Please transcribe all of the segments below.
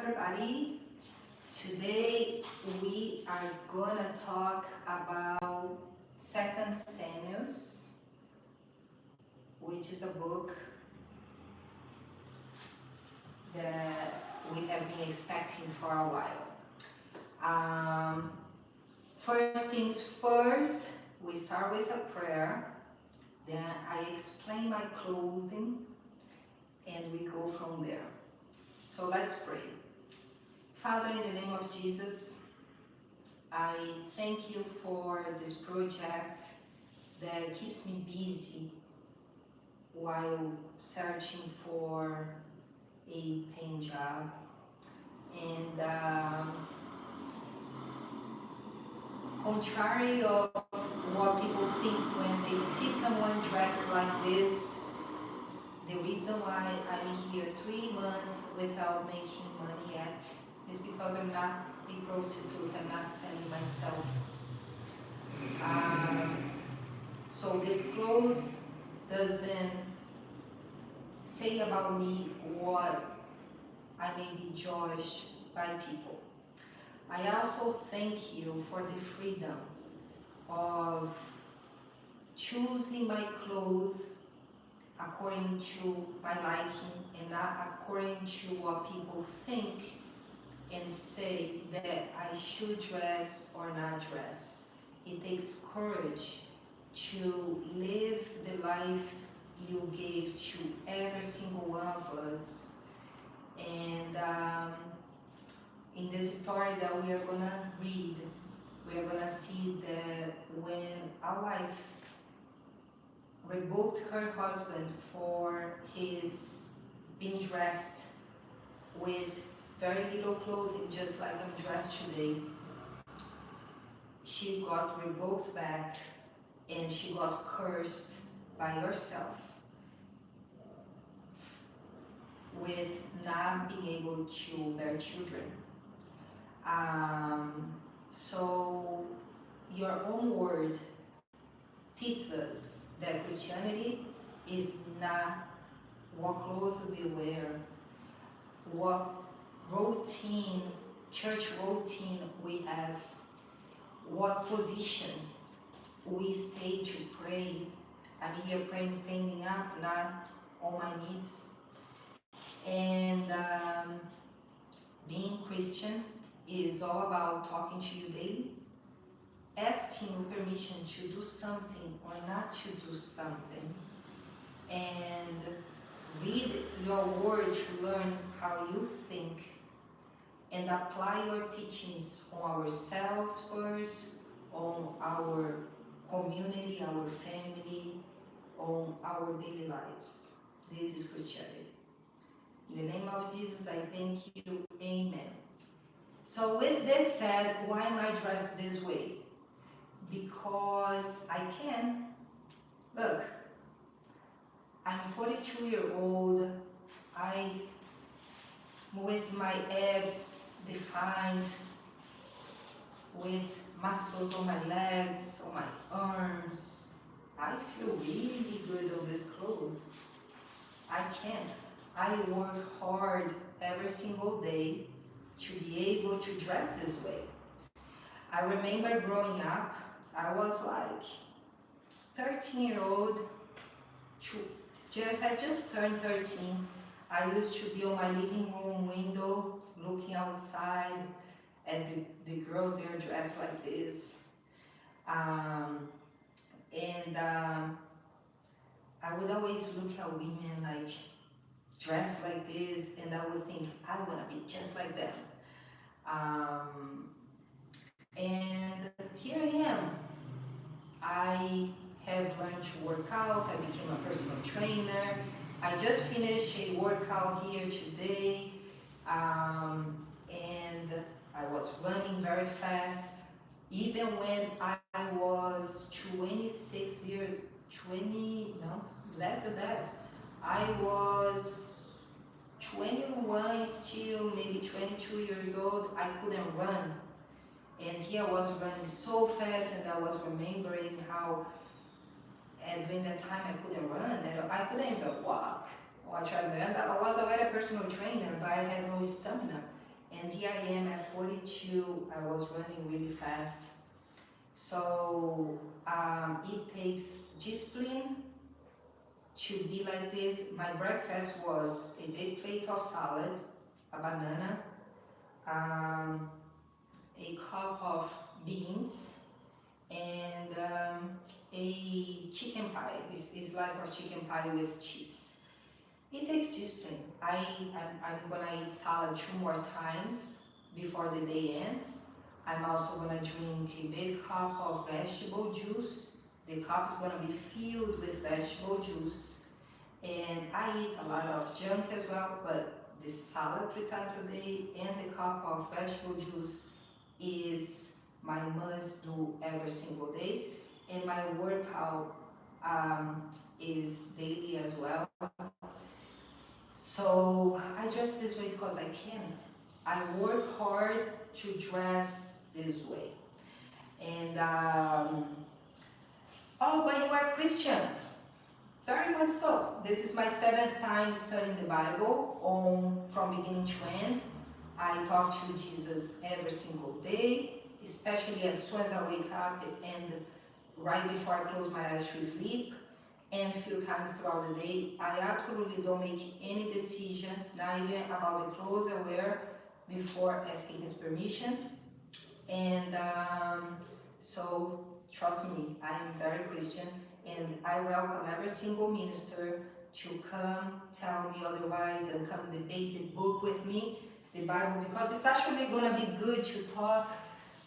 everybody. Today we are gonna talk about Second Samuel's, which is a book that we have been expecting for a while. First things first, we start with a prayer, then I explain my clothing, and we go from there. So let's pray. Father, in the name of Jesus, I thank you for this project that keeps me busy while searching for a paying job. And contrary of what people think when they see someone dressed like this, the reason why I'm here 3 months without making money yet is because I'm not a prostitute, I'm not selling myself. So this clothes doesn't say about me what I may be judged by people. I also thank you for the freedom of choosing my clothes according to my liking and not according to what people think and say that I should dress or not dress. It takes courage to live the life you gave to every single one of us. And in this story that we are gonna read, we are gonna see that when a wife rebuked her husband for his being dressed with very little clothing, just like I'm dressed today, she got rebuked back and she got cursed by herself with not being able to bear children. So your own word teaches us that Christianity is not what clothes we wear, what routine, church routine we have, what position we stay to pray. I'm here praying standing up, not on my knees. And being Christian is all about talking to you daily, asking you permission to do something or not to do something, and read your word to learn how you think and apply your teachings on ourselves first, on our community, our family, on our daily lives. This is Christianity. In the name of Jesus, I thank you. Amen. So with this said, why am I dressed this way? Because I can. Look, I'm 42-year-old. I'm with my abs defined, with muscles on my legs, on my arms. I feel really good on this clothes. I can. I work hard every single day to be able to dress this way. I remember growing up, I was like 13-year-old, I just turned 13. I used to be on my living room window looking outside at the girls, they are dressed like this. I would always look at women like dressed like this, and I would think, I want to be just like them. And here I am. I have learned to work out. I became a personal trainer. I just finished a workout here today, and I was running very fast. Even when I was 26 years, less than that. I was 21 still, maybe 22 years old. I couldn't run. And here I was running so fast, and I was remembering how during that time I couldn't run, and I couldn't even walk. Or I tried to run. I was a very personal trainer, but I had no stamina. And here I am at 42, I was running really fast. So it takes discipline to be like this. My breakfast was a big plate of salad, a banana, um, a cup of beans, and a chicken pie, a slice of chicken pie with cheese. It takes discipline. I'm gonna eat salad 2 more times before the day ends. I'm also gonna drink a big cup of vegetable juice. The cup is gonna be filled with vegetable juice. And I eat a lot of junk as well, but the salad 3 times a day and the cup of vegetable juice is my must do every single day. And my workout is daily as well. So I dress this way because I can. I work hard to dress this way. And oh, but you are Christian. Very much so. This is my 7th time studying the Bible from beginning to end. I talk to Jesus every single day, especially as soon as I wake up and right before I close my eyes to sleep, and a few times throughout the day. I absolutely don't make any decision, not even about the clothes I wear, before asking his permission. And so trust me, I am very Christian, and I welcome every single minister to come tell me otherwise and come debate the book with me, the Bible, because it's actually going to be good to talk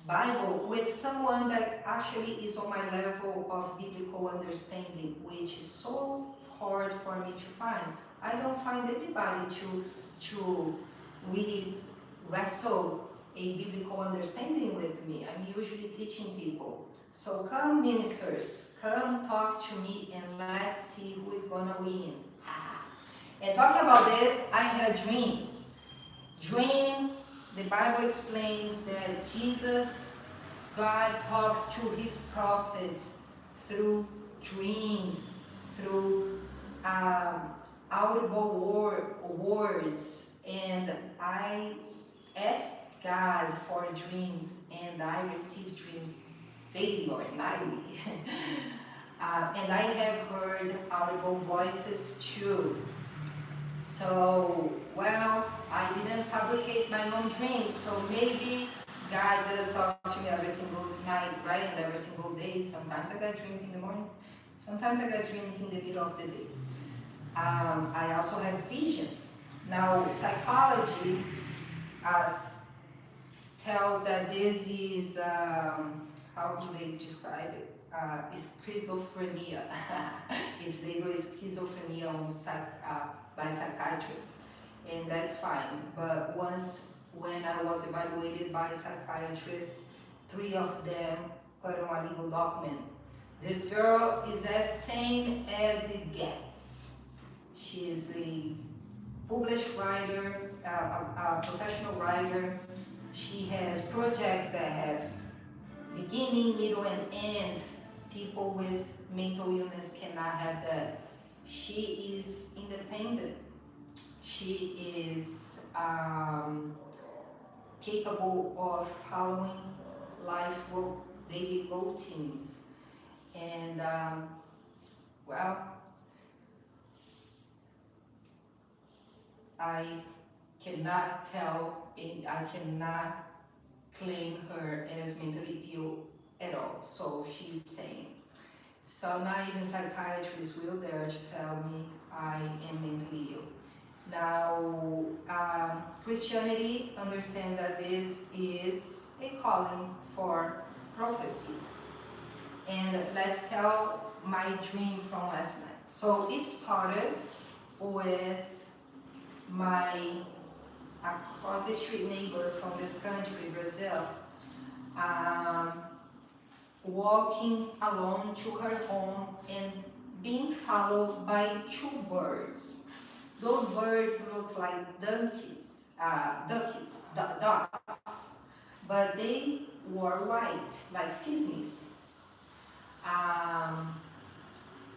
Bible with someone that actually is on my level of biblical understanding, which is so hard for me to find. I don't find anybody to really wrestle a biblical understanding with me. I'm usually teaching people. So come ministers, come talk to me and let's see who is gonna win. And talking about this, I had a dream. The Bible explains that Jesus, God talks to his prophets through dreams, through audible words. And I ask God for dreams, and I receive dreams daily or nightly. And I have heard audible voices too. So, well, I didn't fabricate my own dreams, so maybe God does talk to me every single night, right? And every single day. Sometimes I get dreams in the morning, sometimes I get dreams in the middle of the day. I also have visions. Now, psychology tells that this is, how do they describe it? Schizophrenia. It's labeled schizophrenia by psychiatrists, and that's fine. But when I was evaluated by psychiatrists, 3 of them put on a legal document. This girl is as sane as it gets. She is a published writer, a professional writer. She has projects that have beginning, middle, and end. People with mental illness cannot have that. She is independent. She is capable of following daily routines. And well, I cannot claim her as mentally ill at all. So she's sane. So not even psychiatrists will dare to tell me I am mentally ill. Now, Christianity understands that this is a calling for prophecy. And let's tell my dream from last night. So it started with my across the street neighbor from this country, Brazil, walking alone to her home and being followed by 2 birds. Those birds look like ducks, but they were white, like sesame.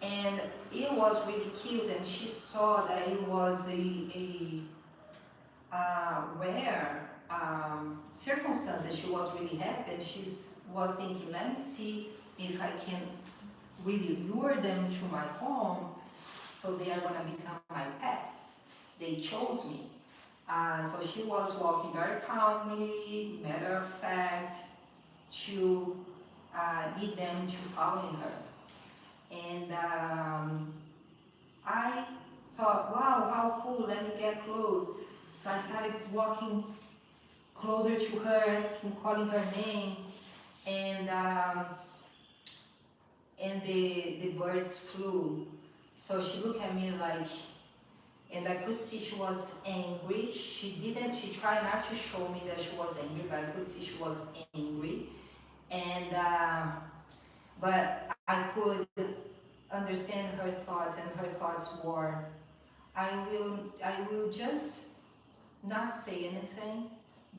And it was really cute, and she saw that it was a rare circumstances, she was really happy, and she was thinking, let me see if I can really lure them to my home, so they are gonna become my pets. They chose me. So she was walking very calmly, matter of fact, to lead them to following her. And I thought, wow, how cool, let me get close. So I started walking closer to her, asking, calling her name, and the birds flew. So she looked at me like, and I could see she was angry. She tried not to show me that she was angry, but I could see she was angry. And, but I could understand her thoughts, and her thoughts were, I will just not say anything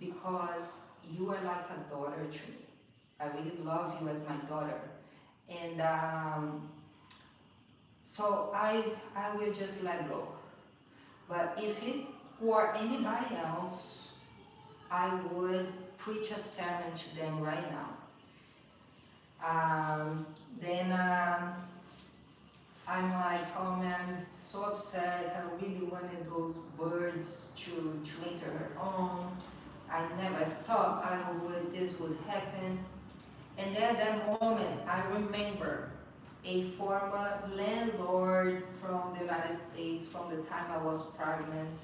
because you are like a daughter to me. I really love you as my daughter. And so I will just let go. But if it were anybody else, I would preach a sermon to them right now. Then I'm like, oh man, so upset. I really wanted those birds to enter her home. I never thought this would happen. And then at that moment, I remember a former landlord from the United States, from the time I was pregnant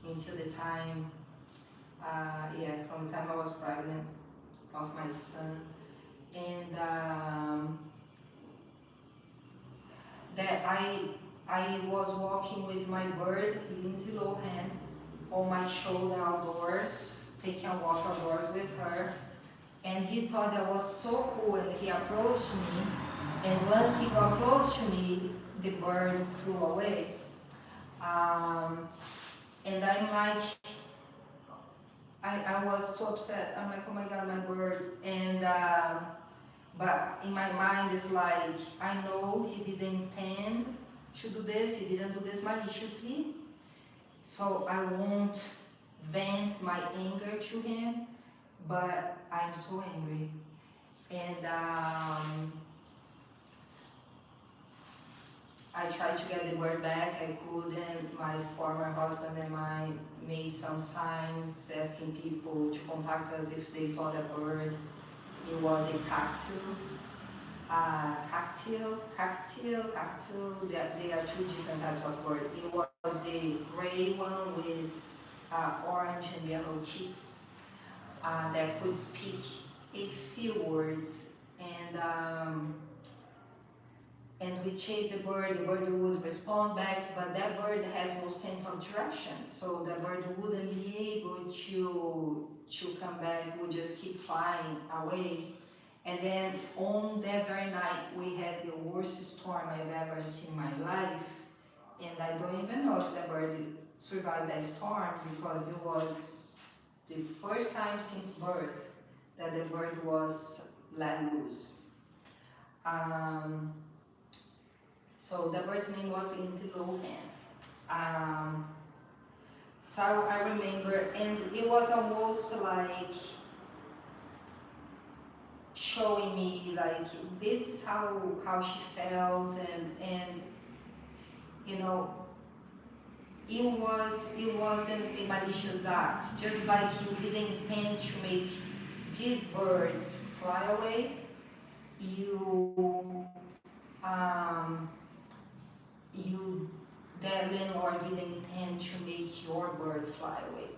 until the time, from the time I was pregnant of my son. And that I was walking with my bird, Lindsay Lohan, on my shoulder outdoors, taking a walk outdoors with her. And he thought that was so cool, and he approached me. And once he got close to me, the bird flew away. And I'm like, I was so upset. I'm like, oh my God, my bird. And but in my mind, it's like, I know he didn't intend to do this. He didn't do this maliciously. So I won't vent my anger to him, but I'm so angry. And I tried to get the bird back. I couldn't. My former husband and I made some signs asking people to contact us if they saw the bird. It was a cactus. Cactus. They are two different types of bird. It was the gray one with orange and yellow cheeks that could speak a few words, and we chased the bird would respond back, but that bird has no sense of direction, so the bird wouldn't be able to come back, would just keep flying away. And then on that very night, we had the worst storm I've ever seen in my life, and I don't even know if the bird survived that storm, because it was the first time since birth that the bird was let loose. So the bird's name was Lindsay Lohan. So I remember, and it was almost like showing me like this is how she felt, and you know, it wasn't a malicious act. Just like you didn't intend to make these birds fly away, that landlord didn't intend to make your bird fly away.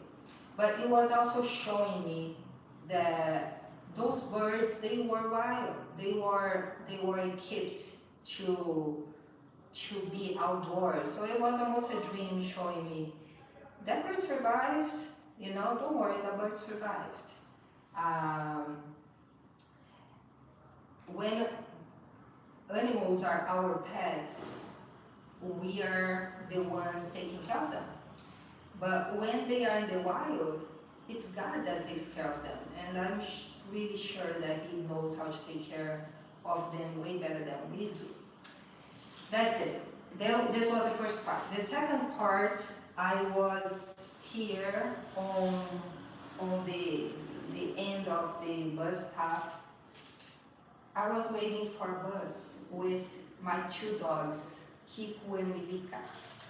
But it was also showing me that those birds, they were wild. They were equipped to be outdoors. So it was almost a dream showing me that bird survived. Don't worry, that bird survived. When animals are our pets, we are the ones taking care of them. But when they are in the wild, it's God that takes care of them. And I'm really sure that He knows how to take care of them way better than we do. That's it. This was the first part. The second part, I was here on the the end of the bus stop, I was waiting for a bus with my two dogs, Kiko and Milika,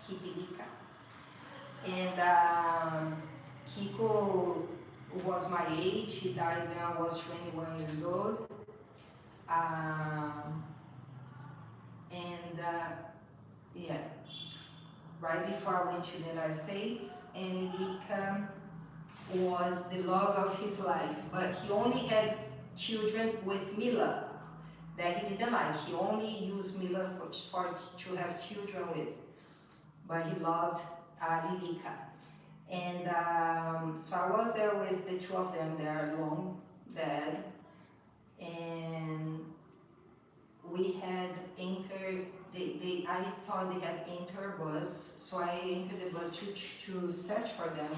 Kipilika. And Kiko was my age, he died when I was 21 years old. Um, and yeah, right before I went to the United States, and Milika was the love of his life, but he only had children with Mila that he didn't like. He only used Mila to have children with, but he loved Lilika. And so I was there with the two of them. They are long dead, and we had entered. I thought they had entered a bus, so I entered the bus to search for them.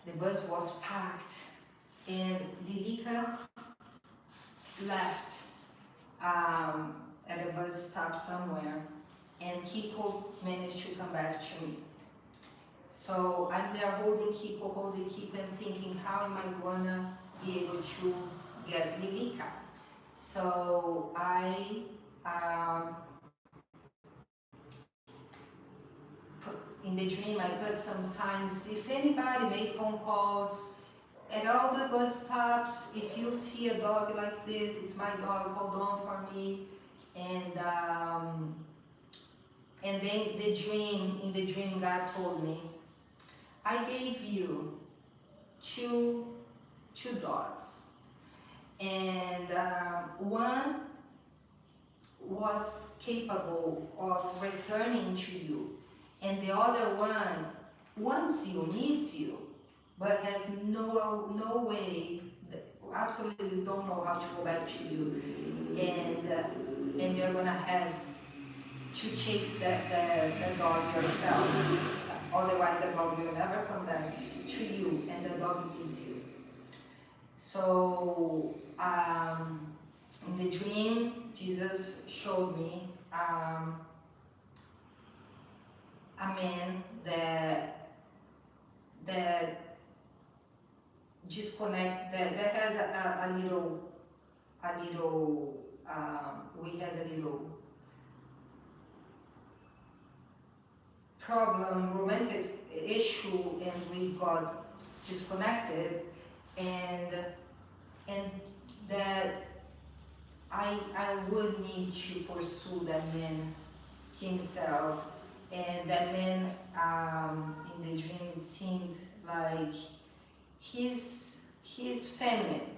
The bus was packed, and Lilika left at a bus stop somewhere, and Kiko managed to come back to me. So I'm there holding Kiko, and thinking, how am I gonna be able to get Lilika? So I in the dream, I put some signs. If anybody make phone calls at all the bus stops, if you see a dog like this, it's my dog, hold on for me. And then in the dream, God told me, I gave you two dogs, and one was capable of returning to you, and the other one wants you, needs you, but has no way, absolutely don't know how to go back to you, and you're gonna have to chase the dog yourself. Otherwise, the dog will never come back to you, and the dog needs you. So in the dream, Jesus showed me a man that disconnect that had a little we had a little problem, romantic issue, and we got disconnected, and that I would need to pursue that man himself, and that man in the dream, it seemed like he's feminine,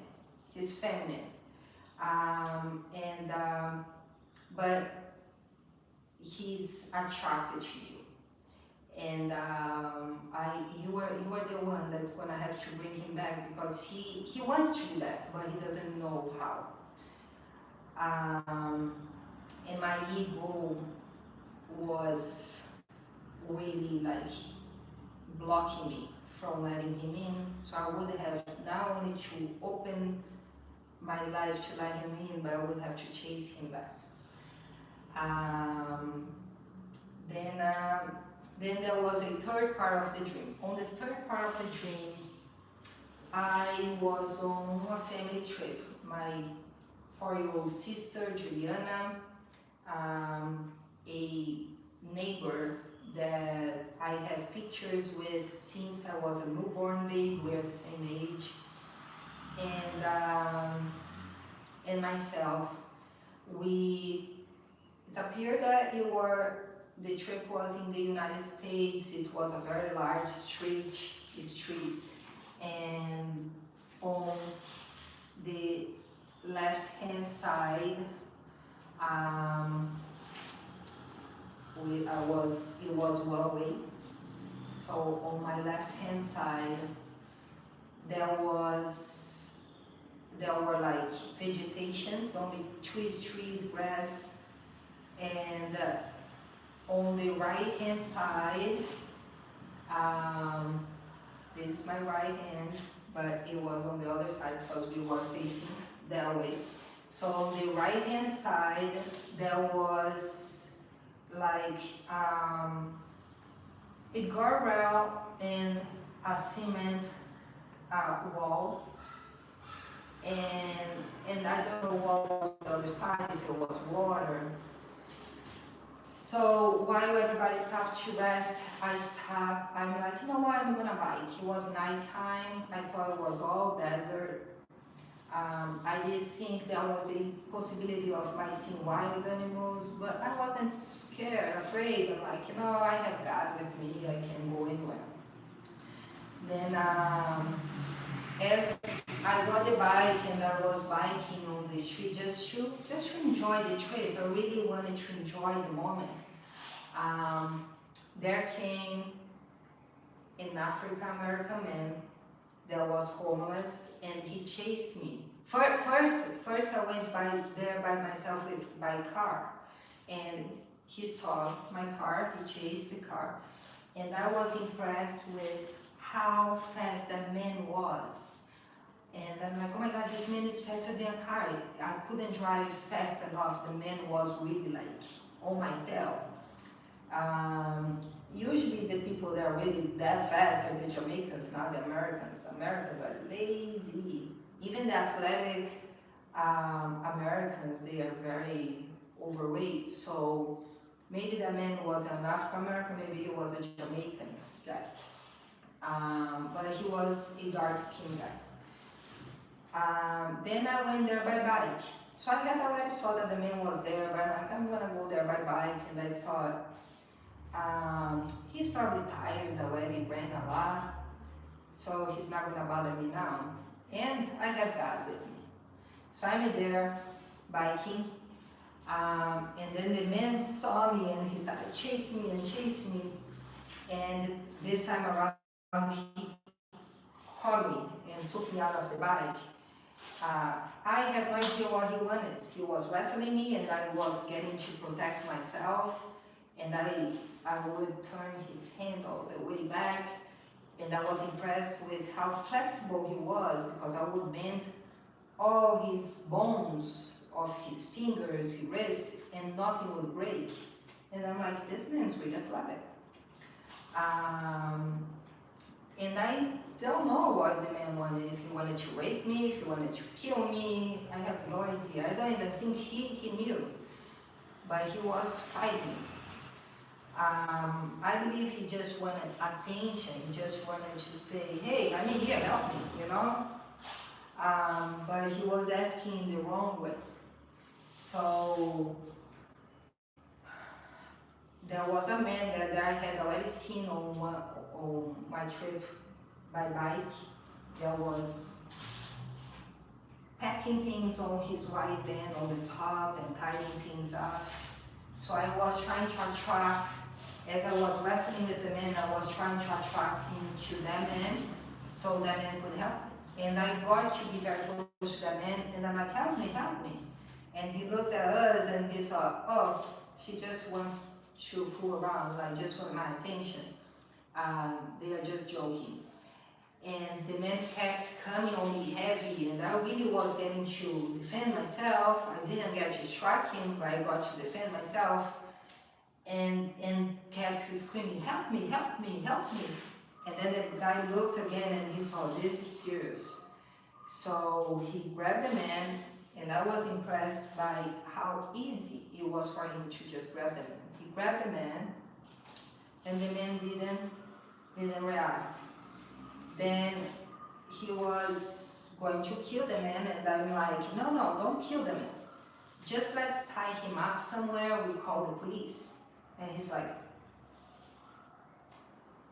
but he's attracted to you, and you are the one that's gonna have to bring him back, because he wants to be back, but he doesn't know how. And my ego was really like blocking me from letting him in, so I would have not only to open my life to let him in, but I would have to chase him back. Then there was a third part of the dream. On this third part of the dream, I was on a family trip. My 4-year-old sister, Juliana, a neighbor that I have pictures with since I was a newborn baby, we're the same age, and myself. It appeared that the trip was in the United States. It was a very large street, and on the left-hand side, it was one way. So on my left-hand side, there were like vegetations, only trees, grass, and on the right-hand side, this is my right hand, but it was on the other side because we were facing that way. So on the right-hand side, there was like a guardrail and a cement wall, and I don't know what was on the other side, if it was water. So while everybody stopped to rest, I stopped. I'm like, you know what? I'm gonna bike. It was nighttime. I thought it was all desert. I did think there was a possibility of my seeing wild animals, but I wasn't scared, afraid. I'm like, I have God with me. I can go anywhere. Then, as I got the bike and I was biking on the street just to enjoy the trip. I really wanted to enjoy the moment. There came an African American man that was homeless, and he chased me. First I went by there by myself by car, and he saw my car. He chased the car, and I was impressed with how fast that man was. And I'm like, oh my God, this man is faster than a car. I couldn't drive fast enough. The man was really like on my tail. Usually the people that are really that fast are the Jamaicans, not the Americans. Americans are lazy. Even the athletic Americans, they are very overweight. So maybe that man was an African American, maybe he was a Jamaican guy. But he was a dark skinned guy. Then I went there by bike. So I had already saw that the man was there, but I'm like, I'm gonna go there by bike, and I thought, he's probably tired already, ran a lot, so he's not gonna bother me now. And I have God with me. So I'm there biking, and then the man saw me and he started chasing me, and this time around he caught me and took me out of the bike. I have no idea what he wanted. He was wrestling me and I was getting to protect myself, and I would turn his hand all the way back, and I was impressed with how flexible he was, because I would bend all his bones of his fingers, his wrist, and nothing would break. And I'm like, this man's really athletic. And I don't know what the man wanted, if he wanted to rape me, if he wanted to kill me, I have no idea. I don't even think he knew, but he was fighting. I believe he just wanted attention, just wanted to say, hey, I'm here, help me, But he was asking the wrong way. So there was a man that I had already seen on my trip by bike that was packing things on his white van on the top and tidying things up. So I was trying to attract, as I was wrestling with the man, I was trying to attract him to that man so that man could help me. And I got to be very close to that man, and I'm like, help me, help me. And he looked at us and he thought, oh, she just wants to fool around, like just want my attention. They are just joking. And the man kept coming on me heavy, and I really was getting to defend myself. I didn't get to strike him, but I got to defend myself, and kept screaming, help me, help me, help me. And then the guy looked again and he saw, this is serious. So he grabbed the man, and I was impressed by how easy it was for him to just grab the man. He grabbed the man, and the man didn't react. Then he was going to kill the man, and I'm like, no, don't kill the man. Just let's tie him up somewhere, we call the police. And he's like,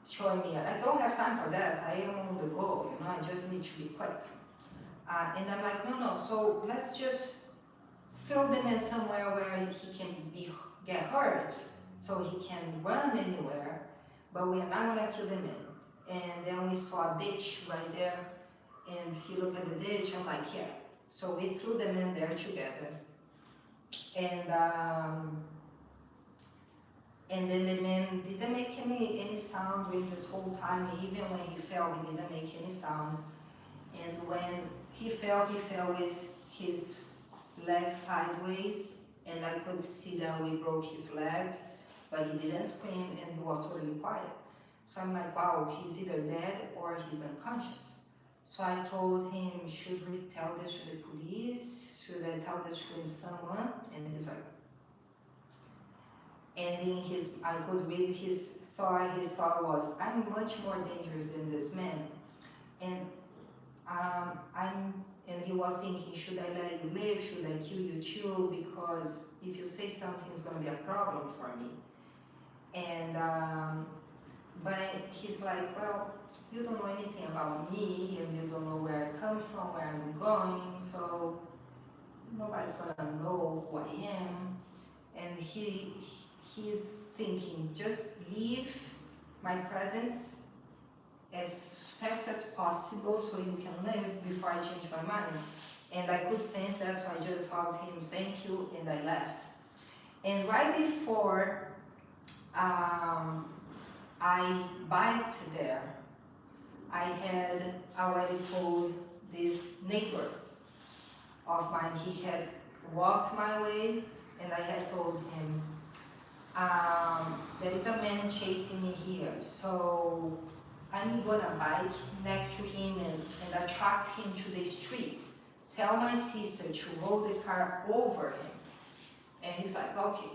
showing me, I don't have time for that, I am on the go, I just need to be quick. And I'm like, no, so let's just throw the man somewhere where he can get hurt, so he can run anywhere, but we are not gonna kill the man. And then we saw a ditch right there, and he looked at the ditch. I'm like, yeah. So we threw them in there together, and then the man didn't make any sound during this whole time. Even when he fell, he didn't make any sound. And when he fell with his leg sideways, and I could see that we broke his leg, but he didn't scream, and he was totally quiet. So I'm like, wow, he's either dead or he's unconscious. So I told him, should we tell this to the police? Should I tell this to someone? And he's like, and in his, I could read his thought was, I'm much more dangerous than this man. And and he was thinking, should I let you live? Should I kill you too? Because if you say something, it's gonna be a problem for me. And, but he's like, well, you don't know anything about me, and you don't know where I come from, where I'm going, so nobody's gonna know who I am. And he's thinking, just leave my presence as fast as possible so you can live before I change my mind. And I could sense that, so I just hugged him, thank you, and I left. And right before I biked there, I had already told this neighbor of mine, he had walked my way, and I had told him, there is a man chasing me here, so I'm gonna bike next to him and attract him to the street. Tell my sister to roll the car over him. And he's like, okay.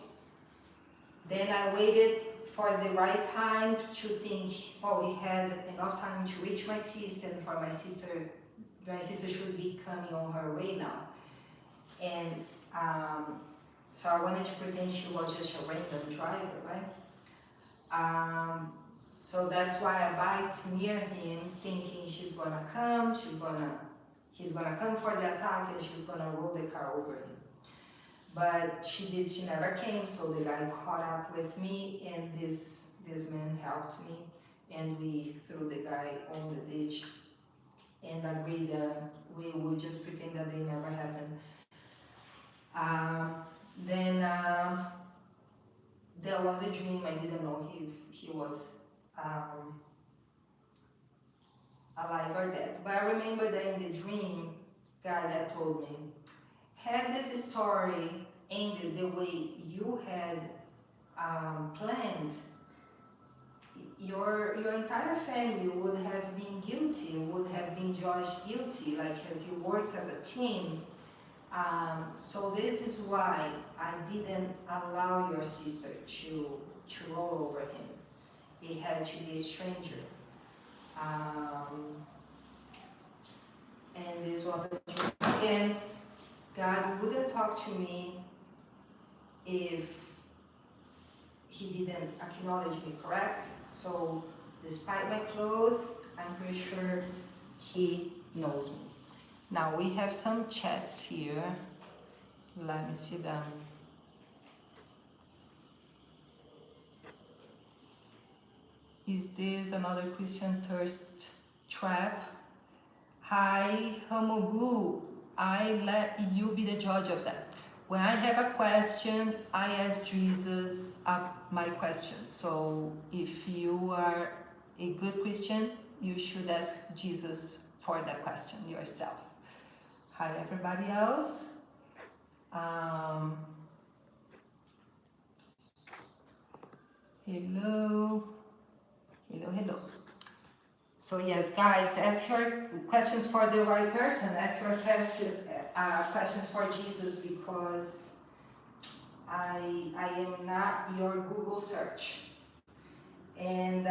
Then I waited for the right time to think, oh, he had enough time to reach my sister, and for my sister should be coming on her way now. And so I wanted to pretend she was just a random driver, right? So that's why I biked near him, thinking she's gonna come, he's gonna come for the attack, and she's gonna roll the car over him. But she never came, so the guy caught up with me, and this man helped me, and we threw the guy on the ditch and agreed that we would just pretend that they never happened. Then there was a dream. I didn't know if he was alive or dead. But I remember that in the dream, God had told me, had this story ended the way you had planned, your entire family would have been guilty, would have been judged guilty, like as you worked as a team. So this is why I didn't allow your sister to roll over him. It had to be a stranger. And this was a dream. Again, God wouldn't talk to me if he didn't acknowledge me, correct? So despite my clothes, I'm pretty sure he knows me. Now we have some chats here. Let me see them. Is this another Christian thirst trap? Hi, Hamobu. I let you be the judge of that. When I have a question, I ask Jesus my question. So if you are a good Christian, you should ask Jesus for that question yourself. Hi, everybody else. Hello. Hello. So yes, guys, ask your questions for the right person. Ask your questions for Jesus, because I am not your Google search. And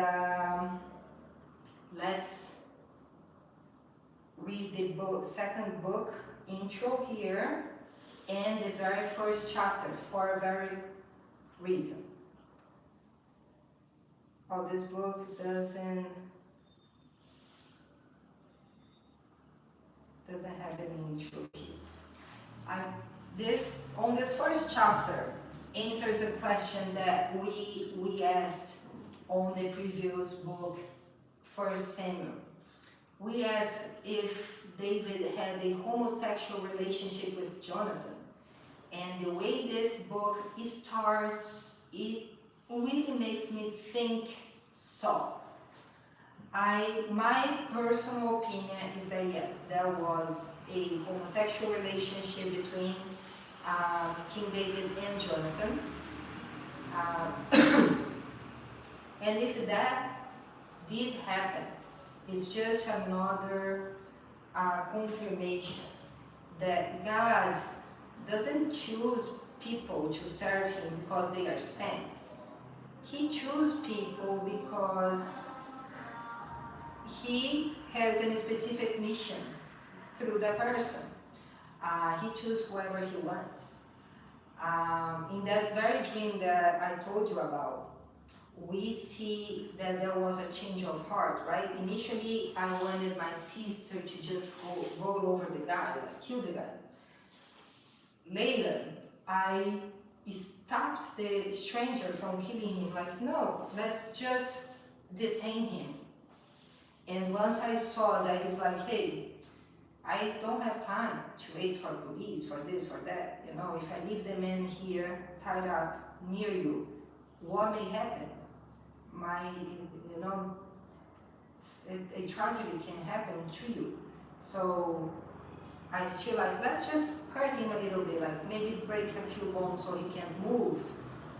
let's read the second book intro here, and the very first chapter for a very reason. Oh, this book doesn't have any intro here. On this first chapter answers a question that we asked on the previous book, 1 Samuel. We asked if David had a homosexual relationship with Jonathan. And the way this book starts, it really makes me think so. My personal opinion is that yes, there was a homosexual relationship between King David and Jonathan. And if that did happen, it's just another confirmation that God doesn't choose people to serve him because they are saints. He chooses people because he has a specific mission through that person. He chooses whoever he wants. In that very dream that I told you about, we see that there was a change of heart, right? Initially, I wanted my sister to just go roll over the guy, like kill the guy. Later, I stopped the stranger from killing him, like, no, let's just detain him. And once I saw that, he's like, hey, I don't have time to wait for police, for this, for that. You know, if I leave the man here, tied up near you, what may happen? A tragedy can happen to you. So I still like, let's just hurt him a little bit, like maybe break a few bones so he can move,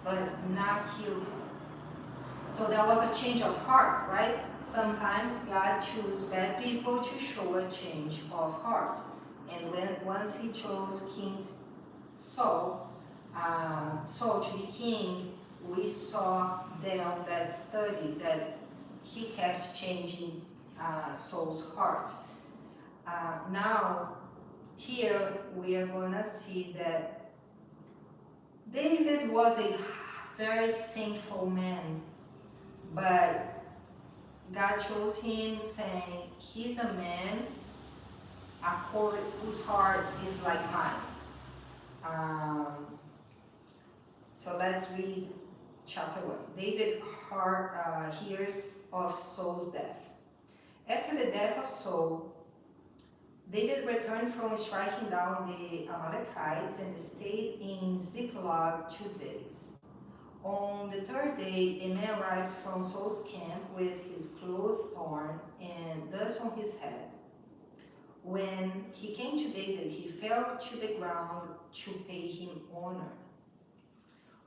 but not kill him. So there was a change of heart, right? Sometimes God chooses bad people to show a change of heart. And once he chose King Saul, to be king, we saw there on that study that he kept changing Saul's heart. Now, here we are going to see that David was a very sinful man, but God chose him, saying, he's a man whose heart is like mine. So let's read chapter 1. David hears of Saul's death. After the death of Saul, David returned from striking down the Amalekites and stayed in Ziklag 2 days. On the third day, a man arrived from Saul's camp with his clothes torn and dust on his head. When he came to David, he fell to the ground to pay him honor.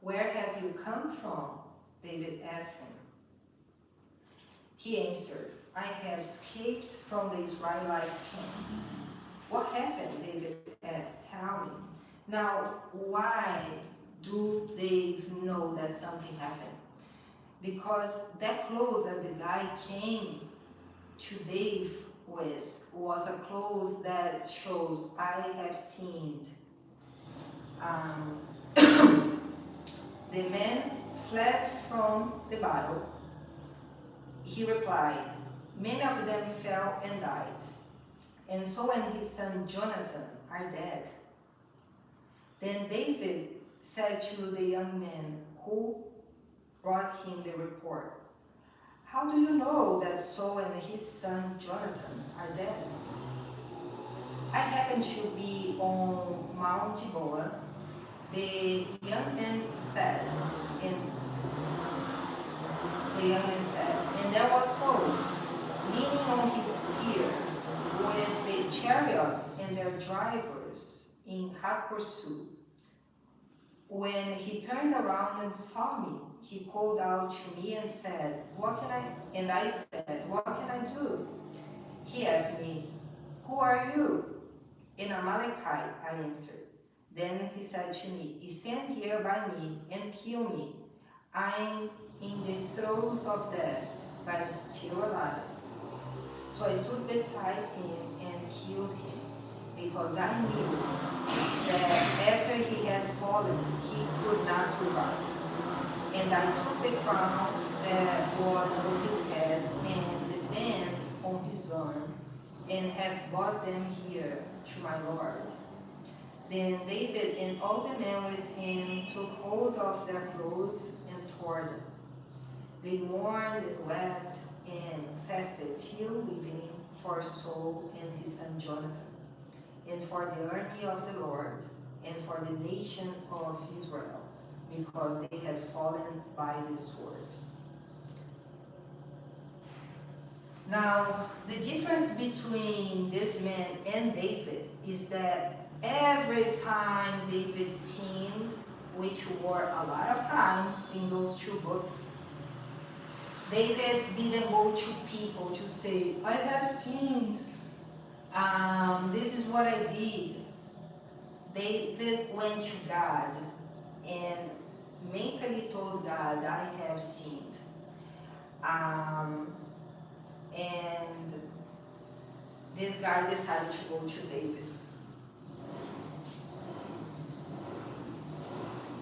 Where have you come from? David asked him. He answered, I have escaped from the Israelite camp. What happened? David asked. Tell me. Now, why do they know that something happened? Because that clothes that the guy came to Dave with was a cloth that shows I have sinned. The man fled from the battle. He replied, many of them fell and died, and Saul and his son Jonathan are dead. Then David said to the young man who brought him the report, how do you know that Saul and his son Jonathan are dead? I happened to be on Mount Gilboa. The young man said, and there was Saul leaning on his spear with the chariots and their drivers in hot pursuit. When he turned around and saw me, he called out to me and said, I said, what can I do? He asked me, who are you? An Amalekite, I answered. Then he said to me, stand here by me and kill me. I'm in the throes of death, but I'm still alive. So I stood beside him and killed him, because I knew that after he had fallen, he could not survive. And I took the crown that was on his head and the band on his arm, and have brought them here to my Lord. Then David and all the men with him took hold of their clothes and tore them. They mourned and wept and fasted till evening for Saul and his son Jonathan, and for the army of the Lord, and for the nation of Israel, because they had fallen by the sword. Now, the difference between this man and David is that every time David sinned, which were a lot of times in those two books, David didn't go to people to say, I have sinned, This is what I did. David went to God and mentally told God, I have sinned. Um, and this guy decided to go to David.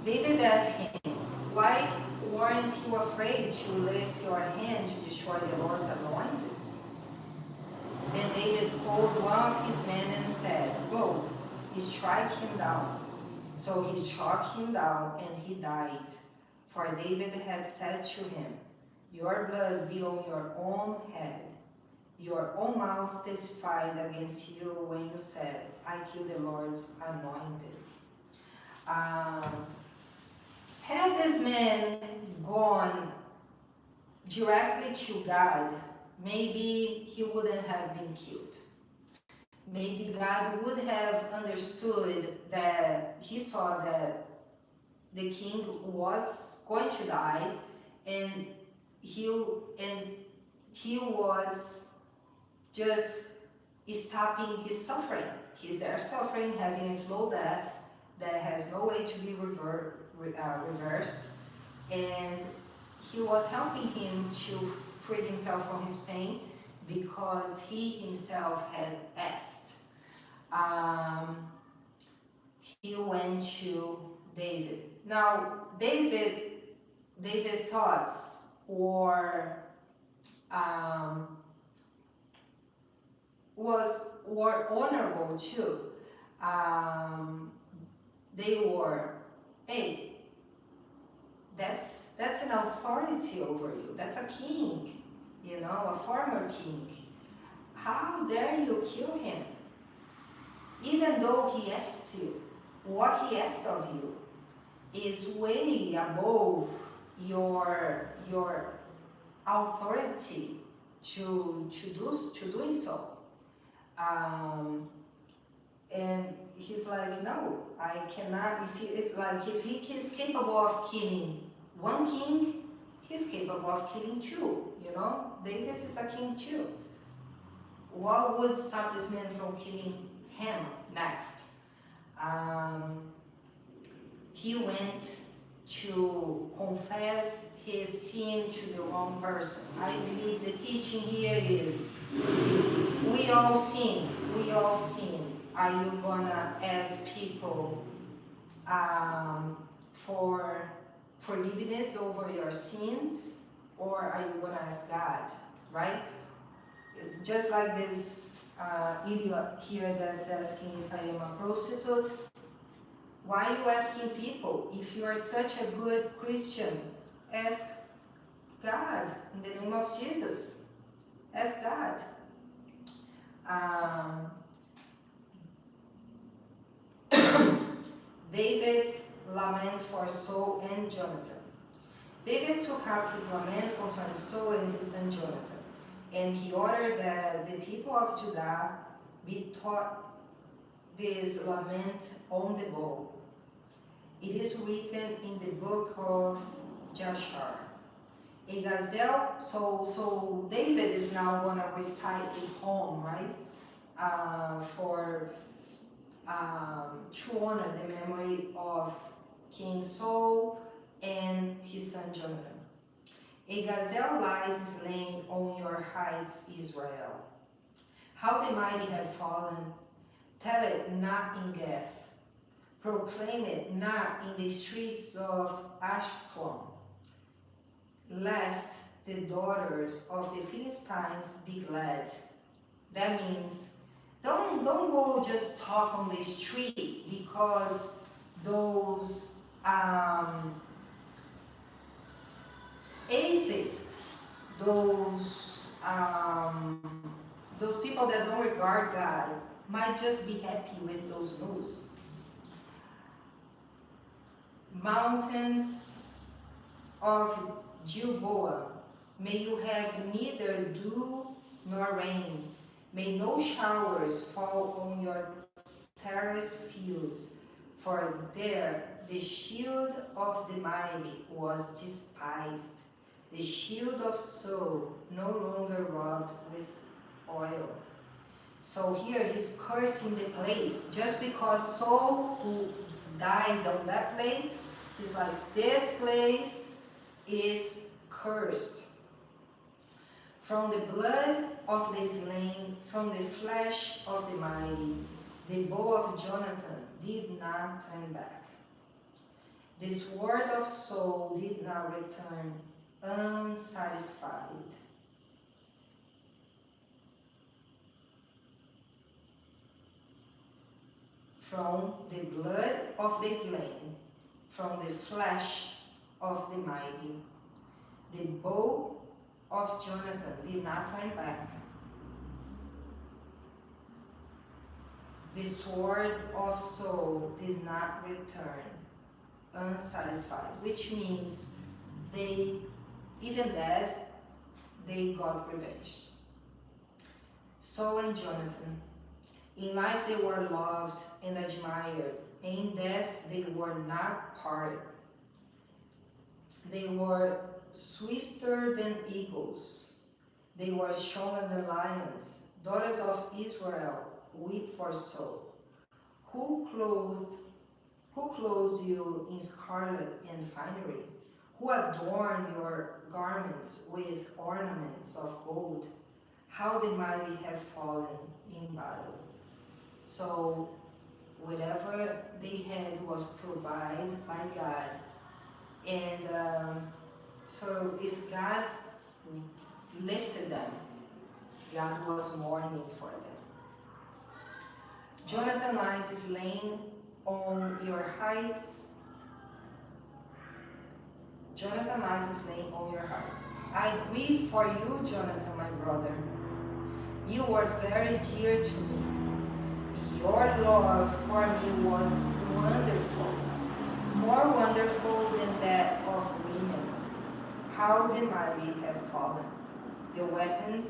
David asked him, why weren't you afraid to lift your hand to destroy the Lord's anointed? Then David called one of his men and said, go, strike him down. So he struck him down and he died. For David had said to him, your blood be on your own head. Your own mouth testified against you when you said, I killed the Lord's anointed. Had this man gone directly to God, maybe he wouldn't have been killed. Maybe God would have understood that he saw that the king was going to die, and he was just stopping his suffering. He's there suffering, having a slow death that has no way to be reversed, and he was helping him to free himself from his pain because he himself had asked. He went to David. Now, David's thoughts were honorable too. They were, hey, that's an authority over you. That's a king, a former king. How dare you kill him? Even though he asked you, what he asked of you is way above your authority to doing so. And he's like, no, I cannot. If he is capable of killing one king, he's capable of killing two. David is a king too. What would stop this man from killing him next? He went to confess his sin to the wrong person. I believe the teaching here is, we all sin. We all sin. Are you gonna ask people for forgiveness over your sins, or are you gonna ask God? Right? It's just like this idiot here that's asking if I am a prostitute. Why are you asking people? If you are such a good Christian, ask God in the name of Jesus. Ask God. David's lament for Saul and Jonathan. David took up his lament concerning Saul and his son Jonathan, and he ordered that the people of Judah be taught this lament on the bow. It is written in the book of Jashar. A gazelle, so David is now going to recite a poem, right? To honor the memory of King Saul and his son Jonathan. A gazelle lies slain on your heights, Israel. How the mighty have fallen. Tell it not in Gath. Proclaim it not in the streets of Ashkelon, lest the daughters of the Philistines be glad. That means don't go just talk on the street, because those atheists, those people that don't regard God might just be happy with those news. Mountains of Gilboa, may you have neither dew nor rain. May no showers fall on your terrace fields, for there the shield of the mighty was despised. The shield of Saul no longer rubbed with oil. So here he's cursing the place. Just because Saul who died on that place, he's like, this place is cursed. From the blood of the slain, from the flesh of the mighty, the bow of Jonathan did not turn back. The sword of Saul did not return unsatisfied. From the blood of the slain, from the flesh of the mighty, the bow of Jonathan did not turn back. The sword of Saul did not return unsatisfied, which means they, even dead, they got revenge. Saul and Jonathan, in life they were loved and admired, in death they were not parted. They were swifter than eagles, they were stronger than lions. Daughters of Israel, weep for Saul. Who clothed you in scarlet and finery? Who adorned your garments with ornaments of gold? How the mighty have fallen in battle. So whatever they had was provided by God. And so if God lifted them, God was mourning for them. Jonathan lies slain on your heights. Jonathan lies slain on your heights. I grieve for you, Jonathan, my brother. You were very dear to me. Your love for me was wonderful, more wonderful than that of women. How the mighty have fallen. The weapons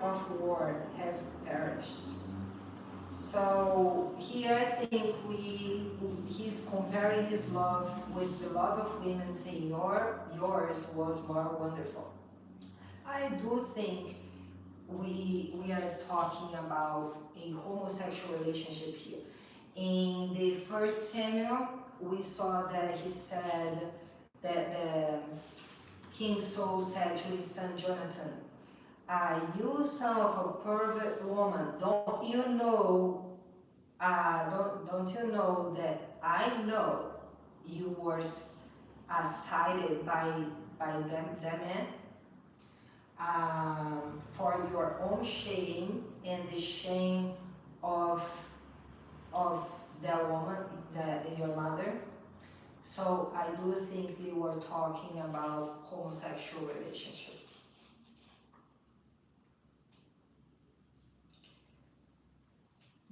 of war have perished. So here I think he's comparing his love with the love of women, saying yours was more wonderful. I do think we are talking about a homosexual relationship here. In the first Samuel, we saw that he said that the King Saul said to his son Jonathan, you son of a pervert woman, don't you know that I know you were cited by them men for your own shame and the shame of that woman, your mother. So I do think they were talking about homosexual relationship.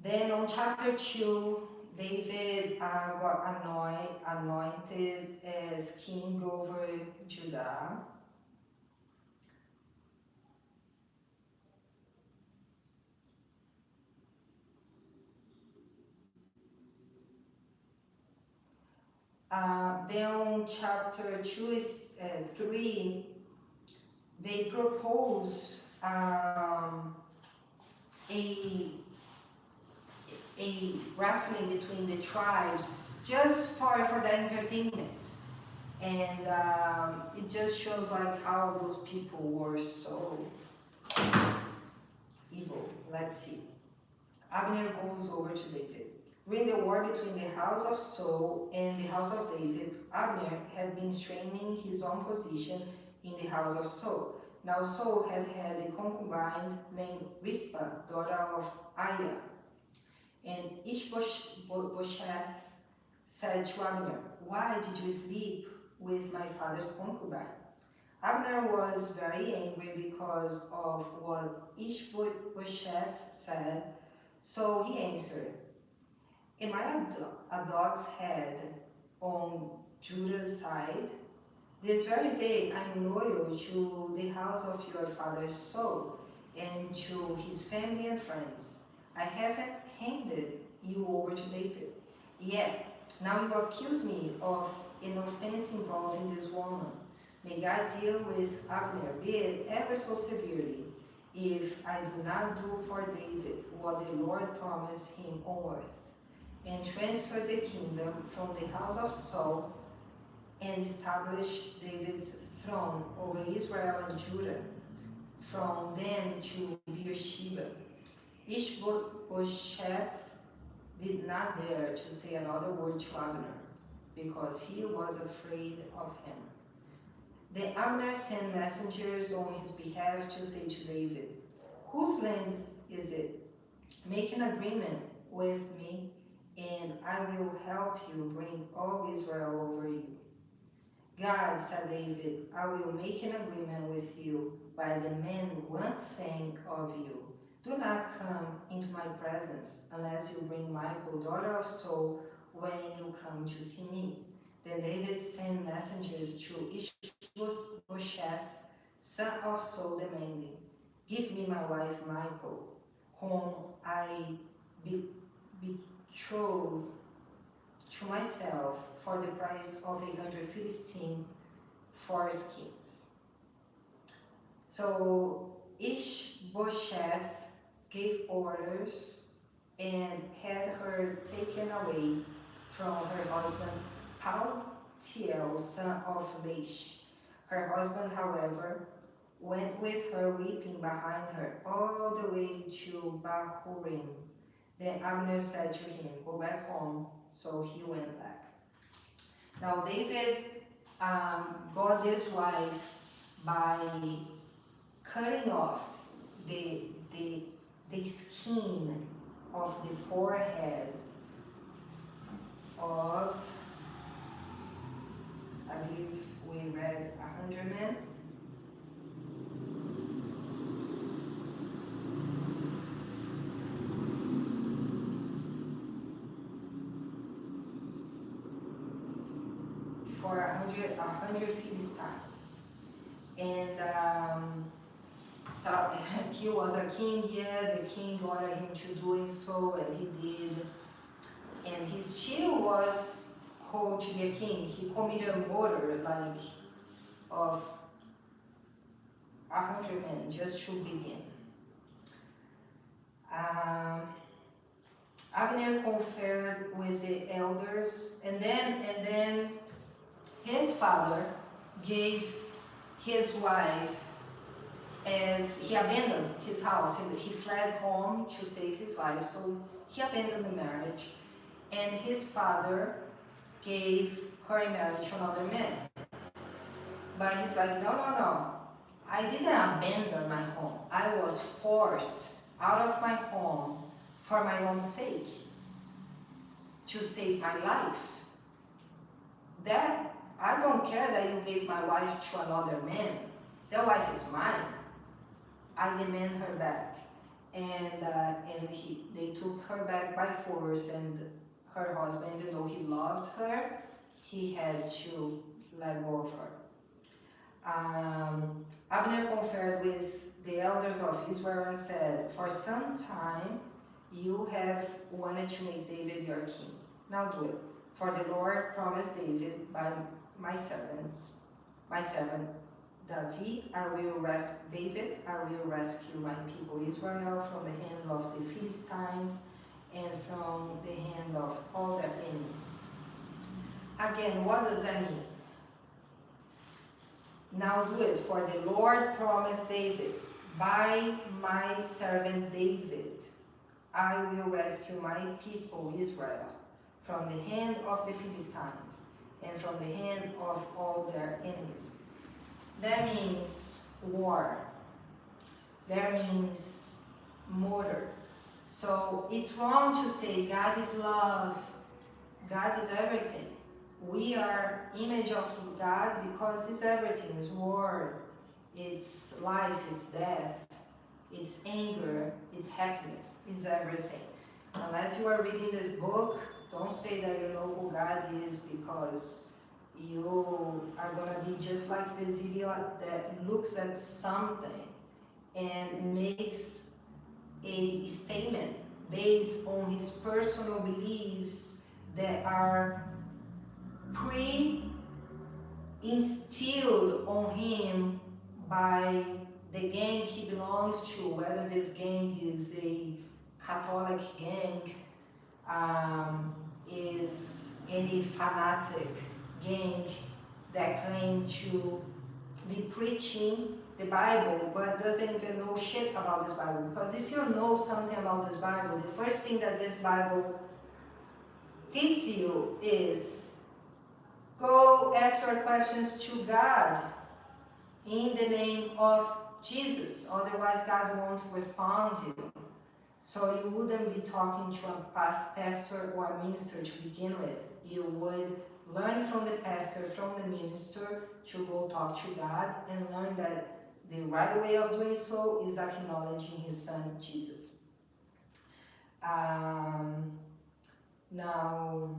Then on chapter 2, David got anointed as king over Judah. Then on chapter 3, they propose a wrestling between the tribes just for the entertainment. And it just shows like how those people were so evil. Let's see. Abner goes over to David. During the war between the house of Saul and the house of David, Abner had been straining his own position in the house of Saul. Now Saul had a concubine named Rizpah, daughter of Aiah. And Ishbosheth said to Abner, "Why did you sleep with my father's concubine?" Abner was very angry because of what Ishbosheth said, so he answered, "Am I a dog's head on Judah's side? This very day I am loyal to the house of your father Saul and to his family and friends. I haven't handed you over to David. Yet, now you accuse me of an offense involving this woman. May God deal with Abner, be it ever so severely, if I do not do for David what the Lord promised him on earth, and transfer the kingdom from the house of Saul, and establish David's throne over Israel and Judah, from Dan to Beersheba. Ishbosheth did not dare to say another word to Abner, because he was afraid of him. Then Abner sent messengers on his behalf to say to David, "Whose land is it? Make an agreement with me, and I will help you bring all Israel over you." "God," said David, "I will make an agreement with you, but I demand one thing of you. Do not come into my presence unless you bring Michal, daughter of Saul, when you come to see me." Then David sent messengers to Ishbosheth, son of Saul, demanding, "Give me my wife Michal, whom I betrothed to myself for the price of 100 Philistine foreskins." So Ishbosheth gave orders and had her taken away from her husband Paltiel, son of Laish. Her husband, however, went with her weeping behind her all the way to Bahurim. Then Abner said to him, "Go back home." So he went back. Now David got his wife by cutting off the skin of the forehead of, I believe we read 100 men. For 100 Philistines. And so he was a king here, the king ordered him to doing so, and he did. And he still was called to be a king. He committed murder, like, of 100 men, just to begin. Abner conferred with the elders, and then his father gave his wife, as he abandoned his house. He fled home to save his life, so he abandoned the marriage. And his father gave her in marriage to another man. But he's like, no. I didn't abandon my home. I was forced out of my home for my own sake, to save my life. That, I don't care that you gave my wife to another man. That wife is mine. I demand her back. And they took her back by force, and her husband, even though he loved her, he had to let go of her. Abner conferred with the elders of Israel and said, "For some time you have wanted to make David your king. Now do it. For the Lord promised David by my servant David, I will rescue my people Israel from the hand of the Philistines and from the hand of all their enemies." Again, what does that mean? Now do it, for the Lord promised David, by my servant David, I will rescue my people Israel from the hand of the Philistines and from the hand of all their enemies. That means war. That means murder. So it's wrong to say God is love, God is everything. We are image of God because it's everything. It's war, it's life, it's death, it's anger, it's happiness, it's everything. Unless you are reading this book, don't say that you know who God is, because you are going to be just like this idiot that looks at something and makes a statement based on his personal beliefs that are pre-instilled on him by the gang he belongs to, whether this gang is a Catholic gang, is any fanatic gang that claim to be preaching the Bible but doesn't even know shit about this Bible. Because if you know something about this Bible, the first thing that this Bible teaches you is go ask your questions to God in the name of Jesus. Otherwise, God won't respond to you. So you wouldn't be talking to a pastor or a minister to begin with. You would learn from the pastor, from the minister, to go talk to God and learn that the right way of doing so is acknowledging his son, Jesus. Now,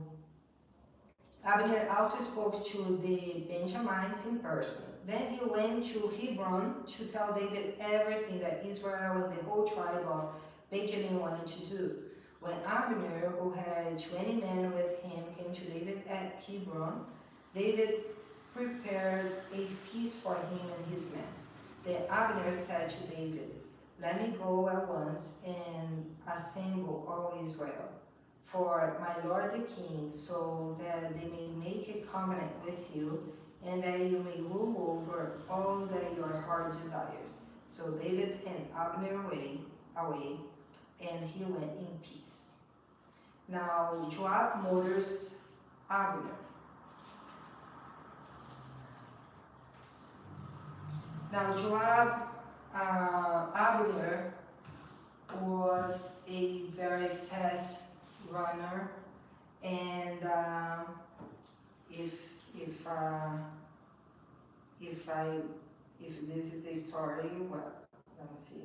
Abner also spoke to the Benjamites in person. Then he went to Hebron to tell David everything that Israel and the whole tribe of Benjamin wanted to do. When Abner, who had 20 men with him, came to David at Hebron, David prepared a feast for him and his men. Then Abner said to David, "Let me go at once and assemble all Israel for my lord the king, so that they may make a covenant with you, and that you may rule over all that your heart desires." So David sent Abner away, and he went in peace. Now Joab murders Abner. Now Joab, Abner was a very fast runner, and if this is the story, well, let me see.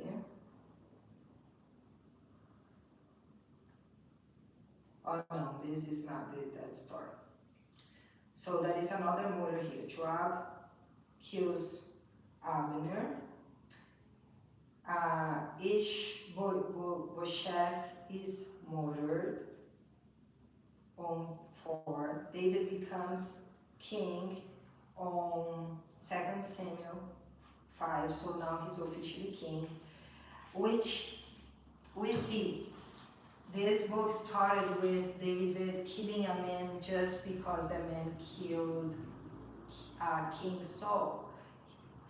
Oh no, this is not that story. So that is another murder here. Joab kills Abner. Ishbosheth is murdered on 4. David becomes king on 2 Samuel 5, so now he's officially king, which we see. This book started with David killing a man just because that man killed King Saul.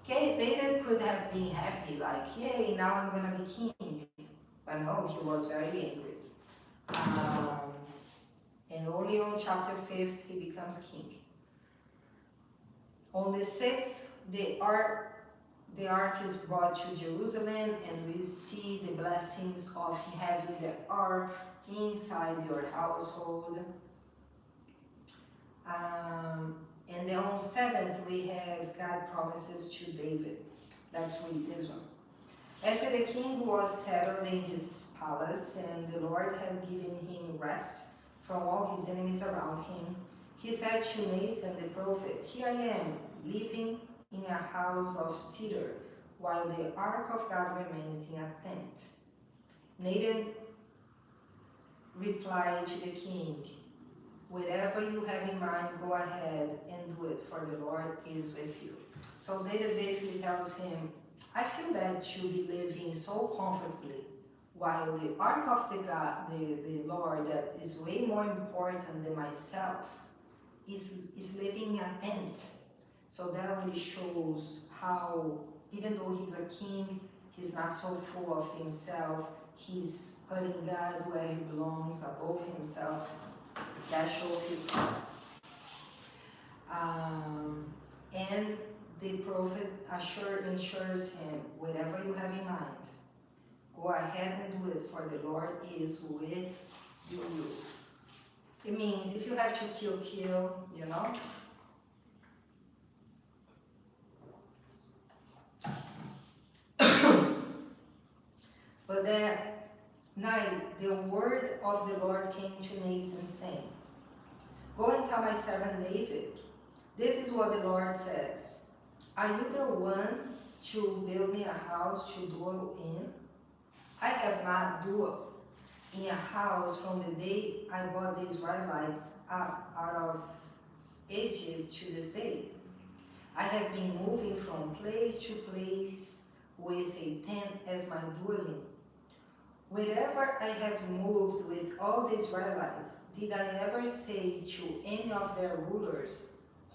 Okay, David could have been happy, like, yay, now I'm gonna be king. But no, he was very angry. And only on chapter 5 he becomes king. On the 6th, the ark is brought to Jerusalem, and we see the blessings of having the ark inside your household. And then on 7th, we have God promises to David. Let's read this one. After the king was settled in his palace, and the Lord had given him rest from all his enemies around him, he said to Nathan the prophet, "Here I am, living in a house of cedar, while the ark of God remains in a tent." Nathan replied to the king, "Whatever you have in mind, go ahead and do it, for the Lord is with you." So David basically tells him, I feel that you be living so comfortably, while the ark of the Lord, that is way more important than myself, is living in a tent. So that really shows how, even though he's a king, he's not so full of himself. He's putting God where he belongs, above himself. That shows his heart. And the prophet ensures him, whatever you have in mind, go ahead and do it, for the Lord is with you. It means if you have to kill, you know. But that night, the word of the Lord came to Nathan, saying, "Go and tell my servant David, this is what the Lord says. Are you the one to build me a house to dwell in? I have not dwelt in a house from the day I brought the Israelites up out of Egypt to this day. I have been moving from place to place with a tent as my dwelling. Wherever I have moved with all the Israelites, did I ever say to any of their rulers,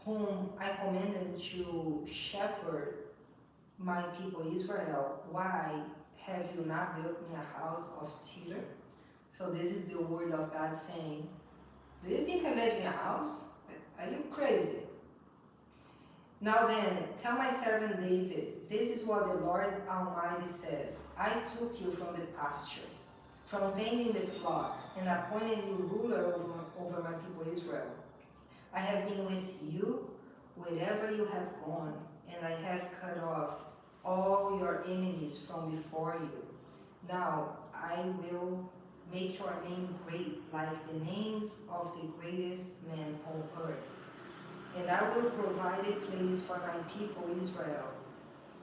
whom I commanded to shepherd my people Israel, why have you not built me a house of cedar? So this is the word of God saying, do you think I live in a house? Are you crazy? Now then, tell my servant David, this is what the Lord Almighty says. I took you from the pasture, from tending the flock, and appointed you ruler over my people Israel. I have been with you wherever you have gone, and I have cut off all your enemies from before you. Now I will make your name great, like the names of the greatest men on earth. And I will provide a place for my people Israel,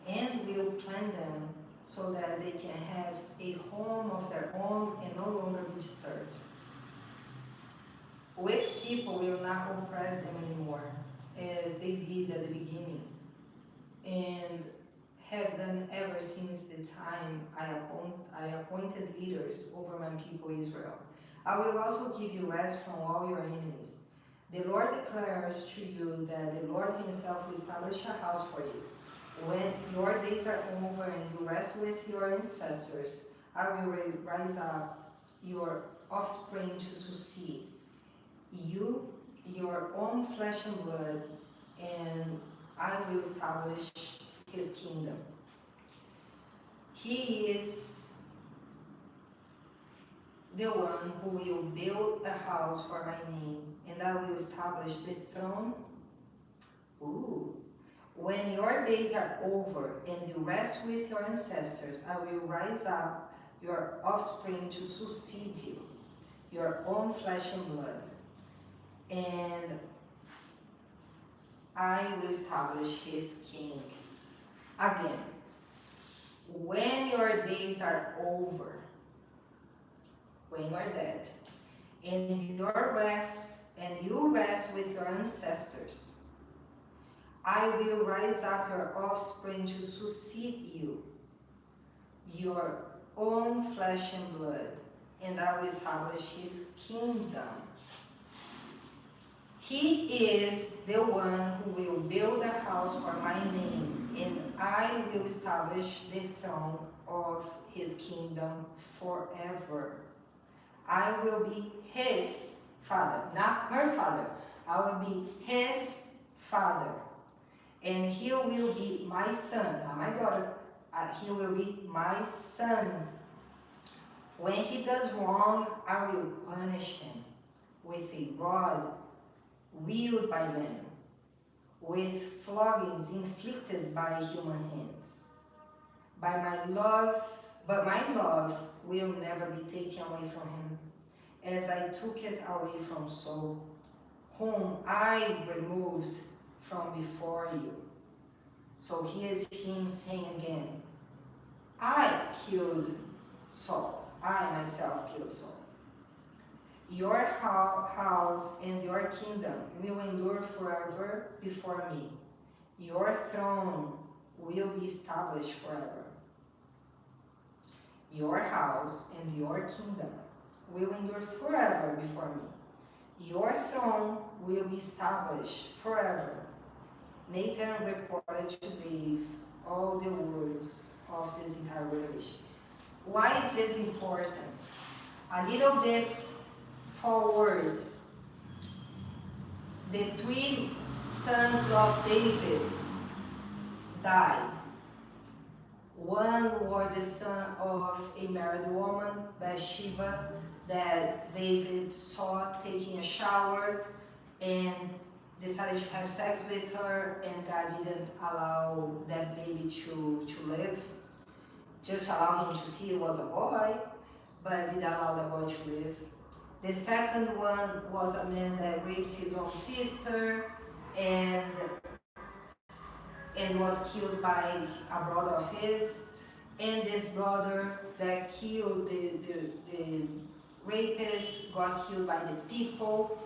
and will plant them so that they can have a home of their own and no longer be disturbed. Wicked people will not oppress them anymore, as they did at the beginning, and have done ever since the time I appointed leaders over my people Israel. I will also give you rest from all your enemies. The Lord declares to you that the Lord himself will establish a house for you. When your days are over and you rest with your ancestors, I will rise up your offspring to succeed you, your own flesh and blood, and I will establish his kingdom. He is the one who will build a house for my name, and I will establish the throne. Ooh. When your days are over and you rest with your ancestors, I will rise up your offspring to succeed you, your own flesh and blood, and I will establish his king. Again, when your days are over, when you are dead, and you rest with your ancestors, I will rise up your offspring to succeed you, your own flesh and blood, and I will establish his kingdom. He is the one who will build a house for my name, and I will establish the throne of his kingdom forever. I will be his father, not her father. I will be his father. And he will be my son, not my daughter. He will be my son. When he does wrong, I will punish him with a rod wielded by men, with floggings inflicted by human hands. But my love will never be taken away from him, as I took it away from Saul, whom I removed from before you. So here's him saying again, I killed Saul. I myself killed Saul. Your house and your kingdom will endure forever before me. Your throne will be established forever. Your house and your kingdom will endure forever before me. Your throne will be established forever. Nathan reported to Dave all the words of this entire revelation. Why is this important? A little bit forward, the three sons of David died. One was the son of a married woman, Bathsheba, that David saw taking a shower and decided to have sex with her, and God didn't allow that baby to live. Just allowed him to see it was a boy, but didn't allow the boy to live. The second one was a man that raped his own sister and was killed by a brother of his. And this brother that killed the rapist got killed by the people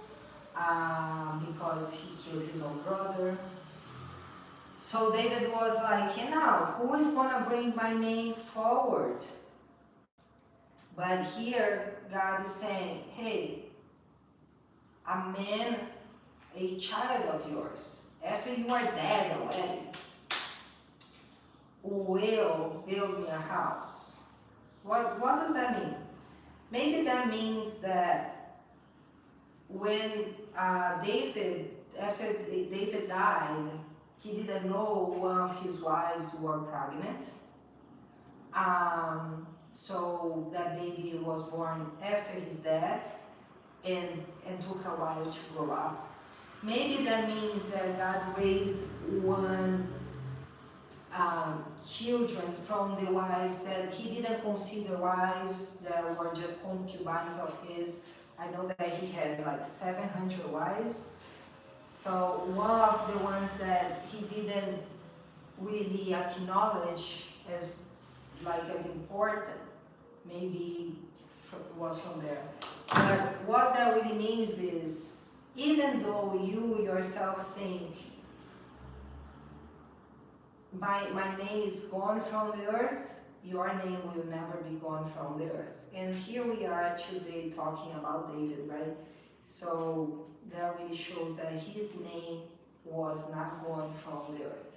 because he killed his own brother. So David was like, you know, who is gonna bring my name forward? But here God is saying, hey, a man, a child of yours, after you are dead already, will build me a house. What does that mean? Maybe that means that when David, after David died, he didn't know one of his wives were pregnant. So that baby was born after his death and took a while to grow up. Maybe that means that God raised one children from the wives that he didn't consider wives, that were just concubines of his. I know that he had like 700 wives. So one of the ones that he didn't really acknowledge as as important, maybe was from there. But what that really means is, even though you yourself think my name is gone from the earth, your name will never be gone from the earth. And here we are today talking about David, right? So that really shows that his name was not gone from the earth.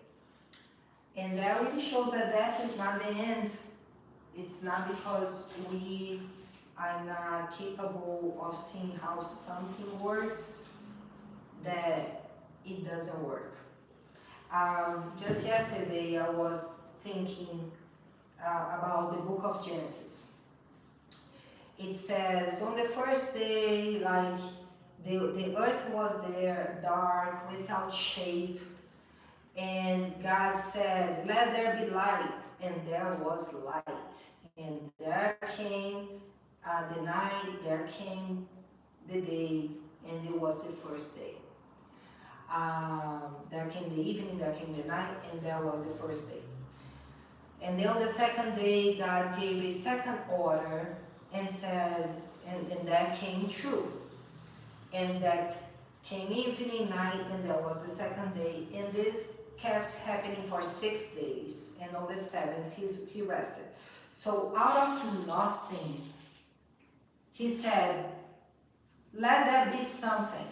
And that really shows that death is not the end. It's not because we are not capable of seeing how something works that it doesn't work. Just yesterday I was thinking about the book of Genesis. It says on the first day, like the earth was there, dark, without shape, and God said, let there be light, and there was light. And there came the night, there came the day, and it was the first day. There came the evening, there came the night, and there was the first day. And then on the second day, God gave a second order and said, and that came true. And that came evening, night, and there was the second day. And this kept happening for 6 days. And on the seventh, he rested. So out of nothing, he said, let that be something.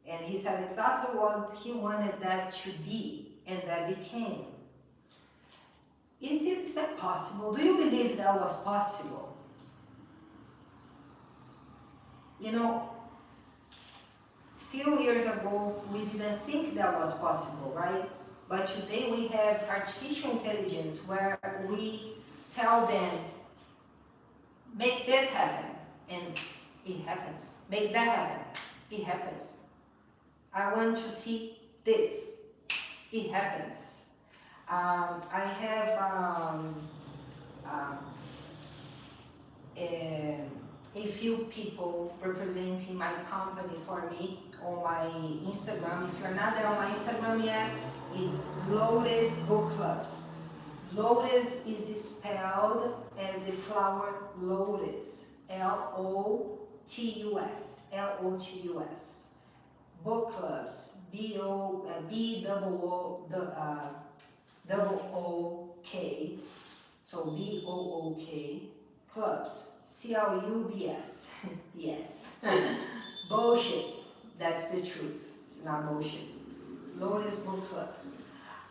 And he said exactly what he wanted that to be, and that became. Is that possible? Do you believe that was possible? You know, a few years ago, we didn't think that was possible, right? But today we have artificial intelligence where we tell them, make this happen, and it happens. Make that happen, it happens. I want to see this, it happens. I have a few people representing my company for me on my Instagram. If you're not there on my Instagram yet, it's Lotus Book Clubs. Lotus is spelled as the flower lotus, Lotus, Lotus. Book Clubs, B-O-O-K, so B-O-O-K, clubs, C-L-U-B-S, yes. Bullshit, that's the truth, it's not bullshit. Lotus Book Clubs.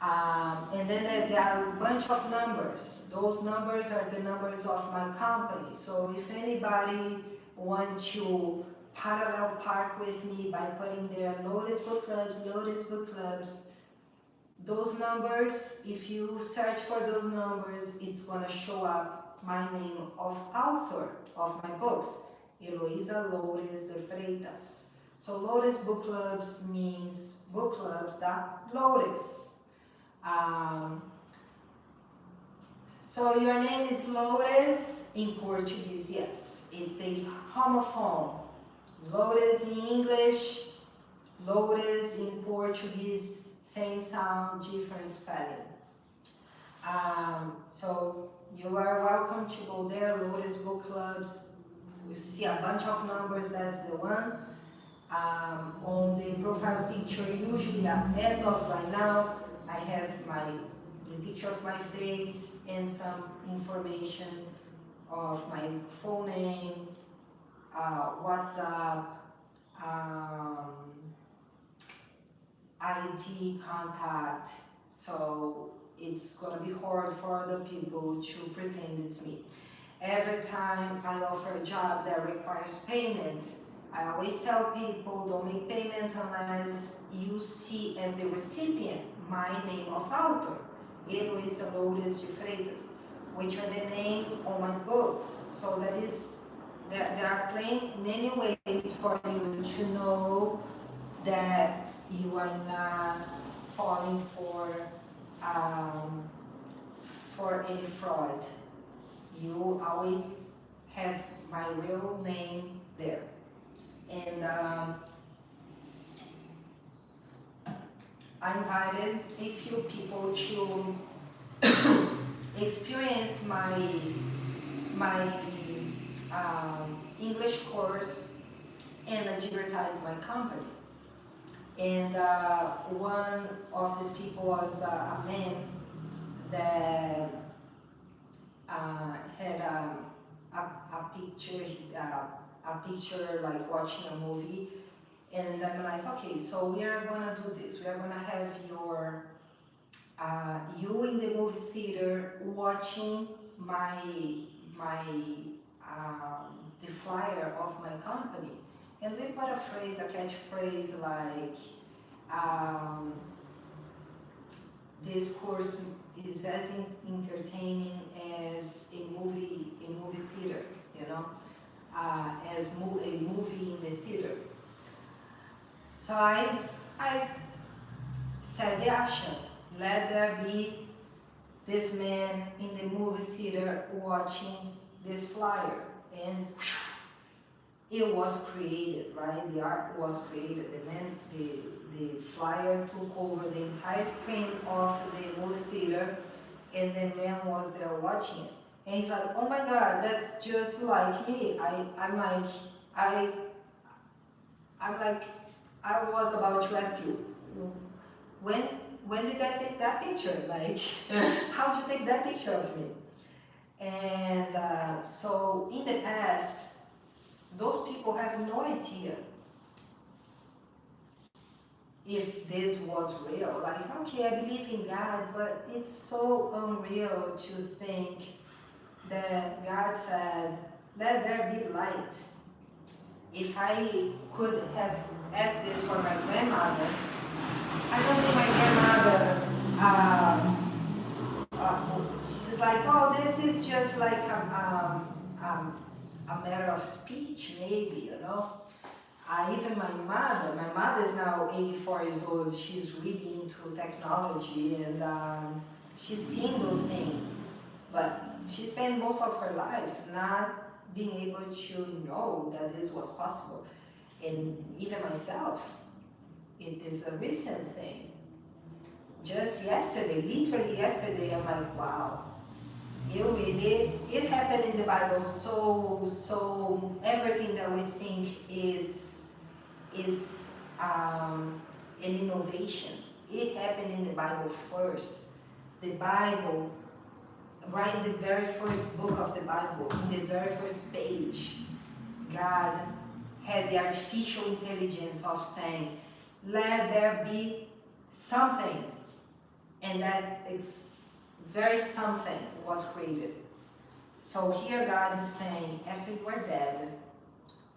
And then there are a bunch of numbers. Those numbers are the numbers of my company. So if anybody wants to parallel park with me by putting their Lotus Book Clubs, those numbers, if you search for those numbers, it's going to show up my name of author of my books, Heloisa Loures de Freitas. So Lotus Book Clubs means book clubs that Lotus. So your name is Lotus in Portuguese, yes. It's a homophone. Lotus in English, Lotus in Portuguese, same sound, different spelling. So you are welcome to go there, Lotus Book Clubs. You see a bunch of numbers, that's the one. On the profile picture, usually as of right now, I have the picture of my face and some information of my full name, WhatsApp, um, ID contact, so it's gonna be hard for other people to pretend it's me. Every time I offer a job that requires payment, I always tell people don't make payment unless you see as the recipient my name of author, Heloísa Loures de Freitas, which are the names on my books. So there are many ways for you to know that you are not falling for any fraud. You always have my real name there. And I invited a few people to experience my English course and advertise my company. And one of these people was a man that had a picture like watching a movie, and I'm like, okay, so we are gonna do this. We are gonna have you in the movie theater watching the flyer of my company, and we put a catchphrase like, this course is as entertaining as a movie theater, you know, as a movie in the theater. So I said the action. Let there be this man in the movie theater watching this flyer, and it was created, right? The art was created. The flyer took over the entire screen of the movie theater, and the man was there watching it. And he's like, "Oh my God, that's just like me." I was about to ask you, when did I take that picture? Like, how did you take that picture of me? And so in the past, those people have no idea if this was real. Like, okay, I believe in God, but it's so unreal to think that God said, let there be light. If I could have asked this for my grandmother, I don't think my grandmother, she's like, oh, this is just like a matter of speech, maybe, you know. Even my mother is now 84 years old. She's really into technology, and she's seen those things. But she spent most of her life not being able to know that this was possible. And even myself, it is a recent thing. Just yesterday, literally yesterday, I'm like, wow. It happened in the Bible, so everything that we think is an innovation. It happened in the Bible first. The Bible, right in the very first book of the Bible, in the very first page, God had the artificial intelligence of saying, let there be something. And that very something was created. So here God is saying, after you are dead,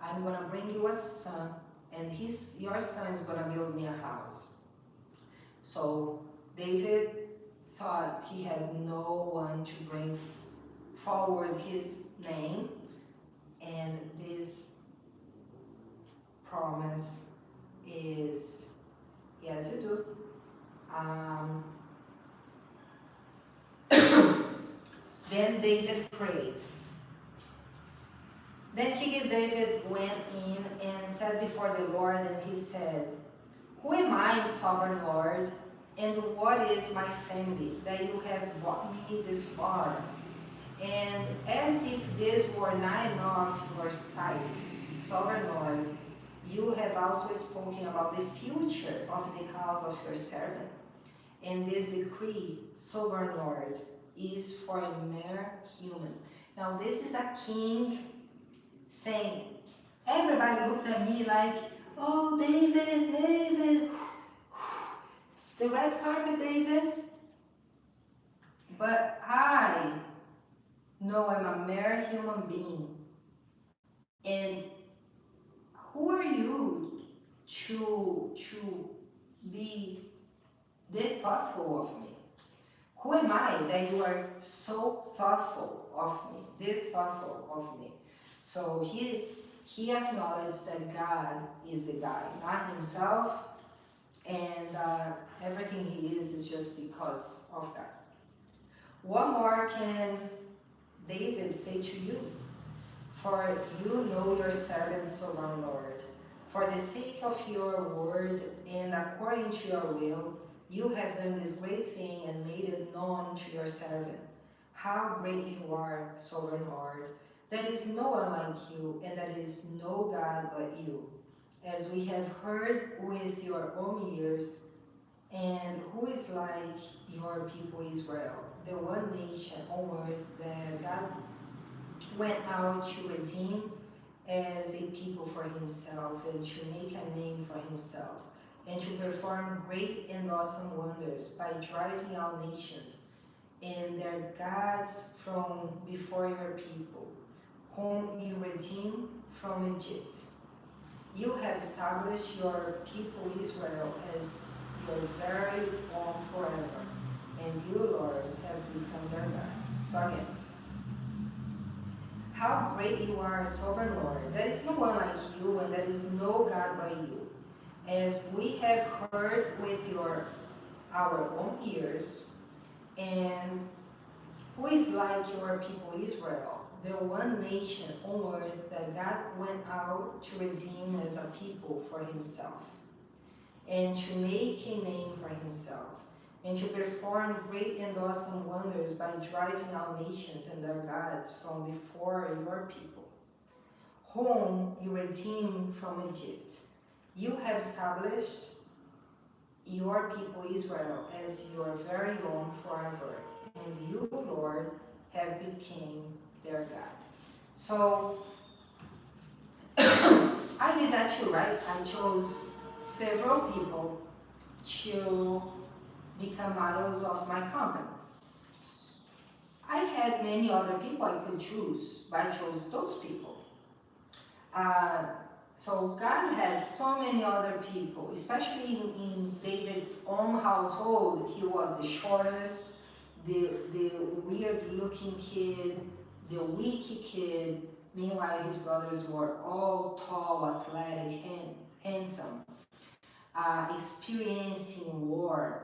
I'm going to bring you a son, and your son is going to build me a house. So David thought he had no one to bring forward his name, and this promise is, yes you do. Then David prayed. Then King David went in and sat before the Lord, and he said, who am I, sovereign Lord, and what is my family, that you have brought me this far? And as if this were not enough your sight, sovereign Lord, you have also spoken about the future of the house of your servant. And this decree, sovereign Lord, is for a mere human. Now this is a king saying, everybody looks at me like, oh, David, David, the red carpet, David. But I know I'm a mere human being. And who are you to be this thoughtful of me? Who am I that you are so thoughtful of me, this thoughtful of me? So he acknowledged that God is the guy, not himself, and everything he is just because of God. What more can David say to you? For you know your servant, sovereign Lord. For the sake of your word and according to your will, you have done this great thing and made it known to your servant. How great you are, sovereign Lord. There is no one like you, and there is no God but you. As we have heard with your own ears, and who is like your people Israel, the one nation on earth that God went out to redeem as a people for himself and to make a name for himself and to perform great and awesome wonders by driving out nations and their gods from before your people, whom you redeemed from Egypt. You have established your people Israel as your very own forever, and you, Lord, have become their God. So again, how great you are, sovereign Lord. There is no one like you, and there is no God but you. As we have heard with our own ears, and who is like your people Israel, the one nation on earth that God went out to redeem as a people for himself, and to make a name for himself, and to perform great and awesome wonders by driving out nations and their gods from before your people, whom you redeemed from Egypt. You have established your people Israel as your very own forever, and you, Lord, have become their God. So I did that too, right? I chose several people to become models of my company. I had many other people I could choose, but I chose those people. So God had so many other people, especially in David's own household. He was the shortest, the weird-looking kid, the weak kid. Meanwhile, his brothers were all tall, athletic, handsome, experiencing war.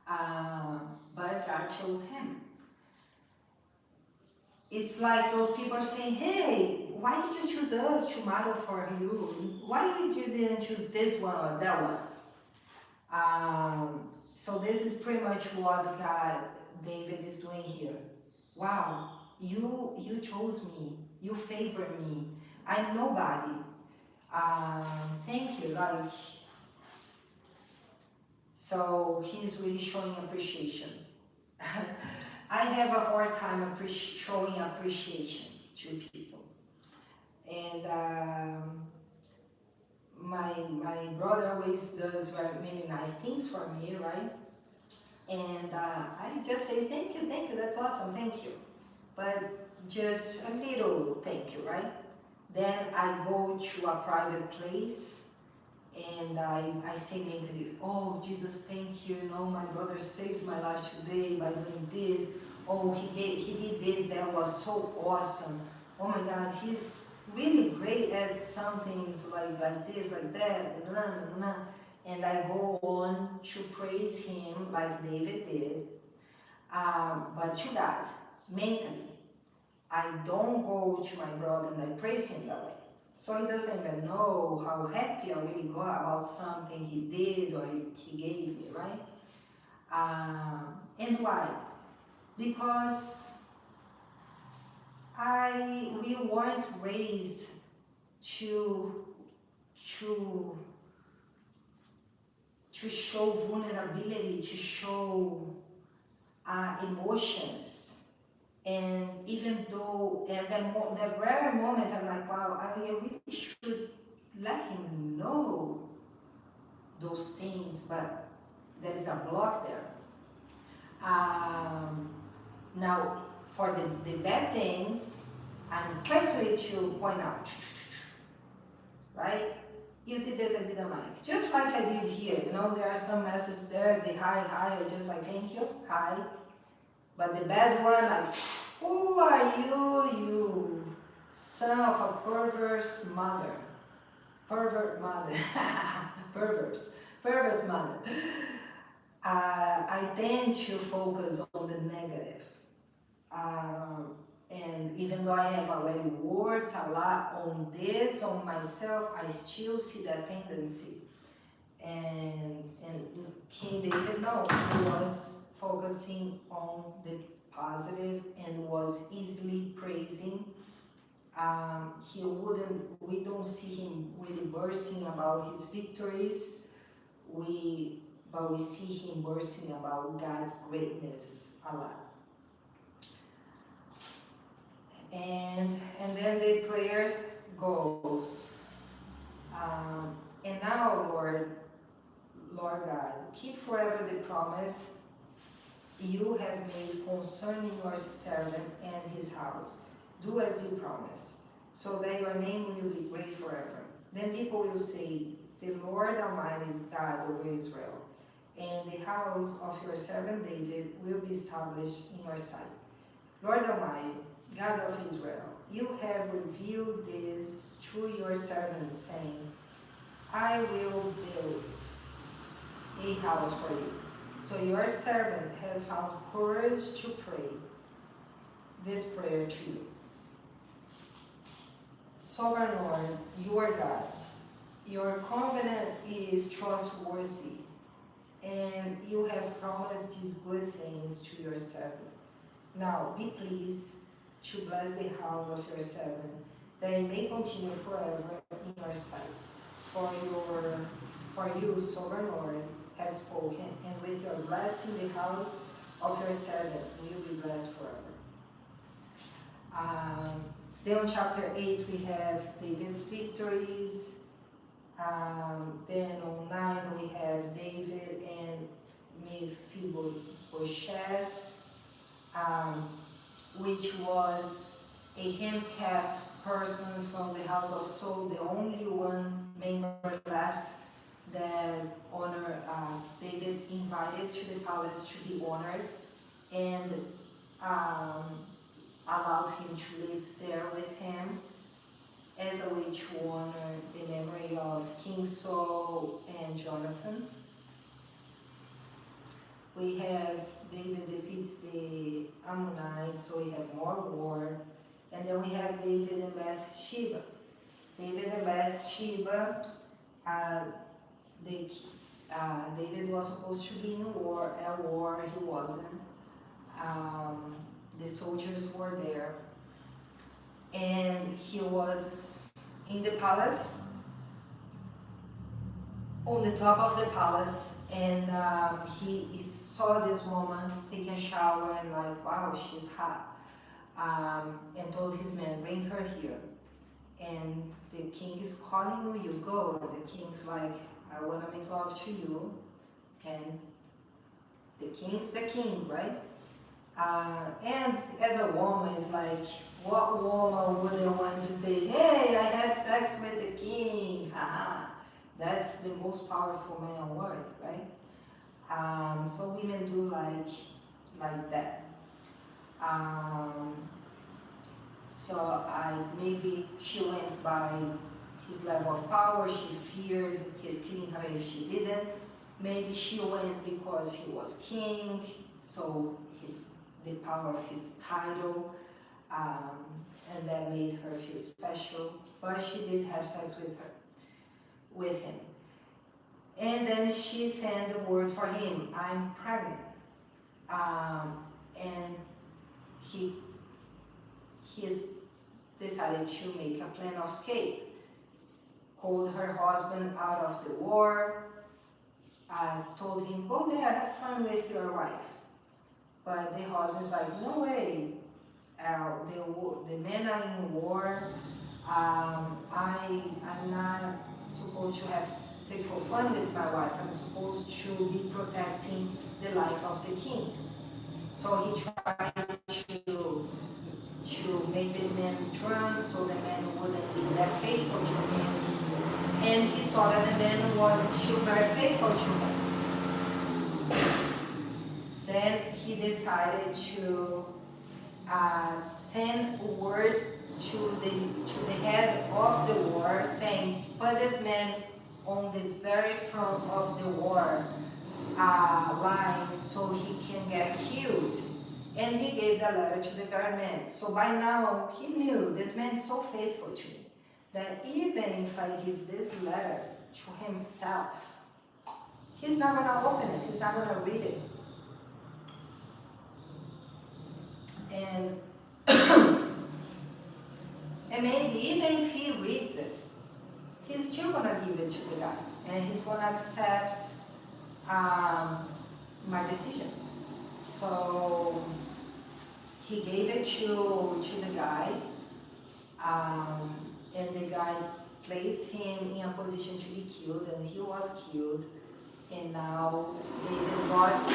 But God chose him. It's like those people are saying, hey, why did you choose us to model for you? Why did you didn't choose this one or that one? So this is pretty much what David is doing here. Wow, you chose me. You favored me. I'm nobody. Thank you. So he's really showing appreciation. I have a hard time showing appreciation to people. And my brother always does very many nice things for me, right? And I just say, thank you, that's awesome, thank you. But just a little thank you, right? Then I go to a private place and I say mentally, oh, Jesus, thank you. You know, my brother saved my life today by doing this. Oh, he did this, that was so awesome. Oh my God, he's really great at some things like this, like that, blah, blah, blah. And I go on to praise him like David did, but to God, mentally. I don't go to my brother and I praise him that way. So he doesn't even know how happy I really got about something he did or he gave me, right? And why? Because we weren't raised to to show vulnerability, to show emotions. And even though at that rare moment, I'm like, wow, I really should let him know those things, but there is a block there. Um, Now, for the bad things, I'm quickly to point out, right? You did this, I didn't like. Just like I did here, there are some messages there, the hi, I just like, thank you, hi. But the bad one, like, who are you son of a perverse mother? Pervert mother, perverse mother. I tend to focus on the negative. And even though I have already worked a lot on this, on myself, I still see that tendency. And King David, no, he was focusing on the positive and was easily praising. We don't see him really bursting about his victories, but we see him bursting about God's greatness a lot. And then the prayer goes, and now, Lord God, keep forever the promise you have made concerning your servant and his house. Do as you promised, so that your name will be great forever. Then people will say, the Lord Almighty is God over Israel, and the house of your servant David will be established in your sight. Lord Almighty, God of Israel, you have revealed this to your servant, saying, I will build a house for you. So your servant has found courage to pray this prayer to you. Sovereign Lord, you are God. Your covenant is trustworthy, and you have promised these good things to your servant. Now be pleased to bless the house of your servant, that it may continue forever in your sight. For you, sovereign Lord, have spoken, and with your blessing the house of your servant will be blessed forever. Then in chapter 8 we have David's victories. Then on 9 we have David and Mephibosheth, which was a handicapped person from the house of Saul, the only one member left that David invited to the palace to be honored, and allowed him to live there with him as a way to honor the memory of King Saul and Jonathan. We have David defeats the Ammonites, so we have more war. And then we have David and Bathsheba. David and Bathsheba, David was supposed to be in war, he wasn't. The soldiers were there. And he was in the palace, on the top of the palace, and he saw this woman taking a shower and like, wow, she's hot. And told his men, bring her here. And the king is calling, will you go? And the king's like, I want to make love to you. And the king's the king, right? And as a woman, it's like, what woman wouldn't want to say, hey, I had sex with the king? Haha. That's the most powerful man on earth, right? So women do like that. So maybe she went by his level of power. She feared his killing her if she didn't. Maybe she went because he was king, so the power of his title, and that made her feel special. But she did have sex with him. And then she sent the word for him, I'm pregnant. And he decided to make a plan of escape. Called her husband out of the war, told him, go there, have fun with your wife. But the husband's like, no way. The men are in war. I'm not supposed to have sexual fun with my wife. I'm supposed to be protecting the life of the king. So he tried to make the man drunk so the man wouldn't be that faithful to him. And he saw that the man was still very faithful to him. Then he decided to send word to the head of the war saying, put this man on the very front of the war line so he can get killed. And he gave the letter to the very man. So by now he knew this man is so faithful to me that even if I give this letter to himself, he's not going to open it, he's not going to read it. And and maybe even if he reads it, he's still gonna give it to the guy, and he's gonna accept my decision. So he gave it to the guy, and the guy placed him in a position to be killed, and he was killed. And now David got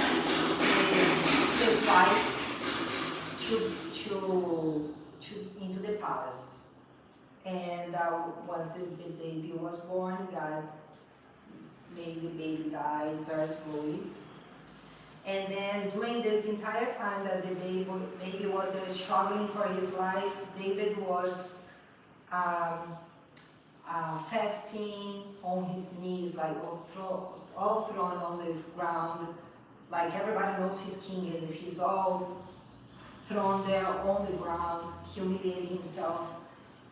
his wife into the palace. And once the baby was born, God made the baby die very slowly. And then during this entire time that the baby was there struggling for his life, David was fasting on his knees, like all thrown on the ground. Like everybody knows he's king, and he's all thrown there on the ground, humiliating himself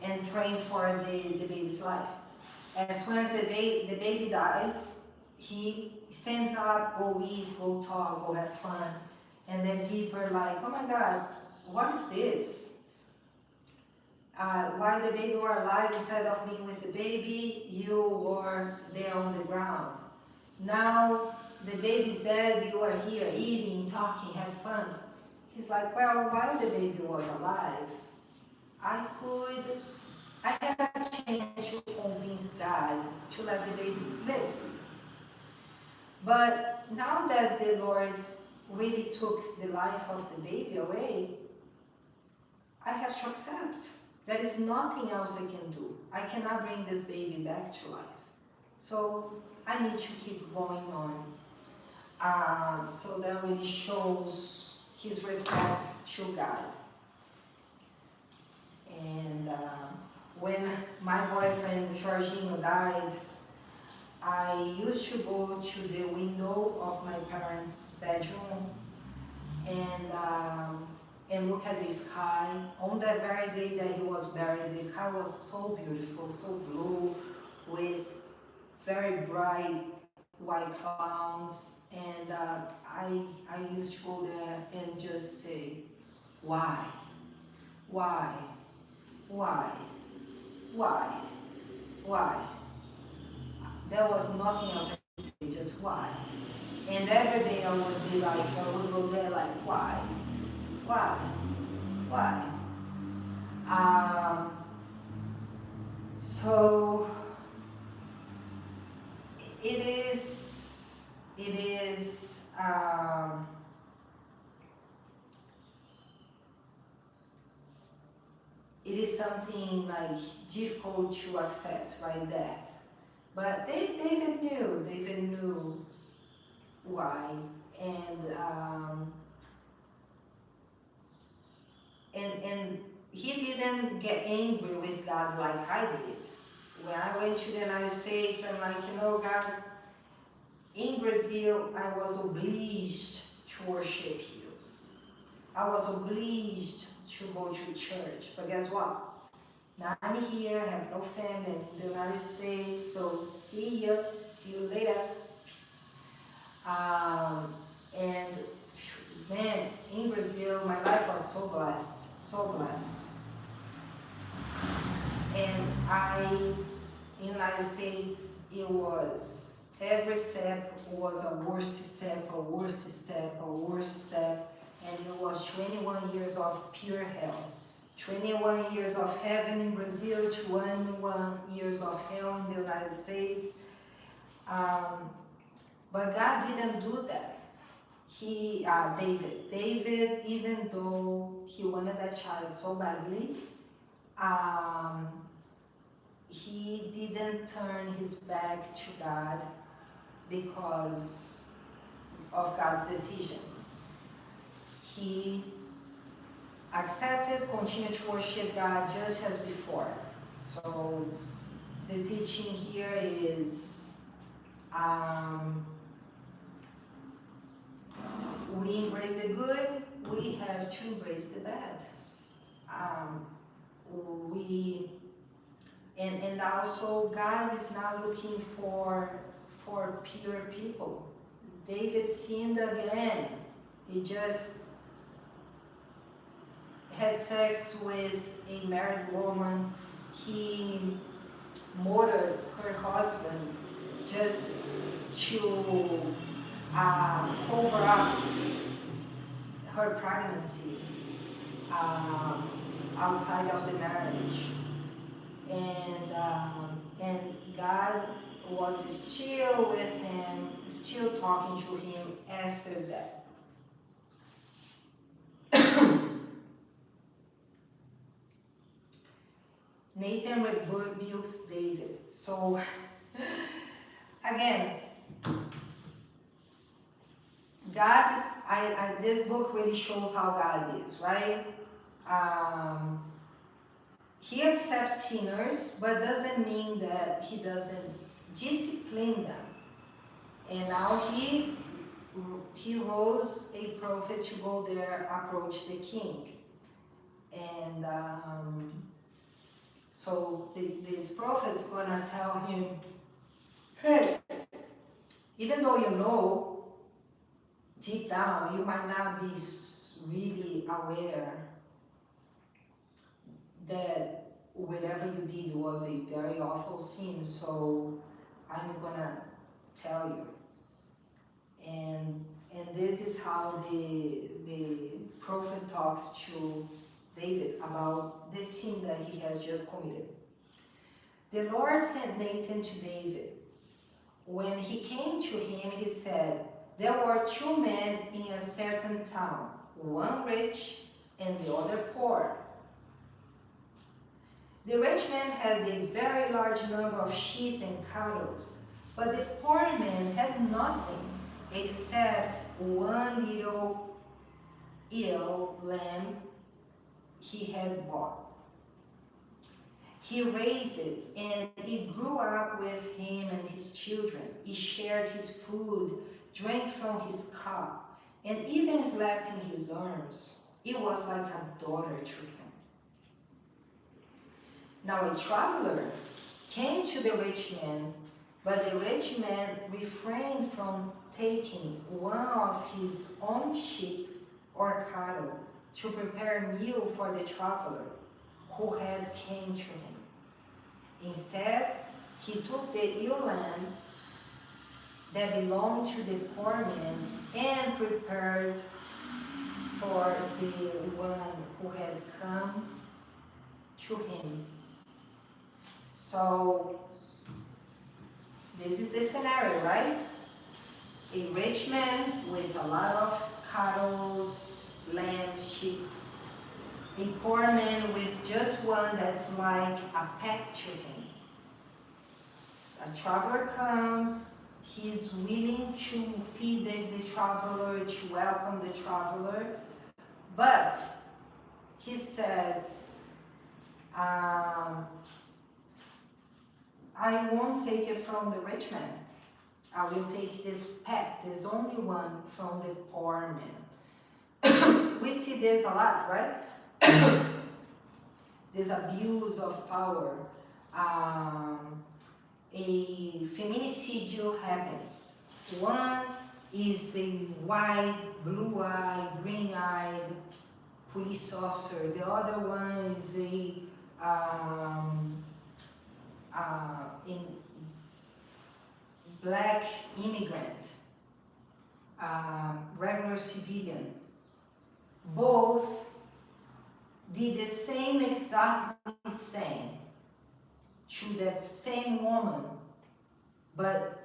and praying for the baby's life. As soon as the baby dies, he stands up, go eat, go talk, go have fun. And then people are like, oh my God, what is this? While the baby were alive, instead of being with the baby, you were there on the ground. Now the baby's dead, you are here eating, talking, have fun. He's like, well, while the baby was alive, I had a chance to convince God to let the baby live. But now that the Lord really took the life of the baby away, I have to accept. There is nothing else I can do. I cannot bring this baby back to life. So I need to keep going on. So that really shows his respect to God. And when my boyfriend Jorginho died, I used to go to the window of my parents' bedroom and look at the sky. On that very day that he was buried, the sky was so beautiful, so blue, with very bright white clouds. And I used to go there and just say, why? Why? Why? Why? Why? There was nothing else I could say, just why? And every day I would be like, I would go there like, why? Why? Why? So it is something like difficult to accept, right? Death. But David knew why, and he didn't get angry with God like I did. When I went to the United States, I'm like, God, in Brazil, I was obliged to worship you. I was obliged to go to church. But guess what? Now I'm here, I have no family in the United States, so see you later. And man, in Brazil, my life was so blessed. And in the United States, it was Every step was a worst step, a worst step, a worst step, and it was 21 years of pure hell. 21 years of heaven in Brazil, 21 years of hell in the United States. But God didn't do that. David, even though he wanted that child so badly, he didn't turn his back to God because of God's decision. He accepted, continued to worship God just as before. So the teaching here is we embrace the good, we have to embrace the bad. And also God is not looking for pure people. David sinned again. He just had sex with a married woman. He murdered her husband just to cover up her pregnancy outside of the marriage. And God was still with him, still talking to him after that. Nathan rebukes David. So, again, God, this book really shows how God is, right? He accepts sinners, but doesn't mean that he doesn't discipline them. And now he rose a prophet to go there, approach the king. And so this prophet's gonna tell him, hey, even though you know, deep down, you might not be really aware that whatever you did was a very awful sin, so I'm gonna tell you. And this is how the prophet talks to David about the sin that he has just committed. The Lord sent Nathan to David. When he came to him, he said, there were two men in a certain town, one rich and the other poor. The rich man had a very large number of sheep and cattle, but the poor man had nothing except one little ewe lamb he had bought. He raised it, and it grew up with him and his children. He shared his food, drank from his cup, and even slept in his arms. It was like a daughter to him. Now a traveler came to the rich man, but the rich man refrained from taking one of his own sheep or cattle to prepare a meal for the traveler who had came to him. Instead, he took the ewe lamb that belonged to the poor man and prepared for the one who had come to him. So, this is the scenario, right? A rich man with a lot of cattle, lambs, sheep. A poor man with just one that's like a pet to him. A traveler comes, he's willing to feed the traveler, to welcome the traveler, but he says, I won't take it from the rich man. I will take this pet, this only one, from the poor man. We see this a lot, right? This abuse of power. A feminicide happens. One is a white, blue-eyed, green-eyed police officer. The other one is black immigrant, regular civilian, both did the same exact thing to that same woman, but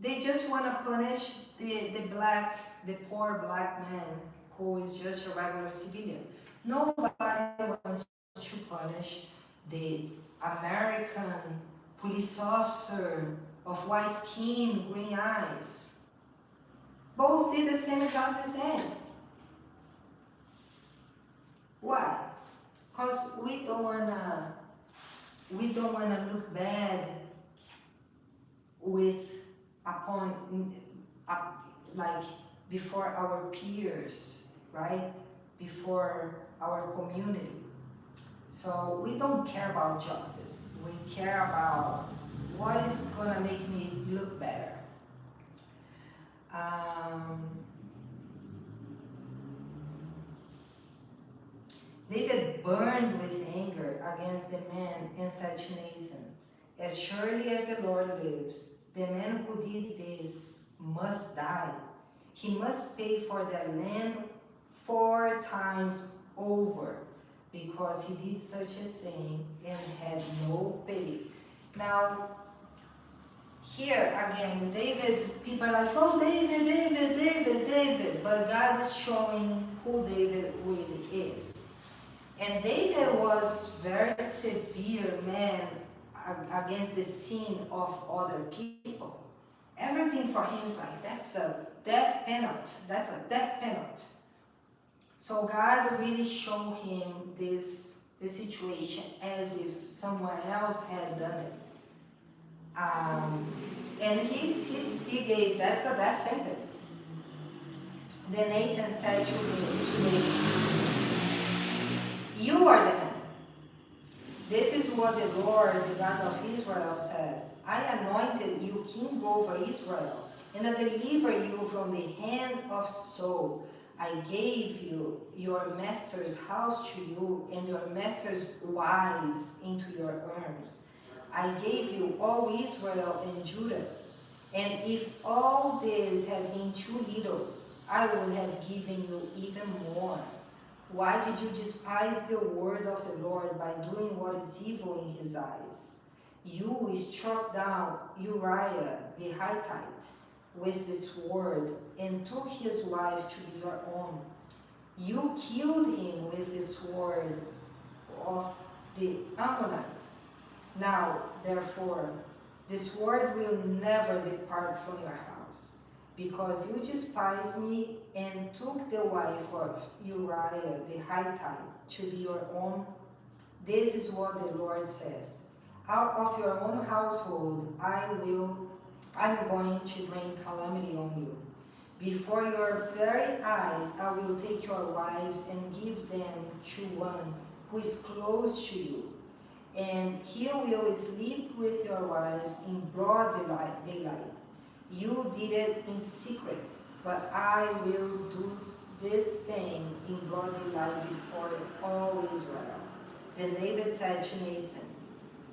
they just want to punish the poor black man who is just a regular civilian. Nobody wants to punish the American police officer of white skin, green eyes. Both did the same exact thing. Why? Because we don't wanna look bad with like before our peers, right? Before our community. So we don't care about justice. We care about what is gonna make me look better. David burned with anger against the man and said to Nathan, "As surely as the Lord lives, the man who did this must die. He must pay for the land 4 times over, because he did such a thing and had no pity." Now, here again, David, people are like, "Oh, David," but God is showing who David really is. And David was very severe man against the sin of other people. Everything for him is like, that's a death penalty. That's a death penalty. So God really showed him the situation as if someone else had done it. And he gave, that's a death sentence. Then Nathan said to David, "You are the man. This is what the Lord, the God of Israel, says. I anointed you king over Israel, and I delivered you from the hand of Saul. I gave you your master's house to you, and your master's wives into your arms. I gave you all Israel and Judah. And if all this had been too little, I would have given you even more. Why did you despise the word of the Lord by doing what is evil in his eyes? You struck down Uriah the Hittite with the sword and took his wife to be your own. You killed him with the sword of the Ammonites. Now, therefore, the sword will never depart from your house, because you despised me and took the wife of Uriah the Hittite to be your own. This is what the Lord says. Out of your own household I'm going to bring calamity on you. Before your very eyes I will take your wives and give them to one who is close to you, and he will sleep with your wives in broad daylight. You did it in secret, but I will do this thing in broad daylight before all Israel. Then David said to Nathan,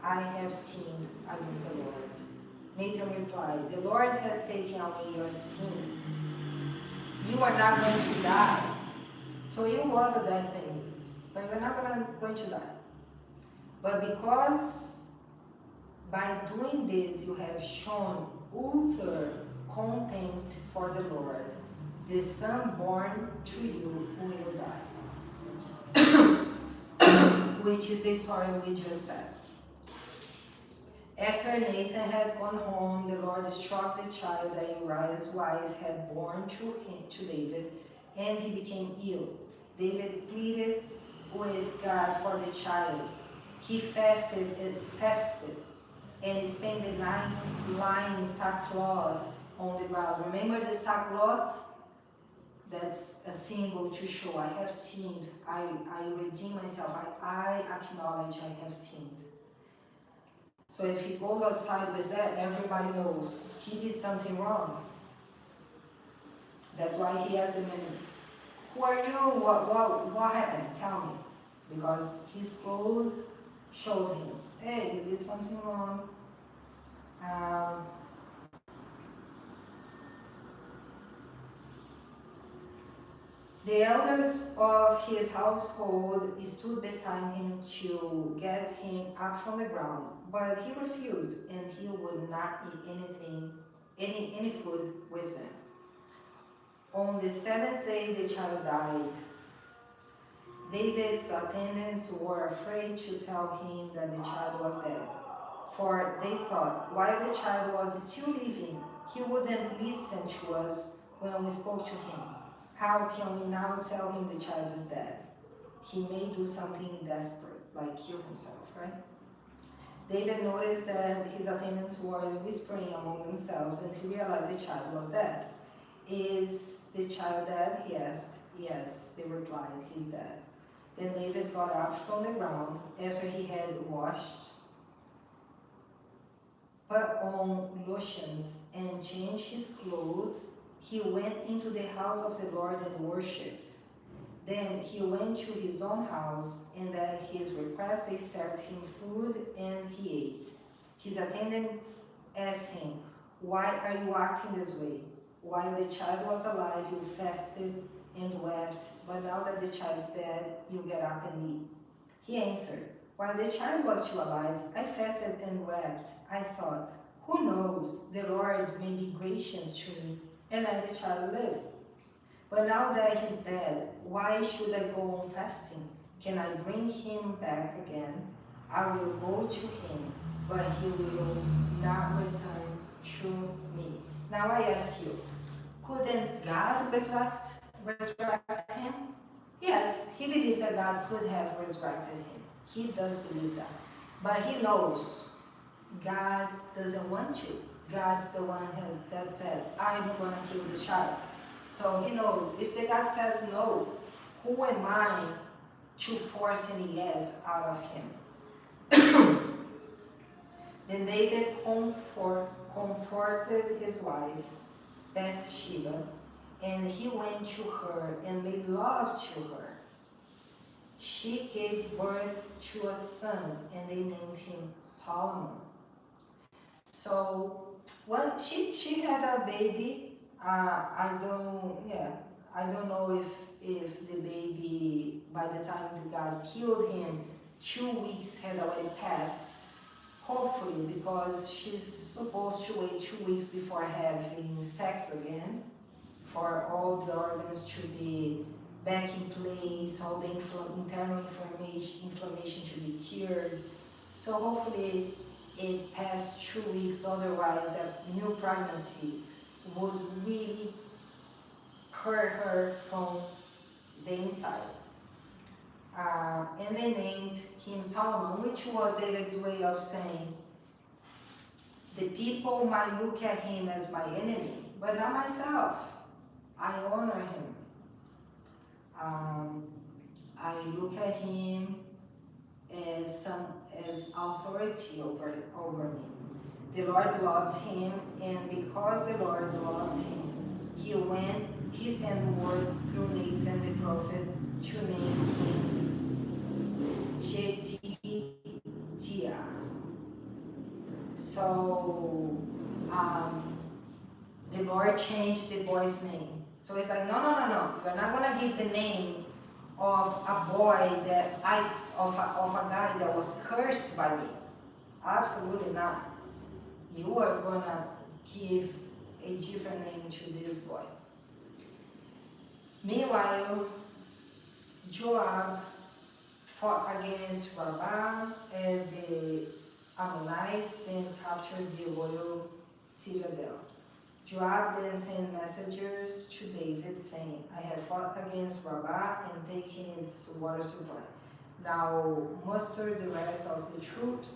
I have sinned against the Lord. Nathan replied, the Lord has taken away your sin. You are not going to die. So it was a death sentence, but you're not going to die. But because by doing this you have shown utter contempt for the Lord, the son born to you will die. Which is the story we just said. After Nathan had gone home, the Lord struck the child that Uriah's wife had born to David, and he became ill. David pleaded with God for the child. He fasted and spent the nights lying sackcloth on the ground. Remember the sackcloth? That's a symbol to show I have sinned. I redeem myself. I acknowledge I have sinned. So if he goes outside with that, everybody knows he did something wrong. That's why he asked the man, who are you? What happened? Tell me. Because his clothes showed him, hey, you did something wrong. Um, the elders of his household stood beside him to get him up from the ground, but he refused, and he would not eat any food with them. On the seventh day, the child died. David's attendants were afraid to tell him that the child was dead, for they thought, while the child was still living, he wouldn't listen to us when we spoke to him. How can we now tell him the child is dead? He may do something desperate, like kill himself, right? David noticed that his attendants were whispering among themselves, and he realized the child was dead. Is the child dead? He asked. Yes, they replied, he's dead. Then David got up from the ground after he had washed, put on lotions, and changed his clothes. He went into the house of the Lord and worshipped. Then he went to his own house, and at his request they served him food, and he ate. His attendants asked him, why are you acting this way? While the child was alive, you fasted and wept, but now that the child is dead, you get up and eat. He answered, while the child was still alive, I fasted and wept. I thought, who knows, the Lord may be gracious to me and let the child live. But now that he's dead, why should I go on fasting? Can I bring him back again? I will go to him, but he will not return to me. Now I ask you, couldn't God resurrect him? Yes, he believes that God could have resurrected him. He does believe that. But he knows God doesn't want to. God's the one that said, I'm going to kill this child. So he knows if the God says no, who am I to force any yes out of him? Then David comforted his wife, Bathsheba, and he went to her and made love to her. She gave birth to a son, and they named him Solomon. So, well, she had a baby. I don't know if the baby, by the time God killed him, 2 weeks had already passed. Hopefully, because she's supposed to wait 2 weeks before having sex again, for all the organs to be back in place, all the internal inflammation to be cured. So hopefully it passed 2 weeks, otherwise that new pregnancy would really hurt her from the inside. And they named him Solomon, which was David's way of saying, the people might look at him as my enemy, but not myself. I honor him. I look at him as authority over me. The Lord loved him, and because the Lord loved him, he sent word through Nathan the prophet to name him Jedediah. So the Lord changed the boy's name. So it's like, no. You're not gonna give the name of a boy of a guy that was cursed by me. Absolutely not. You are gonna give a different name to this boy. Meanwhile, Joab fought against Rabbah and the Ammonites and captured the royal citadel. Joab then sent messengers to David saying, I have fought against Rabbah and taken its water supply. Now muster the rest of the troops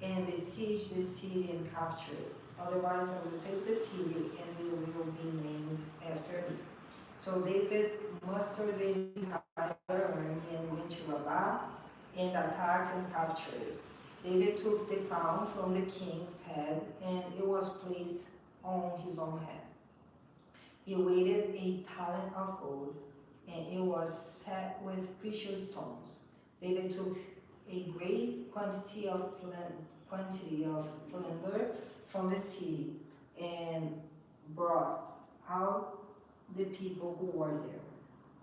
and besiege the city and capture it. Otherwise I will take the city and it will be named after me. So David mustered the entire army and went to Rabbah and attacked and captured it. David took the crown from the king's head and it was placed on his own head. He weighed a talent of gold, and it was set with precious stones. David took a great quantity of plunder from the city, and brought out the people who were there,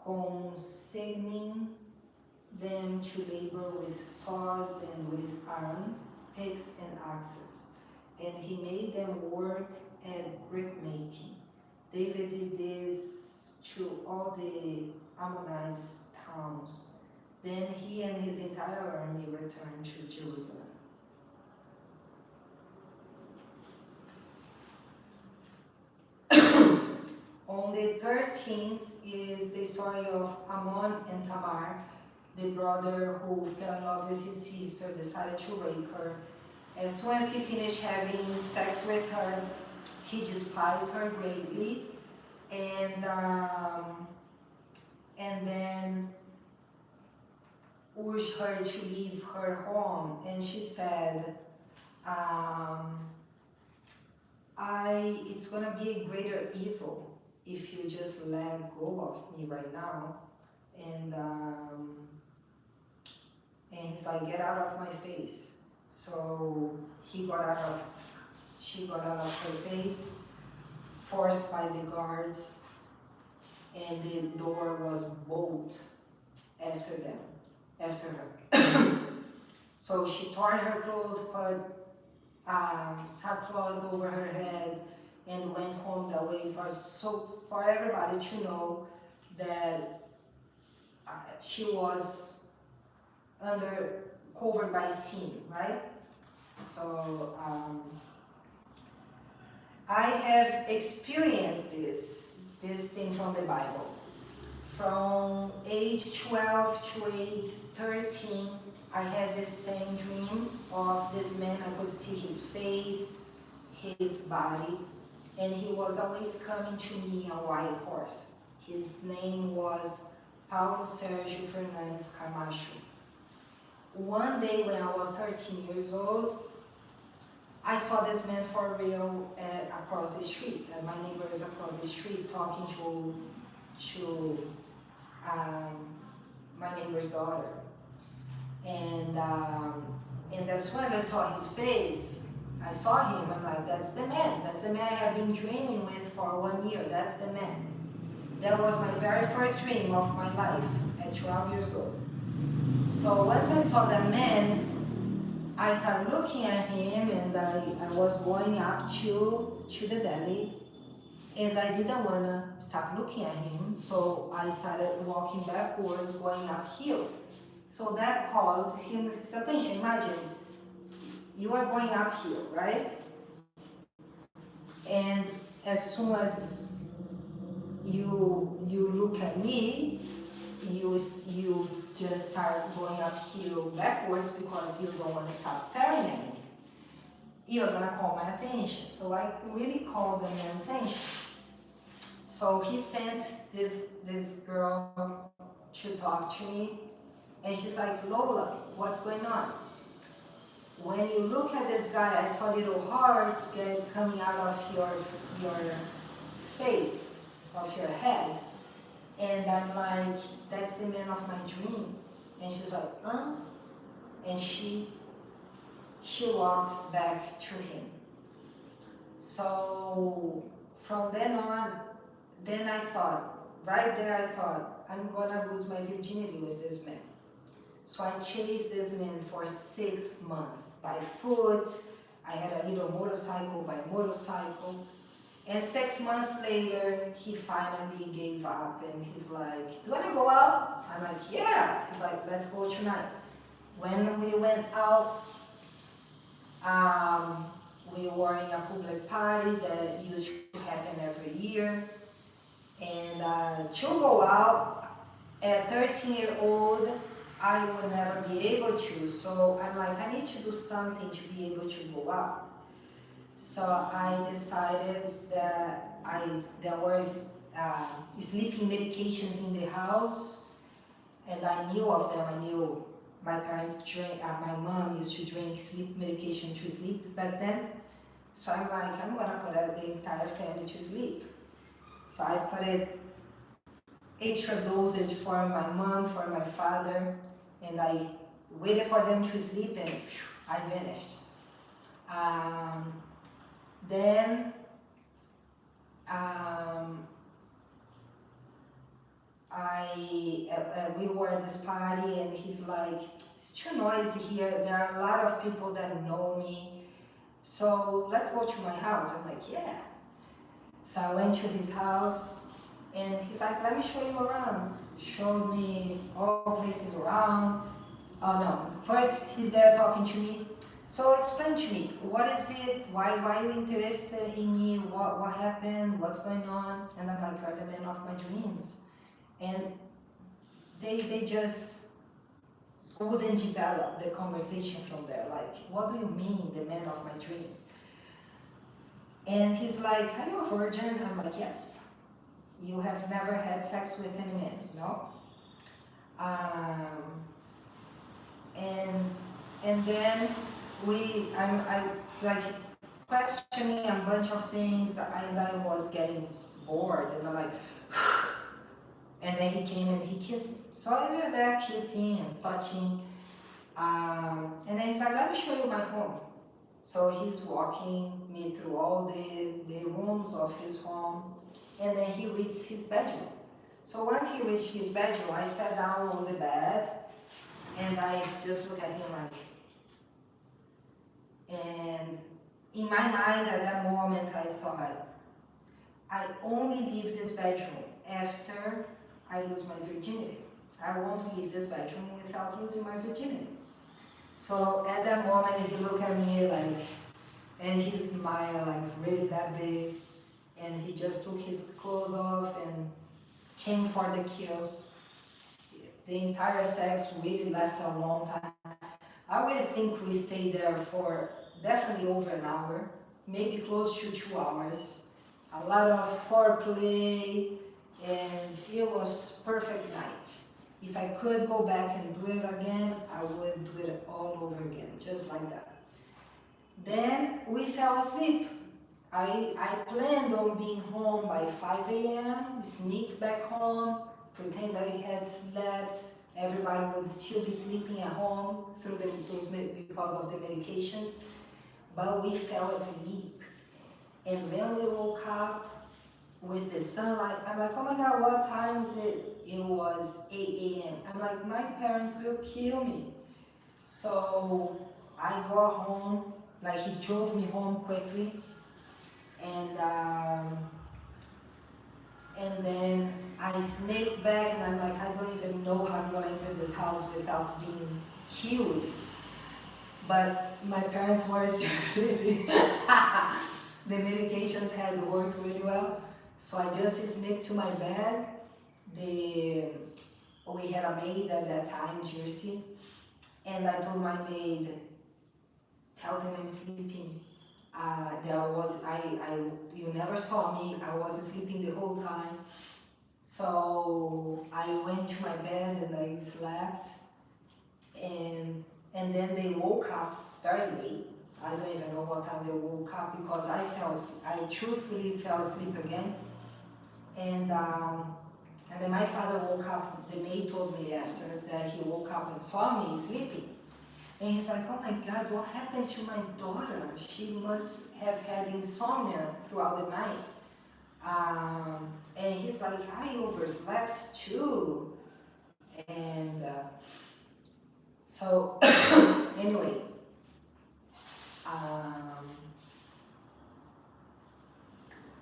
consigning them to labor with saws and with iron, picks and axes. And he made them work at brickmaking. David did this to all the Ammonites' towns. Then he and his entire army returned to Jerusalem. On the 13th is the story of Ammon and Tamar, the brother who fell in love with his sister, decided to rape her. As soon as he finished having sex with her, he despised her greatly, and then urged her to leave her home. And she said, it's gonna be a greater evil if you just let go of me right now. And he's like, get out of my face. So she got out of her face, forced by the guards, and the door was bolted after her. So she tore her clothes, put sackcloth over her head, and went home that way for everybody to know that she was covered by sin, right? So I have experienced this thing from the Bible. From age 12 to age 13, I had the same dream of this man. I could see his face, his body, and he was always coming to me on a white horse. His name was Paulo Sergio Fernandes Camacho. One day when I was 13 years old, I saw this man for real across the street. My neighbor is across the street talking to my neighbor's daughter. And as soon as I saw his face, I saw him, I'm like, that's the man I have been dreaming with for 1 year, that's the man. That was my very first dream of my life at 12 years old. So once I saw that man, I started looking at him, and I was going up to the deli, and I didn't want to stop looking at him, so I started walking backwards, going uphill. So that called his attention. Imagine, you are going uphill, right? And as soon as you look at me, you just start going uphill backwards because you don't want to stop staring at me. You're gonna call my attention. So I really called the man's attention. So he sent this girl to talk to me, and she's like, Lola, what's going on? When you look at this guy, I saw little hearts coming out of your face, of your head. And I'm like, that's the man of my dreams. And she's like, huh? And she walked back to him. So from then on, I thought, I'm gonna lose my virginity with this man. So I chased this man for 6 months by foot. I had a little motorcycle by motorcycle. And 6 months later, he finally gave up, and he's like, do you want to go out? I'm like, yeah. He's like, let's go tonight. When we went out, we were in a public party that used to happen every year. And to go out, at 13-year-old, I would never be able to. So I'm like, I need to do something to be able to go out. So I decided that there was sleeping medications in the house, and I knew of them. I knew my parents drank, my mom used to drink sleep medication to sleep back then. So I'm like, I'm gonna put the entire family to sleep. So I put it extra dosage for my mom, for my father, and I waited for them to sleep, and I vanished. Then we were at this party, and he's like, it's too noisy here. There are a lot of people that know me. So let's go to my house. I'm like, yeah. So I went to his house, and he's like, let me show you around. Showed me all places around. Oh no, first he's there talking to me. So explain to me, what is it? Why are you interested in me? What happened? What's going on? And I'm like, you're the man of my dreams. And they just wouldn't develop the conversation from there. Like, what do you mean, the man of my dreams? And he's like, are you a virgin? I'm like, yes. You have never had sex with any man, no? And then I like questioning a bunch of things, and I was getting bored, and I'm like, and then he came and he kissed me. So I were there kissing and touching, and then he's like, let me show you my home. So he's walking me through all the rooms of his home, and then he reached his bedroom. So once he reached his bedroom, I sat down on the bed, and I just looked at him like, and in my mind at that moment I thought, I only leave this bedroom after I lose my virginity. I won't leave this bedroom without losing my virginity. So at that moment he looked at me like, and he smiled like really that big, and he just took his clothes off and came for the kill. The entire sex really lasted a long time. I really think we stayed there for definitely over an hour, maybe close to 2 hours. A lot of foreplay, and it was perfect night. If I could go back and do it again, I would do it all over again, just like that. Then we fell asleep. I planned on being home by 5 a.m., sneak back home, pretend I had slept. Everybody would still be sleeping at home because of the medications. But we fell asleep. And when we woke up with the sunlight, I'm like, oh my God, what time is it? It was 8 a.m. I'm like, my parents will kill me. So I got home, like he drove me home quickly. And then I sneaked back, and I'm like, I don't even know how I'm going to enter this house without being killed. But my parents were still sleeping. The medications had worked really well. So I just sneaked to my bed. We had a maid at that time, Jersey. And I told my maid, tell them I'm sleeping. You never saw me, I was sleeping the whole time. So I went to my bed and I slept, and then they woke up very late. I don't even know what time they woke up because I truthfully fell asleep again. And then my father woke up, the maid told me after that he woke up and saw me sleeping. And he's like, oh my God, what happened to my daughter? She must have had insomnia throughout the night. And he's like, I overslept too. And so, anyway,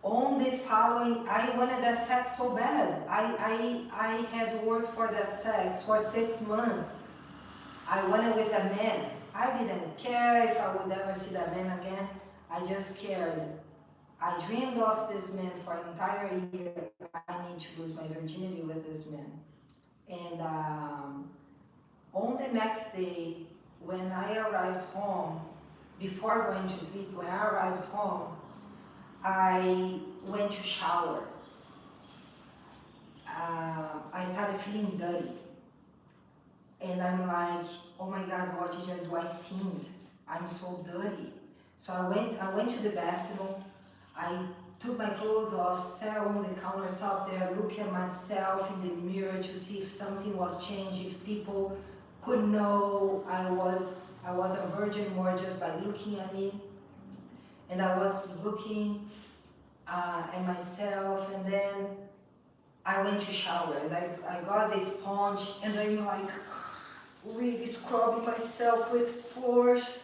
on the following, I wanted that sex so bad. I had worked for that sex for 6 months. I went with a man. I didn't care if I would ever see that man again. I just cared. I dreamed of this man for an entire year. I need to lose my virginity with this man. And on the next day, when I arrived home, before going to sleep, when I arrived home, I went to shower. I started feeling dirty. And I'm like, oh my God, what did I do? I sinned. I'm so dirty. So I went to the bathroom. I took my clothes off, sat on the countertop there, looked at myself in the mirror to see if something was changed, if people could know I was a virgin more just by looking at me. And I was looking at myself, and then I went to shower, and I got this sponge, and I'm like really scrubbing myself with force,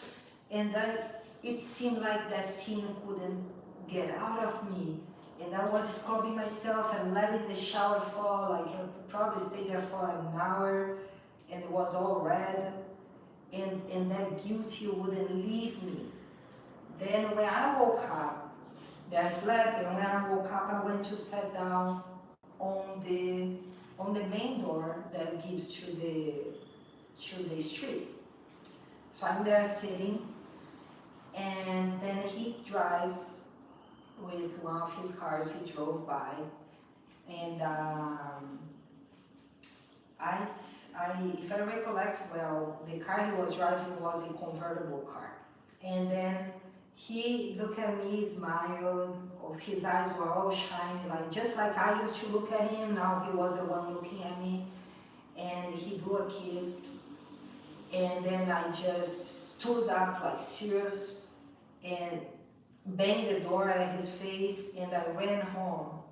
and then it seemed like that sin couldn't get out of me. And I was scrubbing myself and letting the shower fall, like I probably stayed there for an hour, and it was all red, and that guilty wouldn't leave me. Then when I woke up, I slept, and when I woke up, I went to sit down on the main door that gives to the street. So I'm there sitting, and then he drives with one of his cars. He drove by, and if I recollect well, the car he was driving was a convertible car. And then he looked at me, smiled, his eyes were all shiny, like just like I used to look at him. Now he was the one looking at me, and he blew a kiss. And then I just stood up like serious and banged the door at his face, and I ran home.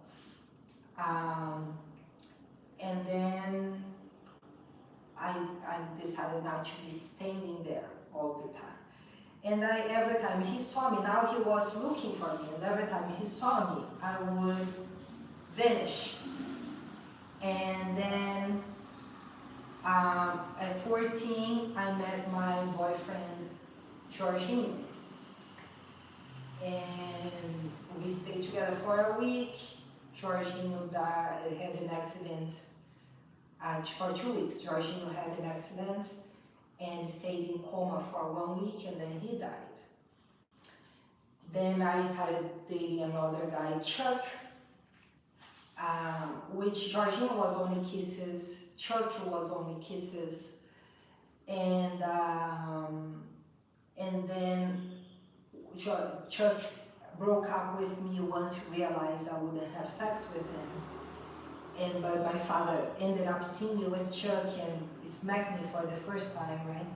And then I decided not to be standing there all the time. And every time he saw me, now he was looking for me, and every time he saw me, I would vanish. And then at 14, I met my boyfriend, Jorginho. And we stayed together for a week. Jorginho had an accident. For 2 weeks, Jorginho had an accident and stayed in coma for 1 week, and then he died. Then I started dating another guy, Chuck, which Jorginho was only kisses, Chuck was only kisses, and then Chuck broke up with me once he realized I wouldn't have sex with him. But my father ended up seeing me with Chuck and smacked me for the first time, right?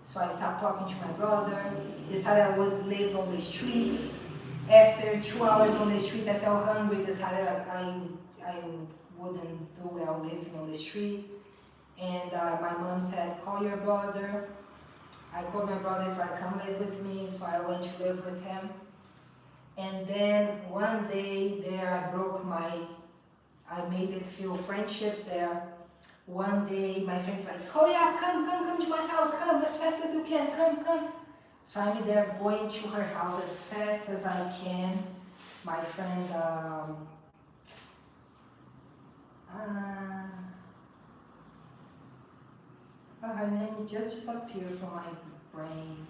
So I stopped talking to my brother, decided I would live on the street. After 2 hours on the street, I felt hungry, decided I wouldn't do well living on the street. And my mom said, call your brother. I called my brother, so I come live with me, so I went to live with him. And then one day there I made a few friendships there. One day my friend's like, hurry up, come to my house, come as fast as you can, come. So I'm there going to her house as fast as I can. My friend, her name just disappeared from my brain.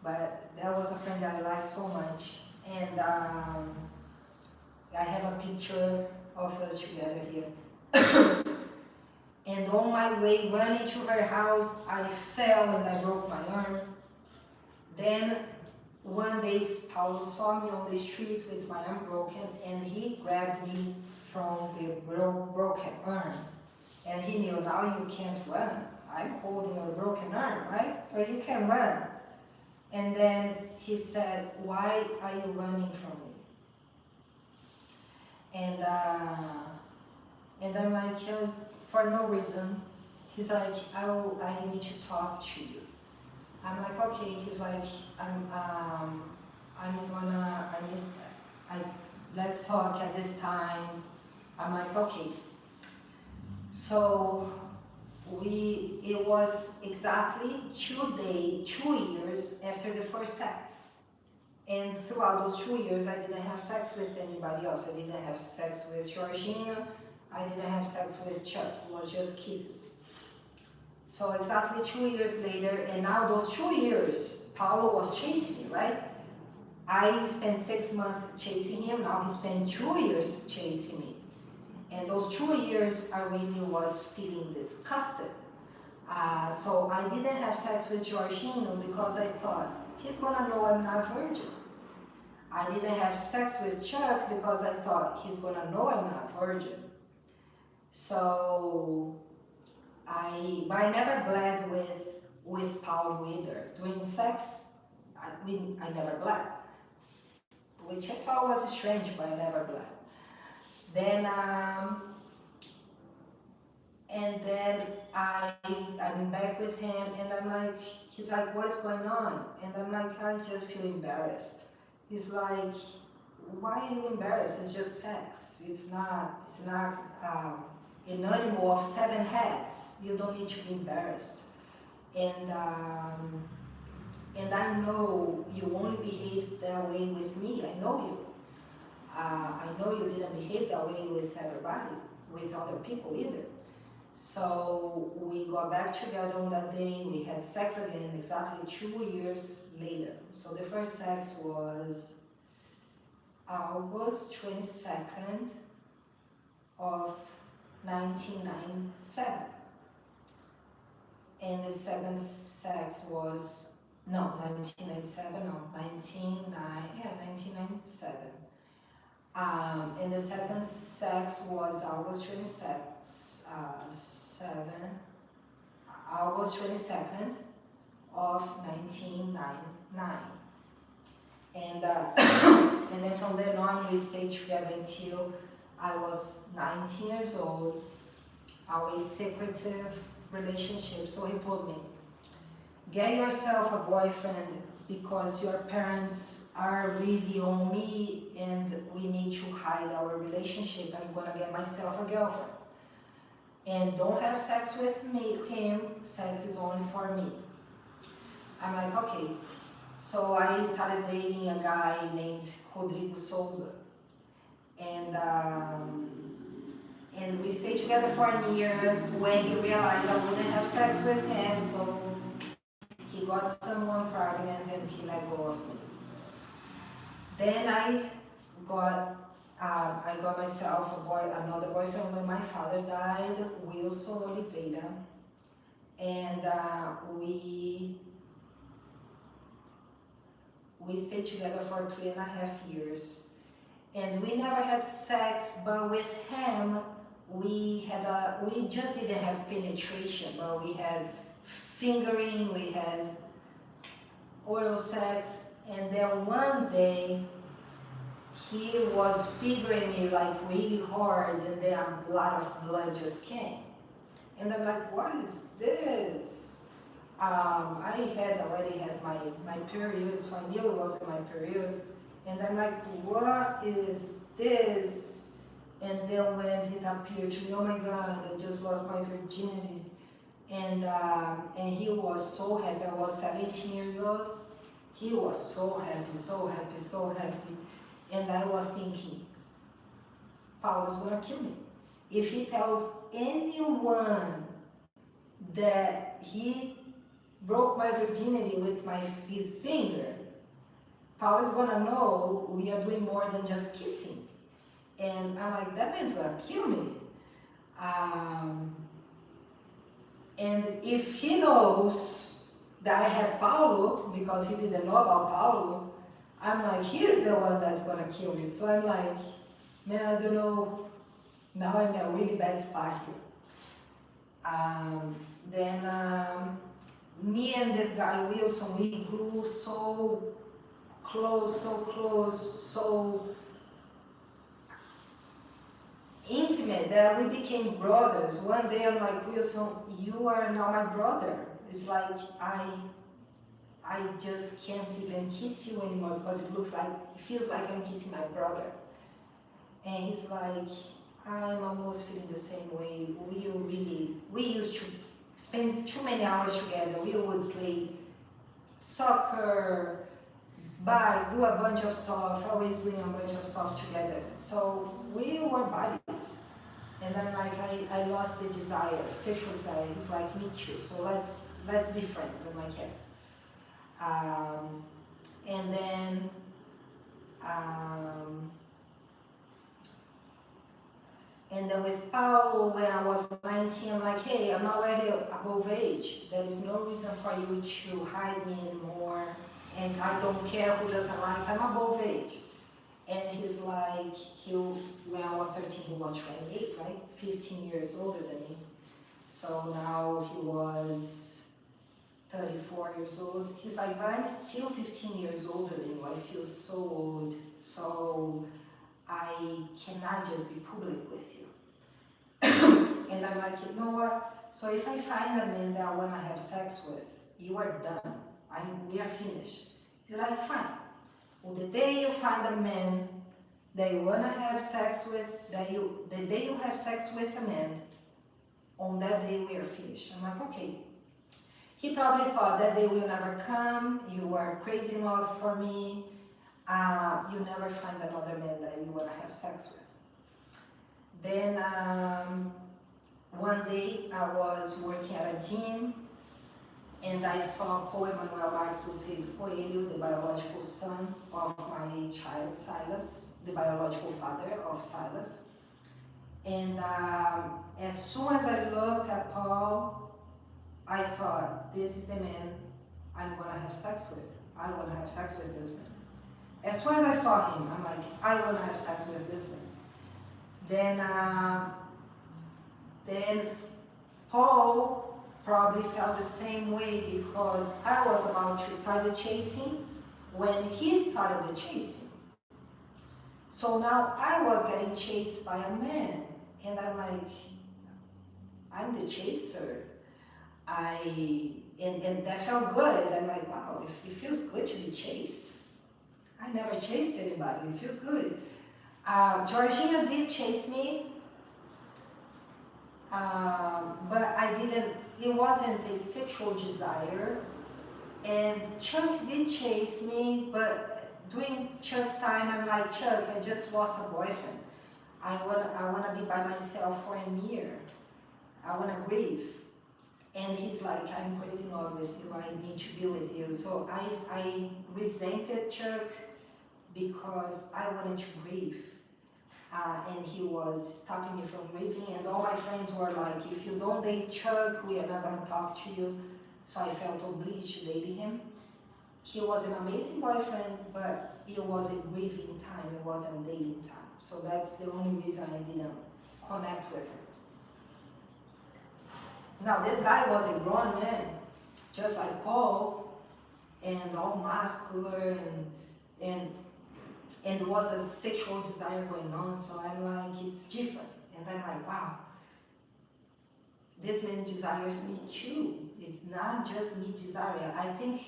But that was a friend that I liked so much. And I have a picture of us together here. And on my way running to her house, I fell and I broke my arm. Then one day, Paulo saw me on the street with my arm broken, and he grabbed me from the broken arm. And he knew, now you can't run. I'm holding your broken arm, right? So you can run. And then he said, why are you running from me? And I'm like, for no reason. He's like, I need to talk to you. I'm like, okay. He's like, let's talk at this time. I'm like, okay. So it was exactly 2 years after the first sex. And throughout those 2 years, I didn't have sex with anybody else. I didn't have sex with Jorginho. I didn't have sex with Chuck. It was just kisses. So exactly 2 years later, and now those 2 years, Paulo was chasing me, right? I spent 6 months chasing him. Now he spent 2 years chasing me. And those 2 years, I really was feeling disgusted. So I didn't have sex with Jorginho because I thought, he's gonna know I'm not virgin. I didn't have sex with Chuck because I thought, he's gonna know I'm not virgin. So But I never bled with Paulo either. During sex, I never bled, which I thought was strange, but I never bled. Then, and then I'm back with him, and I'm like, he's like, what is going on? And I'm like, I just feel embarrassed. He's like, why are you embarrassed? It's just sex. It's not an animal of 7 heads. You don't need to be embarrassed. And I know you only behave that way with me. I know you. I know you didn't behave that way with everybody, with other people either. So we got back together on that day. We had sex again exactly 2 years later. So the first sex was August 22nd of 1997. And the second sex was, no, 1997, no, 1997. And the second sex was August 22nd of 1999. And and then from then on we stayed together until I was 19 years old. Our secretive relationship. So he told me, get yourself a boyfriend because your parents are really on me and we need to hide our relationship. I'm gonna get myself a girlfriend. And don't have sex with him, sex is only for me. I'm like, okay. So I started dating a guy named Rodrigo Souza. And we stayed together for a year when he realized I wouldn't have sex with him, so he got someone pregnant and he let go of me. Then I got myself another boyfriend when my father died, Wilson Oliveira, and we stayed together for 3.5 years. And we never had sex, but with him, we just didn't have penetration, but we had fingering, we had oral sex, and then one day, he was fingering me like really hard, and then a lot of blood just came. And I'm like, what is this? I had already had my period, so I knew it wasn't my period. And I'm like, what is this? And then when it appeared to me, oh my God, I just lost my virginity. And he was so happy. I was 17 years old. He was so happy, so happy, so happy. And I was thinking, Paulo's gonna kill me. If he tells anyone that he broke my virginity with his finger, Paulo's gonna know we are doing more than just kissing. And I'm like, that man's gonna kill me. And if he knows that I have Paulo, because he didn't know about Paulo, I'm like, he is the one that's gonna kill me. So I'm like, man, I don't know. Now I'm in a really bad spot here. Then me and this guy Wilson, we grew so close, so intimate that we became brothers. One day I'm like, Wilson, you are now my brother. It's like I just can't even kiss you anymore because it feels like I'm kissing my brother. And he's like, I'm almost feeling the same way. We used to spend too many hours together. We would play soccer, bike, do a bunch of stuff, always doing a bunch of stuff together. So we were buddies. And then like I lost the desire, sexual desire. He's like, me too. So let's be friends. I'm like, yes. And then with Paulo, when I was 19, I'm like, hey, I'm already above age. There is no reason for you to hide me anymore. And I don't care who doesn't like, I'm above age. And he's like, when I was 13, he was 28, right? 15 years older than me. So now he was 34 years old. He's like, but I'm still 15 years older than you. I feel so old. So I cannot just be public with you. And I'm like, you know what? So if I find a man that I want to have sex with, you are done. We are finished. He's like, fine. Well, the day you find a man that you want to have sex with, the day you have sex with a man, on that day we are finished. I'm like, okay. He probably thought that day will never come. You are crazy in love for me. You'll never find another man that you want to have sex with. Then one day I was working at a gym and I saw Paul Emmanuel Marx Reis Coelho, the biological son of my child Silas, the biological father of Silas. And as soon as I looked at Paul, I thought, this is the man I'm gonna have sex with. I wanna have sex with this man. As soon as I saw him, I'm like, I wanna have sex with this man. Then Paul probably felt the same way because I was about to start the chasing when he started the chasing. So now I was getting chased by a man, and I'm like, I'm the chaser. And that felt good. I'm like, wow, it feels good to be chased. I never chased anybody. It feels good. Georgina did chase me, but I didn't. It wasn't a sexual desire. And Chuck did chase me, but during Chuck's time, I'm like, Chuck, I just lost a boyfriend. I wanna be by myself for a year. I wanna grieve. And he's like, I'm crazy in love with you. I need to be with you. So I resented Chuck because I wanted to grieve. And he was stopping me from grieving. And all my friends were like, if you don't date Chuck, we are not gonna talk to you. So I felt obliged to date him. He was an amazing boyfriend, but it was a grieving time. It wasn't dating time. So that's the only reason I didn't connect with him. Now this guy was a grown man, just like Paul, and all muscular, and there was a sexual desire going on. So I'm like, it's different, and I'm like, wow, this man desires me too. It's not just me desiring. I think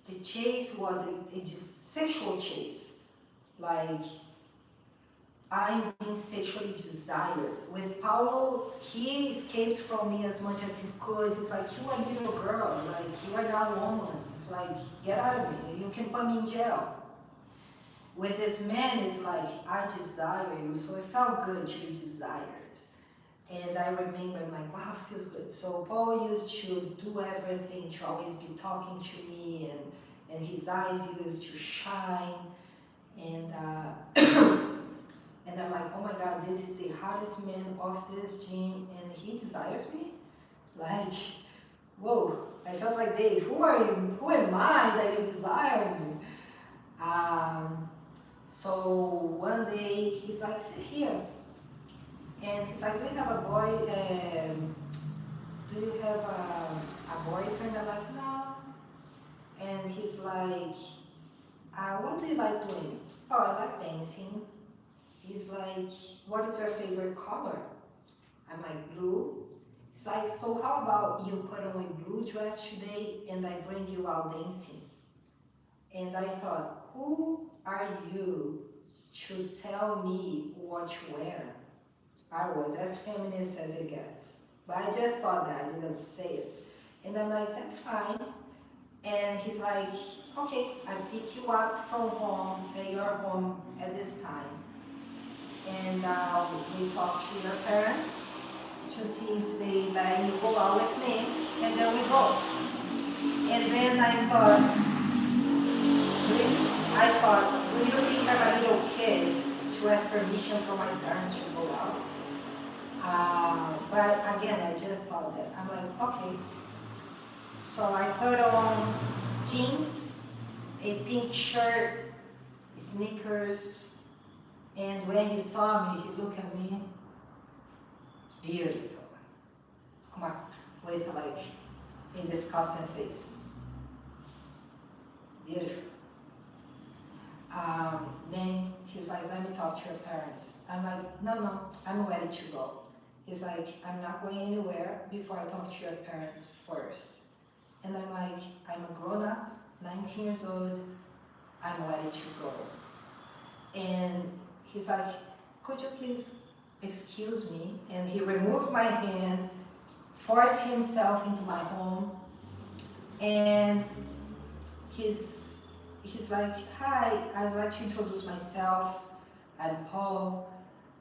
the chase was a sexual chase, like I'm being sexually desired. With Paulo, he escaped from me as much as he could. He's like, you are a little girl, like you are not a woman. It's like, get out of me, you can put me in jail. With this man, it's like, I desire you, so it felt good to be desired. And I remember, I'm like, wow, it feels good. So Paul used to do everything, to always be talking to me, and his eyes used to shine. And and I'm like, oh my God, this is the hottest man of this gym, and he desires me? Like, whoa, I felt like, Dave, who are you? Who am I that you desire me? So one day, he's like, sit here. And he's like, do you have a boy, do you have a boyfriend? I'm like, no. And he's like, what do you like doing? Oh, I like dancing. He's like, what is your favorite color? I'm like, blue. He's like, so how about you put on a blue dress today and I bring you out dancing? And I thought, who are you to tell me what to wear? I was as feminist as it gets. But I just thought that, I didn't say it. And I'm like, that's fine. And he's like, okay, I pick you up from home, at your home at this time. And we talk to your parents to see if they let you go out with me, and then we go. And then I thought, do you think I'm a little kid to ask permission from my parents to go out? But again, I just thought that. I'm like, okay. So I put on jeans, a pink shirt, sneakers, and when he saw me, he looked at me, beautiful, with like a disgusting face. Beautiful. Then he's like, let me talk to your parents. I'm like, no, I'm ready to go. He's like, I'm not going anywhere before I talk to your parents first. And I'm like, I'm a grown up, 19 years old, I'm ready to go. And he's like, could you please excuse me? And he removed my hand, forced himself into my home, and he's like, hi, I'd like to introduce myself. I'm Paul.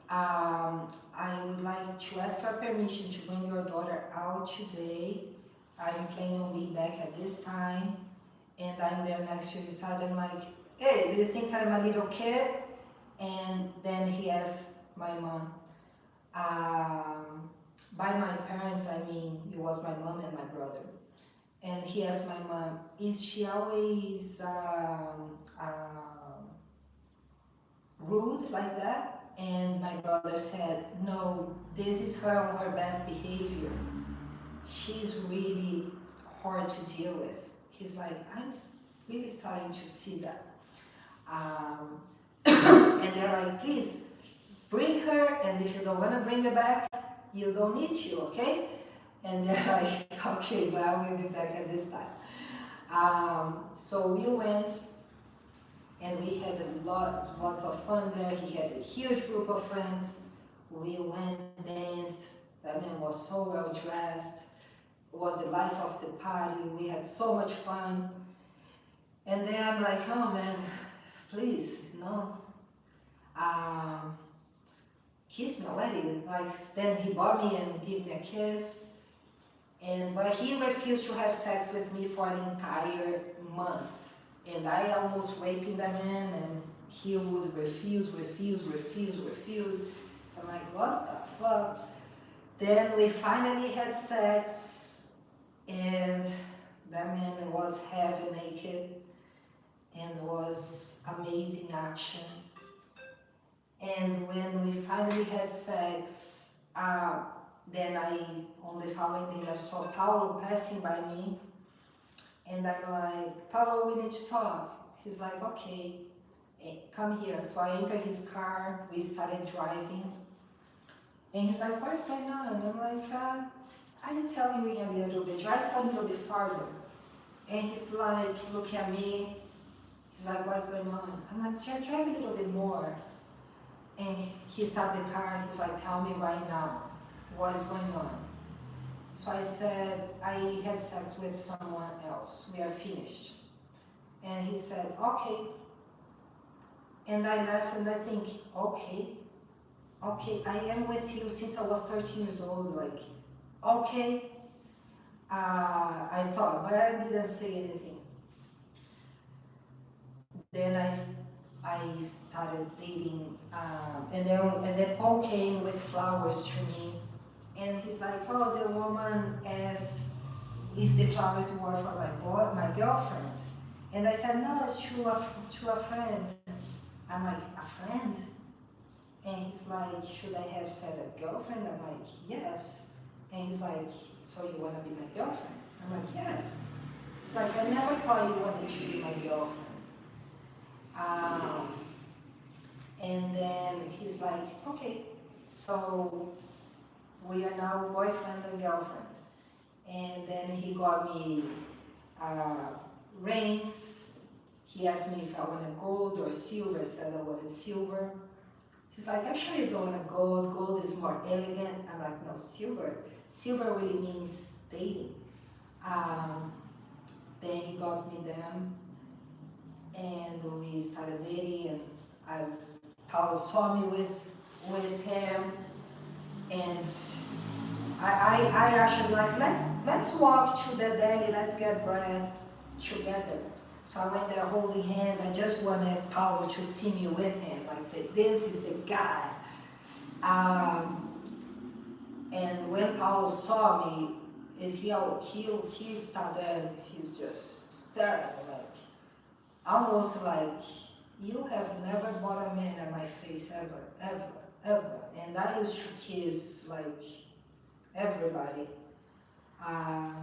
I would like to ask your permission to bring your daughter out today. I'm planning on being back at this time, and I'm there next to his side. I'm like, hey, do you think I'm a little kid? And then he asked my mom. By my parents, I mean, it was my mom and my brother. And he asked my mom, is she always rude like that? And my brother said, no, this is her on her best behavior. She's really hard to deal with. He's like, I'm really starting to see that. And they're like, please, bring her, and if you don't want to bring her back, you don't need to, okay? And they're like, okay, well, we'll be back at this time. So we went, and we had lots of fun there. He had a huge group of friends. We went, danced. That man was so well dressed. It was the life of the party. We had so much fun. And then I'm like, oh man, please, no. Kiss me already. Like, then he bought me and gave me a kiss. But he refused to have sex with me for an entire month. And I almost raped that man, and he would refuse. I'm like, what the fuck? Then we finally had sex, and that man was half naked, and was amazing action. And when we finally had sex, then on the following day, I saw Paulo passing by me, and I'm like, Paulo, we need to talk. He's like, okay, come here. So I entered his car, we started driving, and he's like, what's going on? And I'm like, I'm telling you a little bit, drive a little bit farther. And he's like, look at me, he's like, what's going on? I'm like, drive a little bit more. And he stopped the car, and he's like, tell me right now, what is going on? So I said, I had sex with someone else, we are finished. And he said, okay. And I left, and I think, okay, I am with you since I was 13 years old, like, okay. I thought, but I didn't say anything. Then I started dating, and then Paul came with flowers to me, and he's like, oh, the woman asked if the flowers were for my girlfriend, and I said, no, it's to a friend. I'm like, a friend? And he's like, should I have said a girlfriend? I'm like, yes. And he's like, so you want to be my girlfriend? I'm like, yes. It's like, I never thought you wanted to be my girlfriend. And then he's like, okay, so we are now boyfriend and girlfriend. And then he got me rings. He asked me if I wanted gold or silver. I said I wanted silver. He's like, I'm sure you don't want gold. Gold is more elegant. I'm like, no, silver. Silver really means dating. Then he got me them, and we started dating, and Paulo saw me with him, and I actually like, let's walk to the deli, let's get bread together. So I went there holding hand. I just wanted Paulo to see me with him, like say, this is the guy. And when Paulo saw me, he started, he's just staring, like, almost like, you have never bought a man at my face ever. And I used to kiss like everybody. Uh,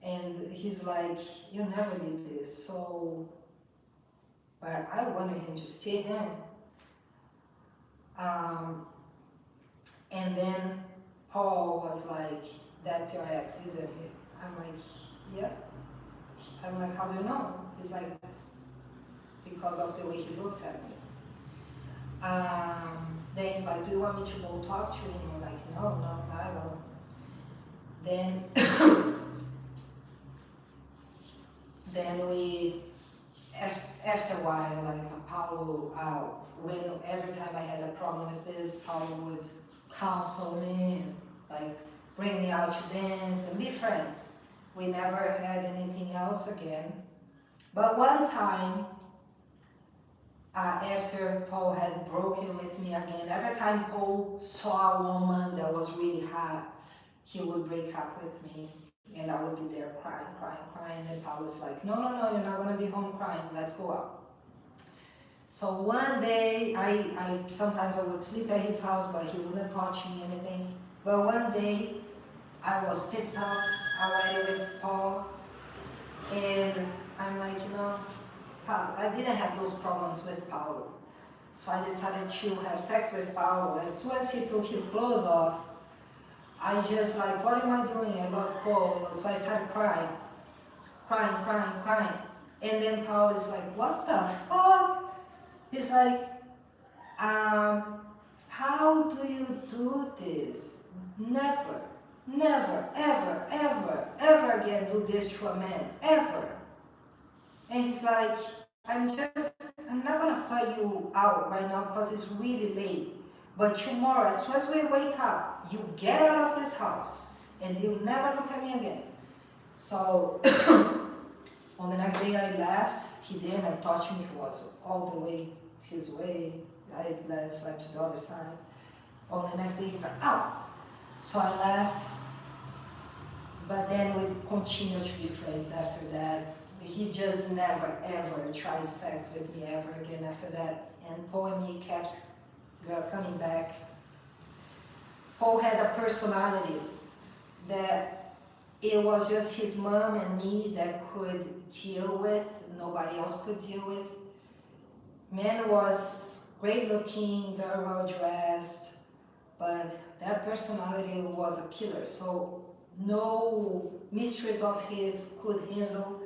and he's like, you never did this. So, but I wanted him to see him. Um, and then Paul was like, that's your ex, isn't it? I'm like, yeah. I'm like, how do you know? He's like, because of the way he looked at me. Then he's like, do you want me to go talk to him? I'm like, no, I don't. Then, then we, after a while, like Paulo, when every time I had a problem with this, Paulo would counsel me, like bring me out to dance and be friends. We never had anything else again. But one time, after Paul had broken with me again, every time Paul saw a woman that was really hot, he would break up with me. And I would be there crying. And Paul was like, no, you're not going to be home crying. Let's go out. So one day, sometimes I would sleep at his house, but he wouldn't touch me anything. But one day, I was pissed off already with Paul. And I'm like, I didn't have those problems with Paulo. So I decided to have sex with Paulo. As soon as he took his clothes off, I just like, what am I doing? I love Paulo. So I started crying. And then Paulo is like, what the fuck? He's like, how do you do this? Never, ever again do this to a man, ever. And he's like, I'm not gonna put you out right now because it's really late. But tomorrow, as soon as we wake up, you get out of this house and you'll never look at me again. So on the next day I left, he didn't touch me, he was all the way his way. I slept to the other side. On the next day he's like, out. So I left, but then we continued to be friends after that. He just never ever tried sex with me ever again after that. And Paul and me kept coming back. Paul had a personality that it was just his mom and me that could deal with, nobody else could deal with. Man was great looking, very well dressed, but that personality was a killer. So no mistress of his could handle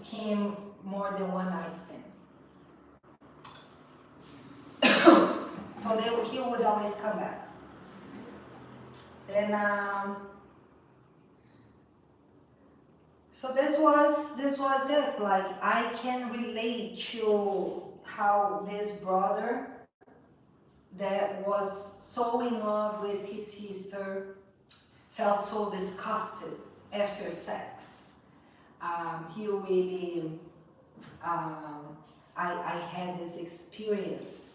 him more than one night stand. So he would always come back. Then so this was it. Like, I can relate to how this brother that was so in love with his sister felt so disgusted after sex. He really, I had this experience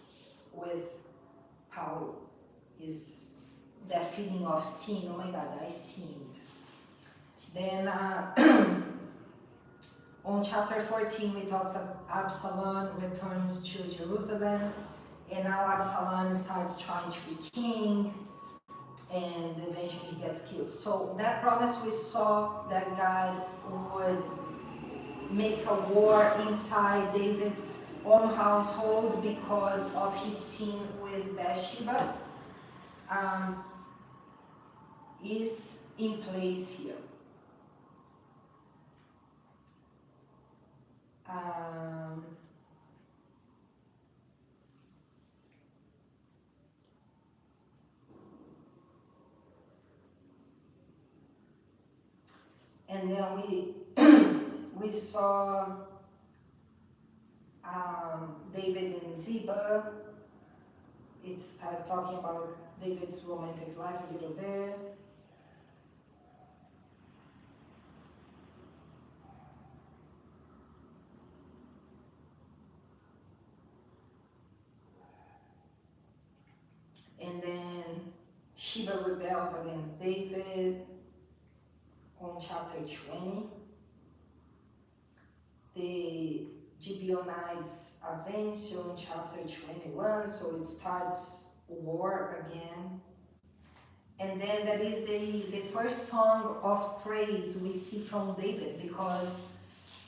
with Paulo, that feeling of sin. Oh my God, I sinned. Then on chapter 14, we talks about Absalom returns to Jerusalem, and now Absalom starts trying to be king, and eventually he gets killed. So that promise we saw that God would make a war inside David's own household because of his sin with Bathsheba is in place here. And then we saw David and Ziba. It starts talking about David's romantic life a little bit. And then Sheba rebels against David on chapter 20. The Gibeonites advance on chapter 21, so it starts war again. And then that is the first song of praise we see from David, because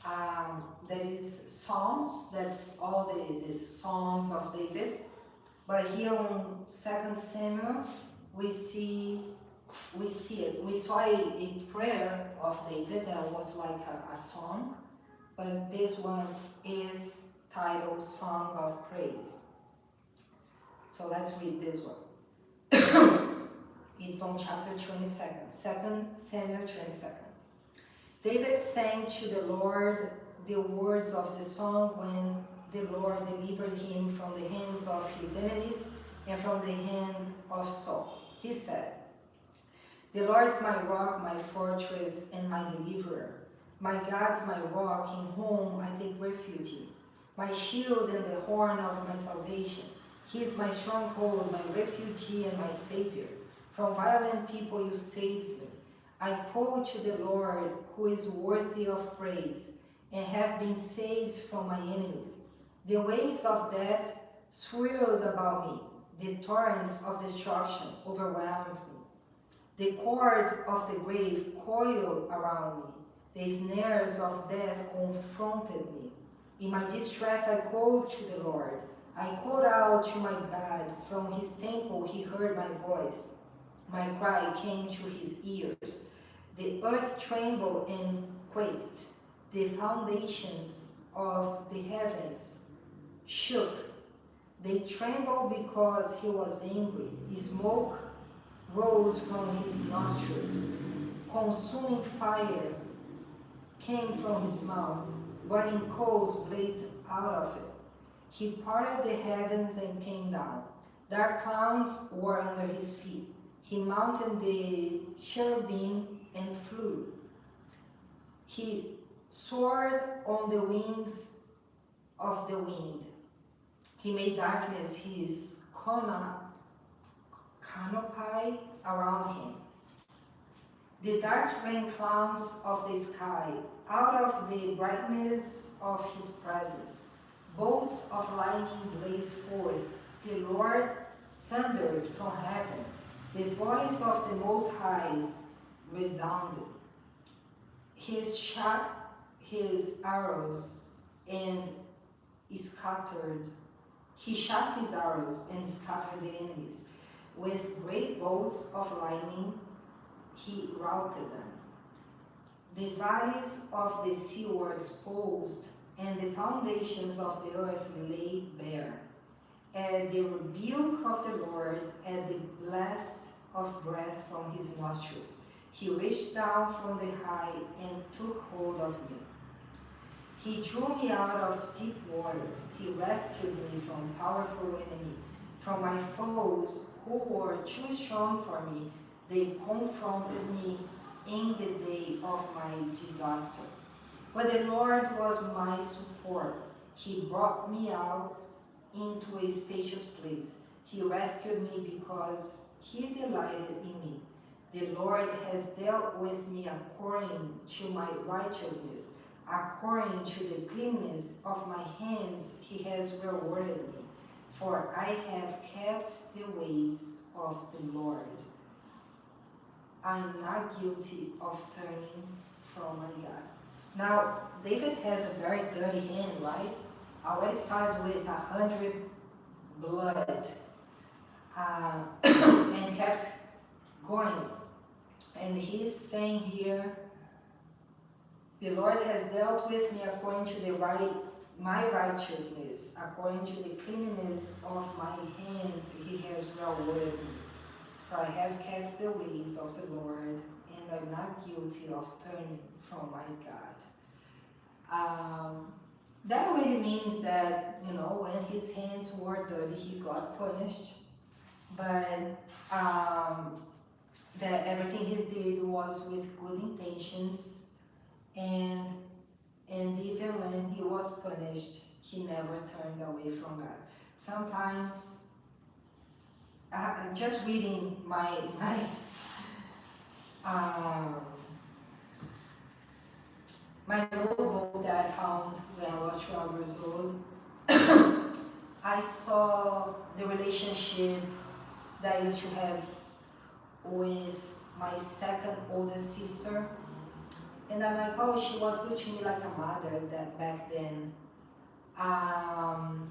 that is Psalms, that's all the songs of David. But here on 2 Samuel, we see it. We saw a prayer of David that was like a song, but this one is titled Song of Praise. So let's read this one. It's on chapter 22, 2 Samuel 22. David sang to the Lord the words of the song when the Lord delivered him from the hands of his enemies and from the hand of Saul. He said, "The Lord is my rock, my fortress, and my deliverer. My God is my rock, in whom I take refuge, my shield and the horn of my salvation. He is my stronghold, my refuge, and my Savior. From violent people you saved me. I call to the Lord, who is worthy of praise, and have been saved from my enemies. The waves of death swirled about me. The torrents of destruction overwhelmed me. The cords of the grave coiled around me. The snares of death confronted me. In my distress I called to the Lord. I called out to my God. From his temple he heard my voice. My cry came to his ears. The earth trembled and quaked. The foundations of the heavens shook. They trembled because he was angry. Smoke rose from his nostrils. Consuming fire came from his mouth. Burning coals blazed out of it. He parted the heavens and came down. Dark clouds were under his feet. He mounted the cherubim and flew. He soared on the wings of the wind. He made darkness his canopy around him. The dark rain clouds of the sky, out of the brightness of his presence, bolts of lightning blazed forth. The Lord thundered from heaven. The voice of the Most High resounded. He shot his arrows and scattered the enemies. With great bolts of lightning, he routed them. The valleys of the sea were exposed, and the foundations of the earth lay bare. At the rebuke of the Lord, at the blast of breath from his nostrils, he reached down from the high and took hold of me. He drew me out of deep waters. He rescued me from powerful enemy, from my foes who were too strong for me. They confronted me in the day of my disaster. But the Lord was my support. He brought me out into a spacious place. He rescued me because he delighted in me. The Lord has dealt with me according to my righteousness. According to the cleanness of my hands, he has rewarded me. For I have kept the ways of the Lord. I am not guilty of turning from my God. Now, David has a very dirty hand, right? I already started with 100 blood and kept going. And he's saying here, the Lord has dealt with me according to my righteousness, according to the cleanness of my hands, he has rewarded me. For I have kept the ways of the Lord, and I'm not guilty of turning from my God. That already means that, when his hands were dirty, he got punished. But that everything he did was with good intentions, and even when he was punished, he never turned away from God. Sometimes, I'm just reading my notebook that I found when I was 12 years old. I saw the relationship that I used to have with my second oldest sister. And I'm like, oh, she was good to me like a mother that back then. Um,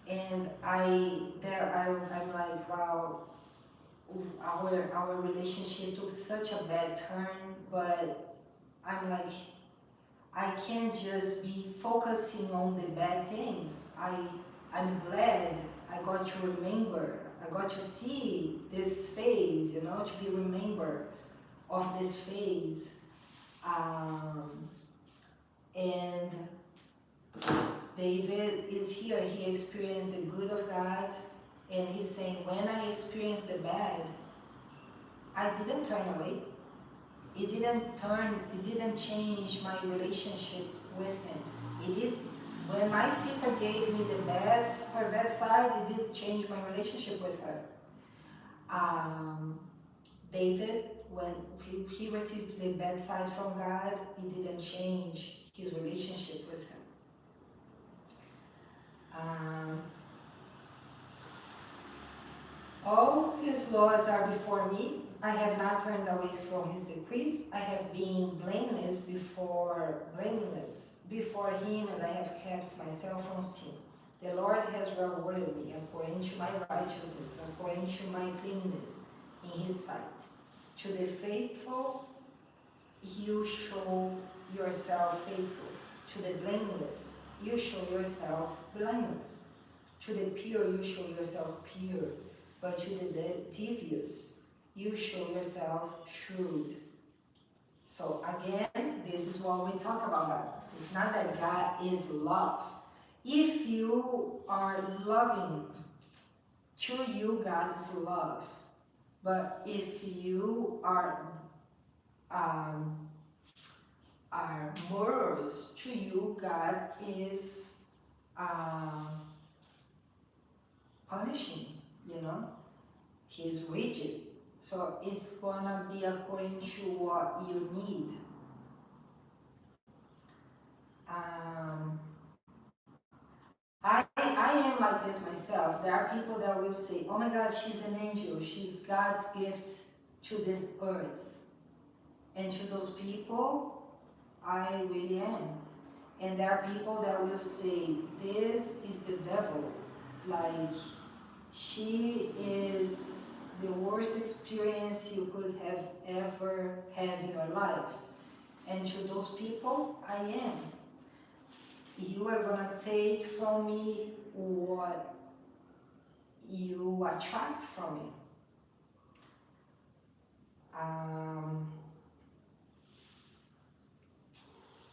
and I'm like, wow, our relationship took such a bad turn, but I'm like, I can't just be focusing on the bad things. I'm glad I got to remember, I got to see this phase, to be remembered of this phase. Um, and David is here, he experienced the good of God, and he's saying, when I experienced the bad, I didn't turn away. It didn't change my relationship with him. It did, when my sister gave me her bad side, it did change my relationship with her. David, when he received the bad side from God, it didn't change his relationship with him. All his laws are before me. I have not turned away from his decrees. I have been blameless before him, and I have kept myself from sin. The Lord has rewarded me according to my righteousness, according to my cleanness in his sight. To the faithful, you show yourself faithful. To the blameless, you show yourself blameless. To the pure, you show yourself pure. But to the devious, you show yourself shrewd. So again, this is what we talk about God. It's not that God is love. If you are loving, to you God is love. But if you are murderers, to you God is punishing, He's rigid. So it's gonna be according to what you need. I am like this myself. There are people that will say, oh my God, she's an angel. She's God's gift to this earth. And to those people, I really am. And there are people that will say, this is the devil. Like, she is the worst experience you could have ever had in your life. And to those people, I am. You are going to take from me what you attract from me.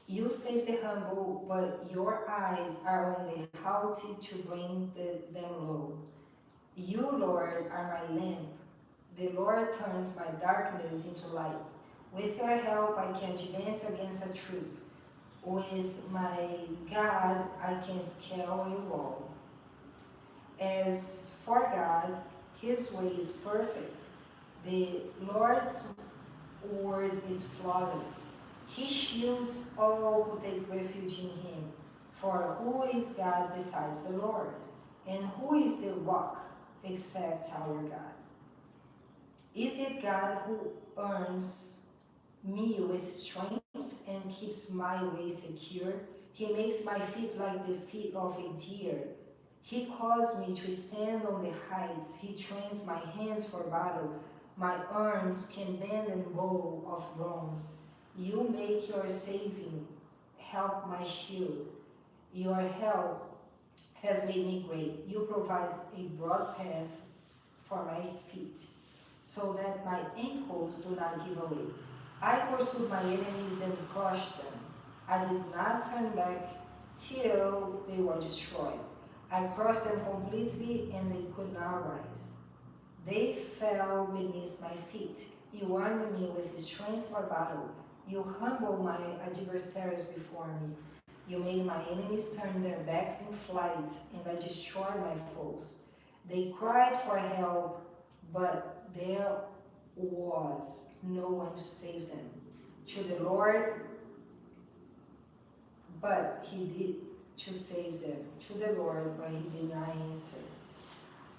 You save the humble, but your eyes are on the haughty to bring them low. You, Lord, are my lamp. The Lord turns my darkness into light. With your help, I can advance against a troop. With my God, I can scale a wall. As for God, his way is perfect. The Lord's word is flawless. He shields all who take refuge in him. For who is God besides the Lord? And who is the rock except our God? Is it God who earns me with strength and keeps my way secure? He makes my feet like the feet of a deer. He caused me to stand on the heights. He trains my hands for battle. My arms can bend and bow of bronze. You make your saving help my shield. Your help has made me great. You provide a broad path for my feet, so that my ankles do not give away. I pursued my enemies and crushed them. I did not turn back till they were destroyed. I crushed them completely and they could not rise. They fell beneath my feet. You armed me with strength for battle. You humbled my adversaries before me. You made my enemies turn their backs in flight, and I destroyed my foes. They cried for help, but there was no one to save them. To the Lord, but he did to save them. To the Lord, but he did not answer.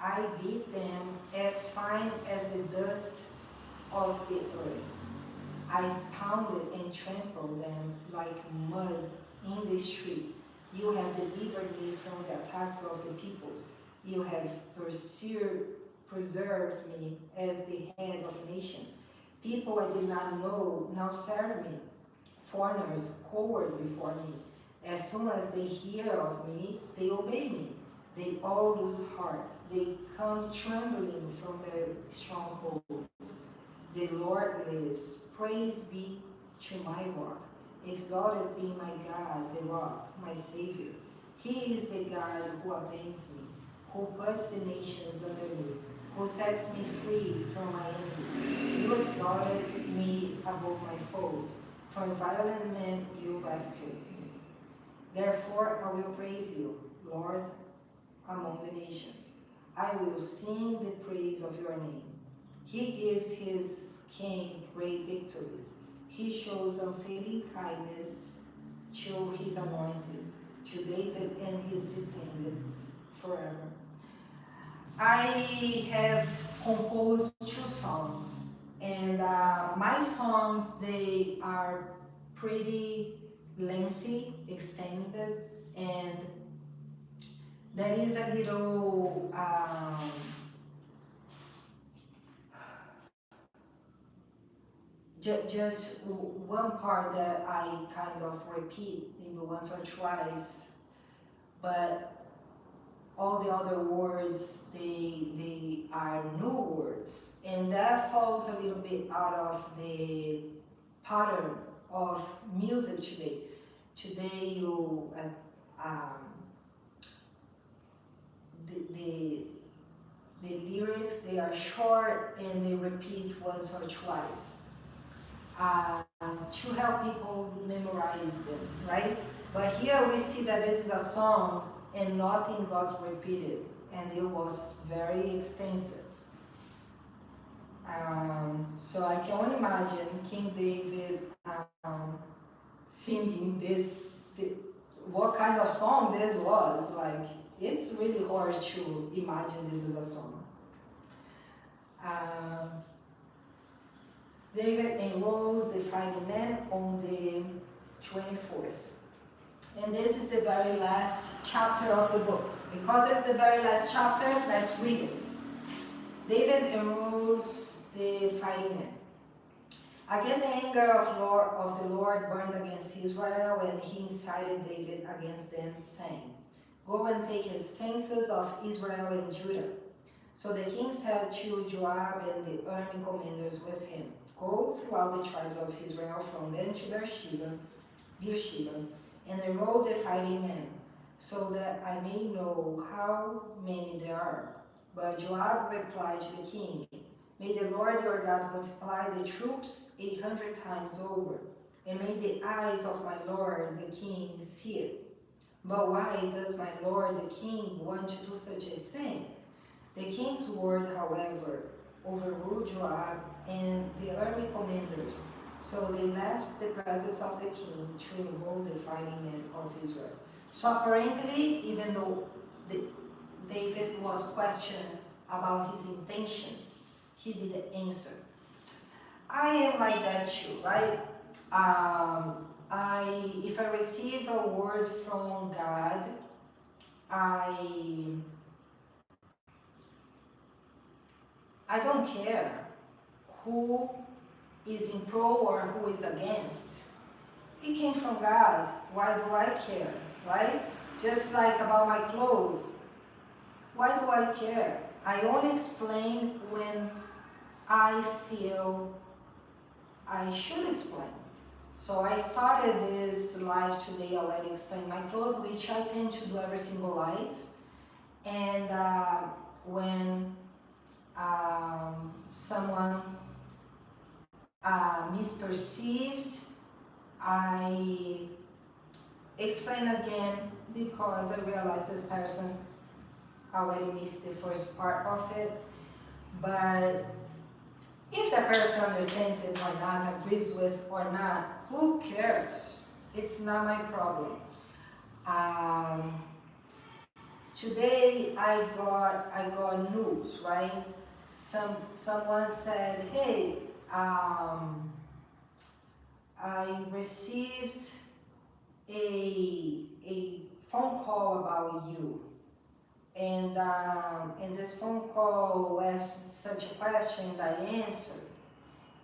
I beat them as fine as the dust of the earth. I pounded and trampled them like mud in the street. You have delivered me from the attacks of the peoples. You have preserved me as the head of nations. People I did not know now serve me. Foreigners cowered before me. As soon as they hear of me, they obey me. They all lose heart. They come trembling from their strongholds. The Lord lives. Praise be to my rock. Exalted be my God, the rock, my Savior. He is the God who avenge me, who puts the nations under me, who sets me free from my enemies. You exalted me above my foes. From violent men you rescued me. Therefore I will praise you, Lord, among the nations. I will sing the praise of your name. He gives his king great victories. He shows unfailing kindness to his anointed, to David and his descendants forever. I have composed 2 songs, and my songs, they are pretty lengthy, extended, and there is a little just one part that I kind of repeat maybe once or twice, but all the other words, they are new words, and that falls a little bit out of the pattern of music today. Today, the lyrics, they are short and they repeat once or twice to help people memorize them, right? But here we see that this is a song and nothing got repeated, and it was very extensive. So I can only imagine King David singing this, what kind of song this was. Like, it's really hard to imagine this as a song. David enrolls the fighting men on the 24th. And this is the very last chapter of the book. Because it's the very last chapter, let's read it. David enrolls the fighting men. Again, the anger of the Lord burned against Israel, and he incited David against them, saying, "Go and take a census of Israel and Judah." So the king said to Joab and the army commanders with him, "Go throughout the tribes of Israel from Dan to Beersheba, and enroll the fighting men, so that I may know how many there are." But Joab replied to the king, "May the Lord your God multiply the troops 800 times over, and may the eyes of my lord the king see it. But why does my lord the king want to do such a thing?" The king's word, however, overruled Joab and the army commanders, so they left the presence of the king to enroll the fighting men of Israel. So apparently, even though David was questioned about his intentions, he didn't answer. I am like that too, right? If I receive a word from God, I don't care who is in pro or who is against. It came from God. Why do I care, right? Just like about my clothes. Why do I care? I only explain when I feel I should explain. So I started this live today already explaining my clothes, which I tend to do every single live. And when someone misperceived, I explain again because I realized the person already missed the first part of it. But if the person understands it or not, agrees with or not, who cares? It's not my problem. Today I got news, right? Someone said, hey, I received a phone call about you, and this phone call asked such a question and I answered.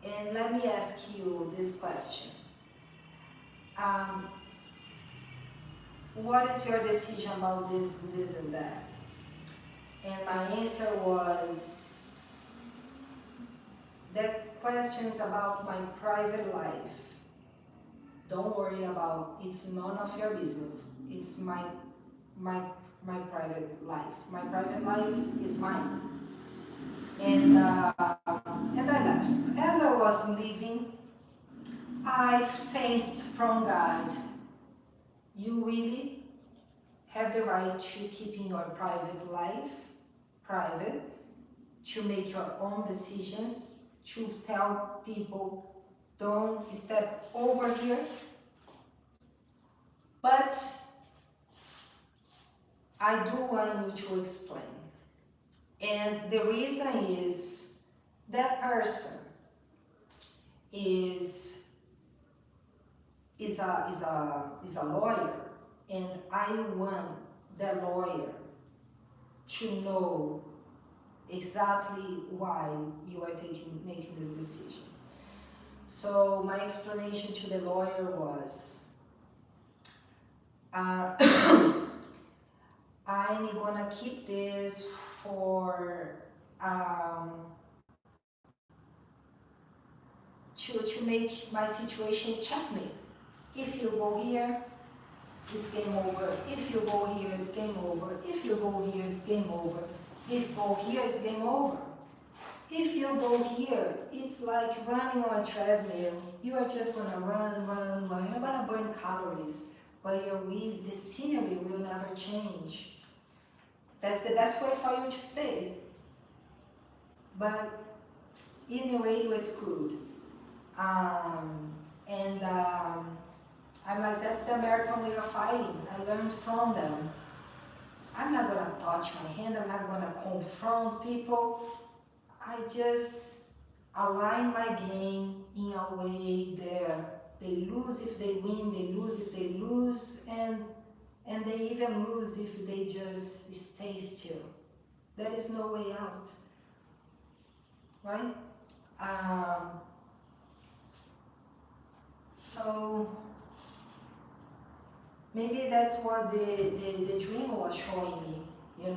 And let me ask you this question. Um, what is your decision about this and that? And my answer was, that question's about my private life. Don't worry about, it's none of your business. It's my my private life. My private life is mine. And I left. As I was leaving, I sensed from God, you really have the right to keep in your private life private, to make your own decisions, to tell people, don't step over here. But I do want you to explain. And the reason is that person is a lawyer, and I want that lawyer to know exactly why you are making this decision. So my explanation to the lawyer was, I'm gonna keep this for to make my situation checkmate. If you go here, it's game over. If you go here, it's game over. If you go here, it's game over. If you go here, it's game over. If you go here, it's like running on a treadmill. You are just gonna run, run, run. You're gonna burn calories, but the scenery will never change. That's the best way for you to stay. But in a way, you are screwed. I'm like, that's the American way of fighting. I learned from them. I'm not gonna touch my hand. I'm not gonna confront people. I just align my game in a way that they lose if they win, they lose if they lose, and they even lose if they just stay still. There is no way out, right? So maybe that's what the dream was showing me, the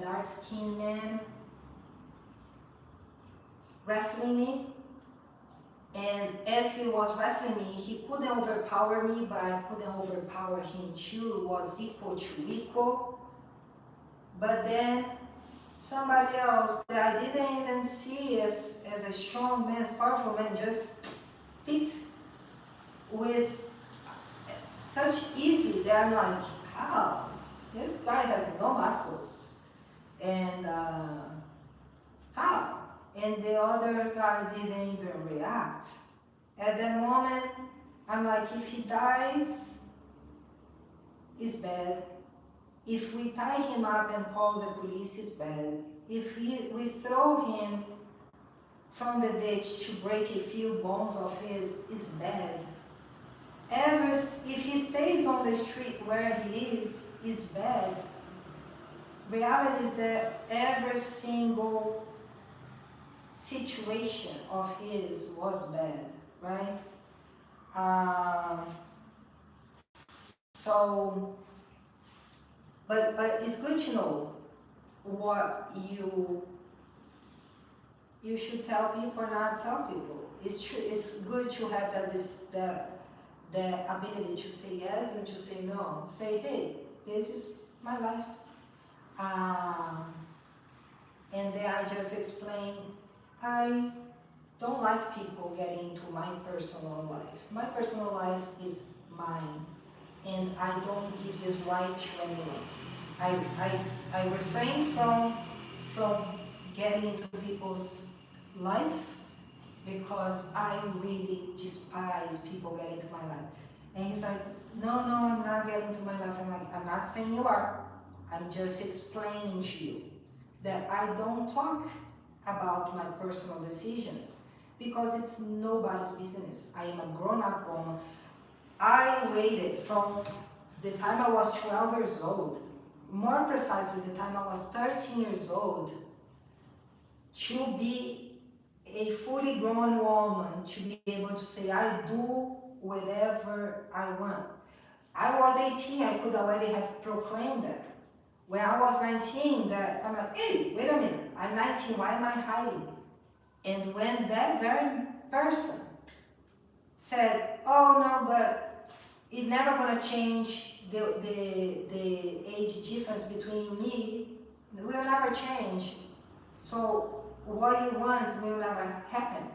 dark skinned man wrestling me. And as he was wrestling me, he couldn't overpower me, but I couldn't overpower him too. It was equal to equal. But then somebody else that I didn't even see as a strong man, as powerful man, just picked with such easy that I'm like, how? This guy has no muscles. And how? And the other guy didn't even react. At that moment, I'm like, if he dies, it's bad. If we tie him up and call the police, it's bad. If we throw him from the ditch to break a few bones of his, it's bad. If he stays on the street where he is bad. Reality is that every single situation of his was bad, right? But it's good to know what you should tell people or not tell people. It's true. It's good to have the ability to say yes and to say no. Say, hey, this is my life. And then I just explain, I don't like people getting into my personal life. My personal life is mine, and I don't give this right to anyone. I refrain from getting into people's life because I really despise people getting into my life. And he's like, no, I'm not getting into my life. I'm like, I'm not saying you are. I'm just explaining to you that I don't talk about my personal decisions because it's nobody's business. I am a grown-up woman. I waited from the time I was 12 years old, more precisely the time I was 13 years old, to be a fully grown woman, to be able to say I do whatever I want. I was 18, I could already have proclaimed that. When I was 19, that I'm like, hey, wait a minute, I'm 19, why am I hiding? And when that very person said, oh no, but it's never gonna change the age difference between me, it will never change. So what you want will never happen.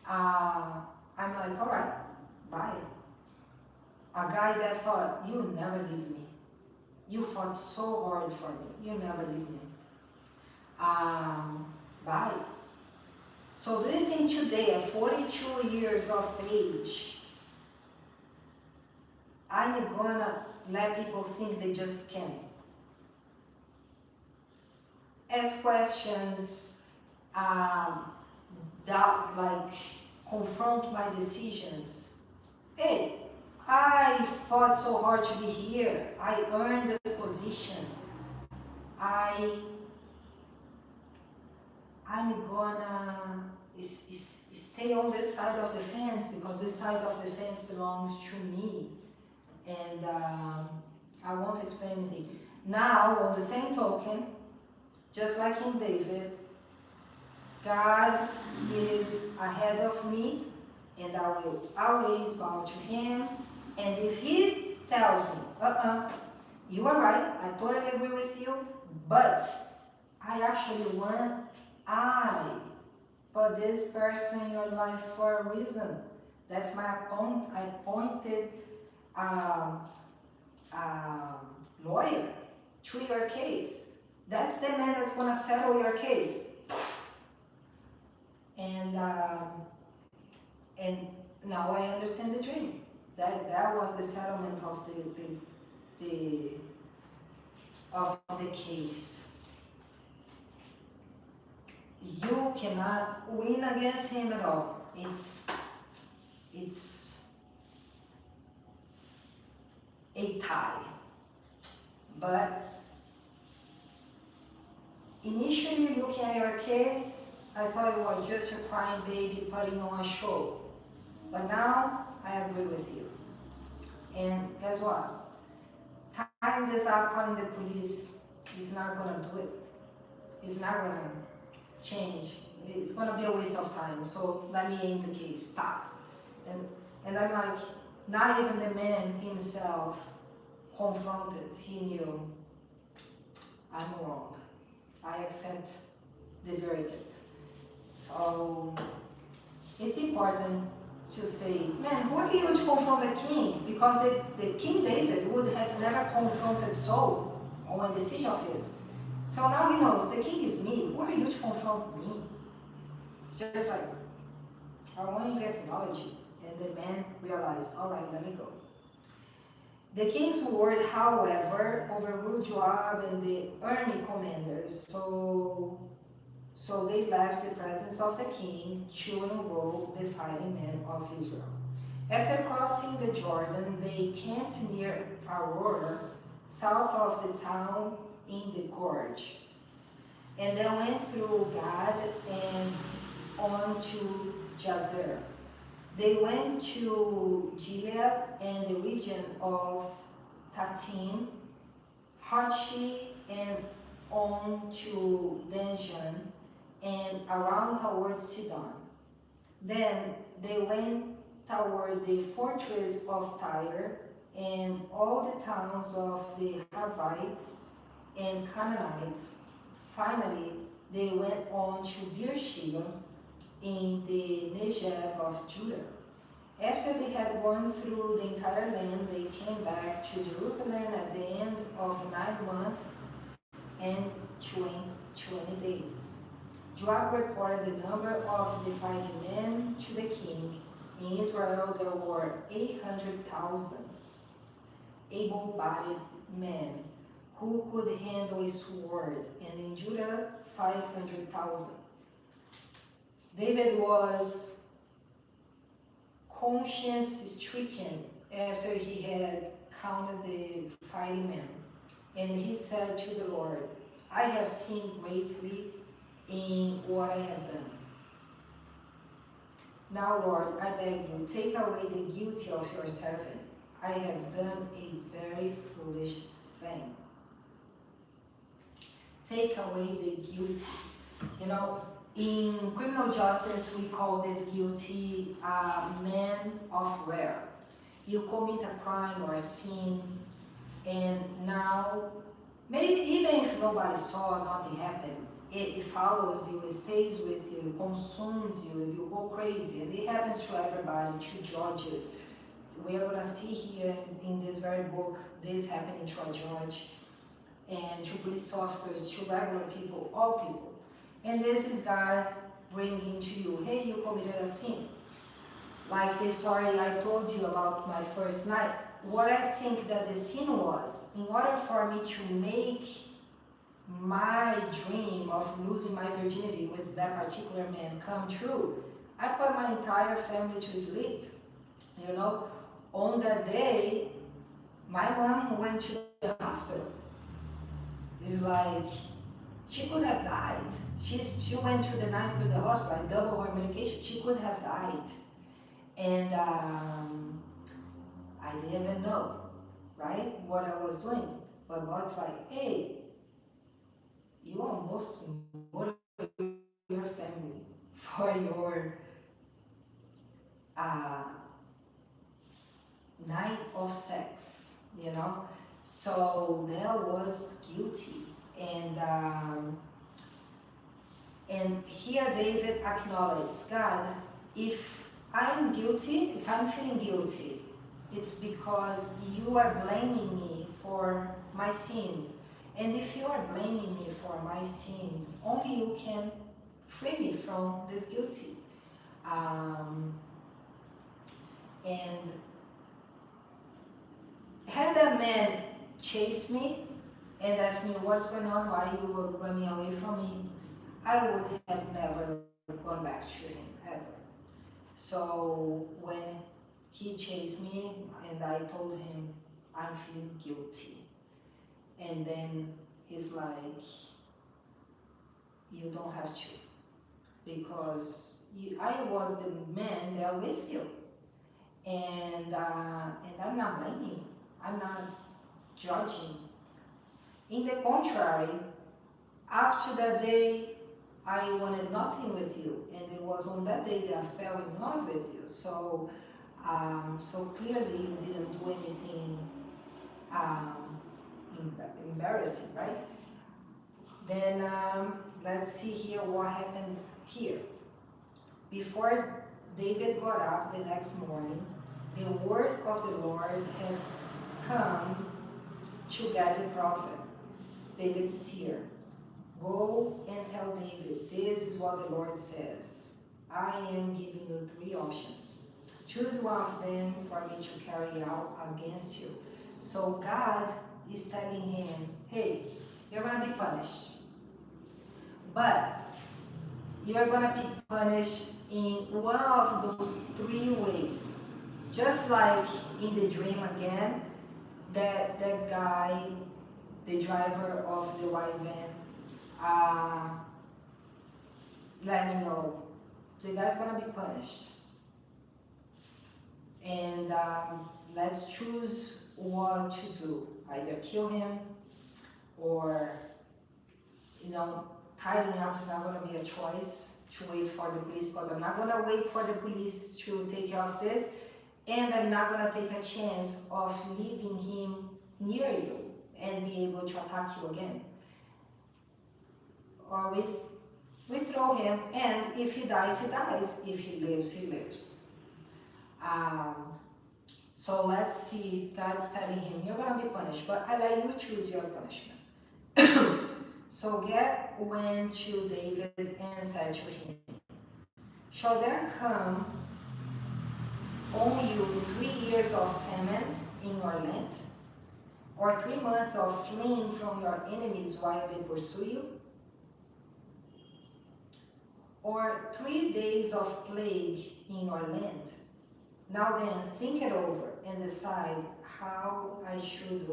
I'm like, all right, bye. A guy that thought, you'll never leave me. You fought so hard for me. You never leave me. Bye. So do you think today, at 42 years of age, I'm gonna let people think they just can? Ask questions, doubt, like confront my decisions. Hey, I fought so hard to be here. I earned this position. I'm gonna stay on this side of the fence because this side of the fence belongs to me. And I won't explain anything. Now, on the same token, just like in David, God is ahead of me and I will always bow to him. And if he tells me, you are right, I totally agree with you, but I actually want I put this person in your life for a reason. That's my appointed lawyer to your case. That's the man that's going to settle your case. And now I understand the dream. That was the settlement of the case. You cannot win against him at all. It's a tie. But initially looking at your case, I thought it was just a crying baby putting on a show. But now I agree with you. And guess what? Tying this up, calling the police is not gonna do it. It's not gonna change. It's gonna be a waste of time. So let me end the case. Stop. And I'm like, not even the man himself confronted. He knew I'm wrong. I accept the verdict. So it's important to say, man, who are you to confront the king? Because the King David would have never confronted Saul on a decision of his. So now he knows the king is me. Who are you to confront me? It's just like, I want to acknowledge it. And the man realized, all right, let me go. The king's word, however, overruled Joab and the army commanders. So they left the presence of the king to enroll the fighting men of Israel. After crossing the Jordan, they camped near Aurora, south of the town in the gorge, and then went through Gad and on to Jazer. They went to Gilead and the region of Tatim, Hachi, and on to Denjan, and around towards Sidon. Then they went toward the fortress of Tyre and all the towns of the Havites and Canaanites. Finally, they went on to Beersheba in the Negev of Judah. After they had gone through the entire land, they came back to Jerusalem at the end of 9 months and 20 days. Joab reported the number of the fighting men to the king. In Israel there were 800,000 able-bodied men who could handle a sword, and in Judah 500,000. David was conscience stricken after he had counted the fighting men. And he said to the Lord, I have sinned greatly in what I have done. Now, Lord, I beg you, take away the guilt of your servant. I have done a very foolish thing. Take away the guilt. You know, in criminal justice, we call this guilty man of wrath. You commit a crime or a sin, and now, maybe even if nobody saw, nothing happened, it follows you, it stays with you, it consumes you, and you go crazy. And it happens to everybody, to judges. We are going to see here in this very book, this happening to a judge, and to police officers, to regular people, all people. And this is God bringing to you, hey, you committed a sin. Like the story I told you about my first night. What I think that the sin was, in order for me to make my dream of losing my virginity with that particular man come true, I put my entire family to sleep. You know, on that day, my mom went to the hospital. It's like, she could have died. She went to the night to the hospital, I doubled her medication. She could have died. And I didn't even know, right, what I was doing. But God's like, hey, you almost murdered your family for your night of sex, you know? So that was guilty. And here David acknowledges, God, if I'm guilty, if I'm feeling guilty, it's because you are blaming me for my sins. And if you are blaming me for my sins, only you can free me from this guilty. And had that man chased me and asked me what's going on, why you were running away from me, I would have never gone back to him, ever. So when he chased me and I told him I'm feeling guilty, and then he's like, you don't have to, because I was the man there with you, and I'm not blaming, I'm not judging. In the contrary, up to that day, I wanted nothing with you, and it was on that day that I fell in love with you. So, so clearly you didn't do anything embarrassing, right? Then let's see here what happens here. Before David got up the next morning, the word of the Lord had come to Gad the prophet, David's seer. Go and tell David, this is what the Lord says. I am giving you 3 options. Choose one of them for me to carry out against you. So God is telling him, hey, you're going to be punished. But you're going to be punished in one of those 3 ways. Just like in the dream again, that guy, the driver of the white van, let me know, the guy's gonna be punished. And let's choose what to do. Either kill him or, tidying up is not gonna be a choice to wait for the police, because I'm not gonna wait for the police to take care of this, and I'm not gonna take a chance of leaving him near you and be able to attack you again. Or we throw him, and if he dies, he dies. If he lives, he lives. So let's see, God's telling him, you're going to be punished, but I let you choose your punishment. So Gad went to David and said to him, shall there come on you 3 years of famine in your land? Or 3 months of fleeing from your enemies while they pursue you? Or 3 days of plague in your land? Now then, think it over and decide how I should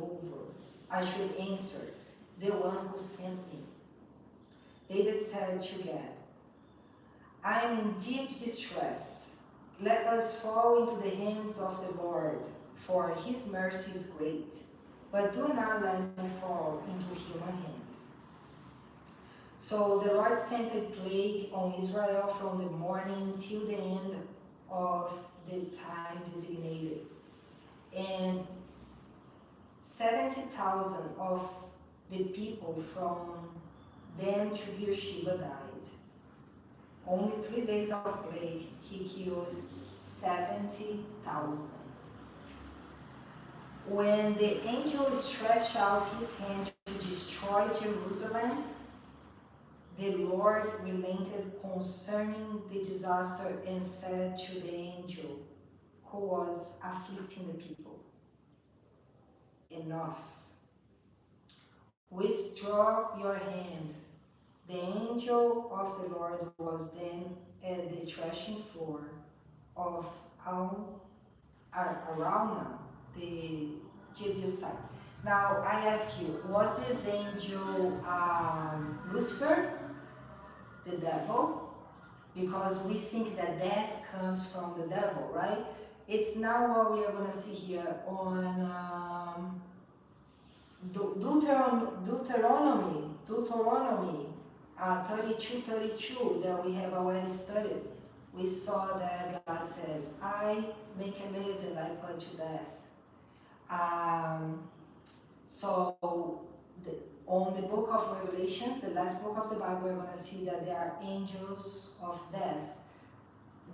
answer the one who sent me. David said to Gad, I am in deep distress. Let us fall into the hands of the Lord, for his mercy is great. But do not let me fall into human hands. So the Lord sent a plague on Israel from the morning till the end of the time designated. And 70,000 of the people from Dan to Beersheba died. Only 3 days of plague, he killed 70,000. When the angel stretched out his hand to destroy Jerusalem, the Lord relented concerning the disaster and said to the angel who was afflicting the people, enough. Withdraw your hand. The angel of the Lord was then at the threshing floor of Araunah, the Jebusite. Now I ask you, was this angel Lucifer, the devil? Because we think that death comes from the devil, right? It's now what we are going to see here on Deuteronomy 32:32 that we have already studied. We saw that God says, I make a living, I put to death. On the book of Revelations, the last book of the Bible, we're going to see that there are angels of death.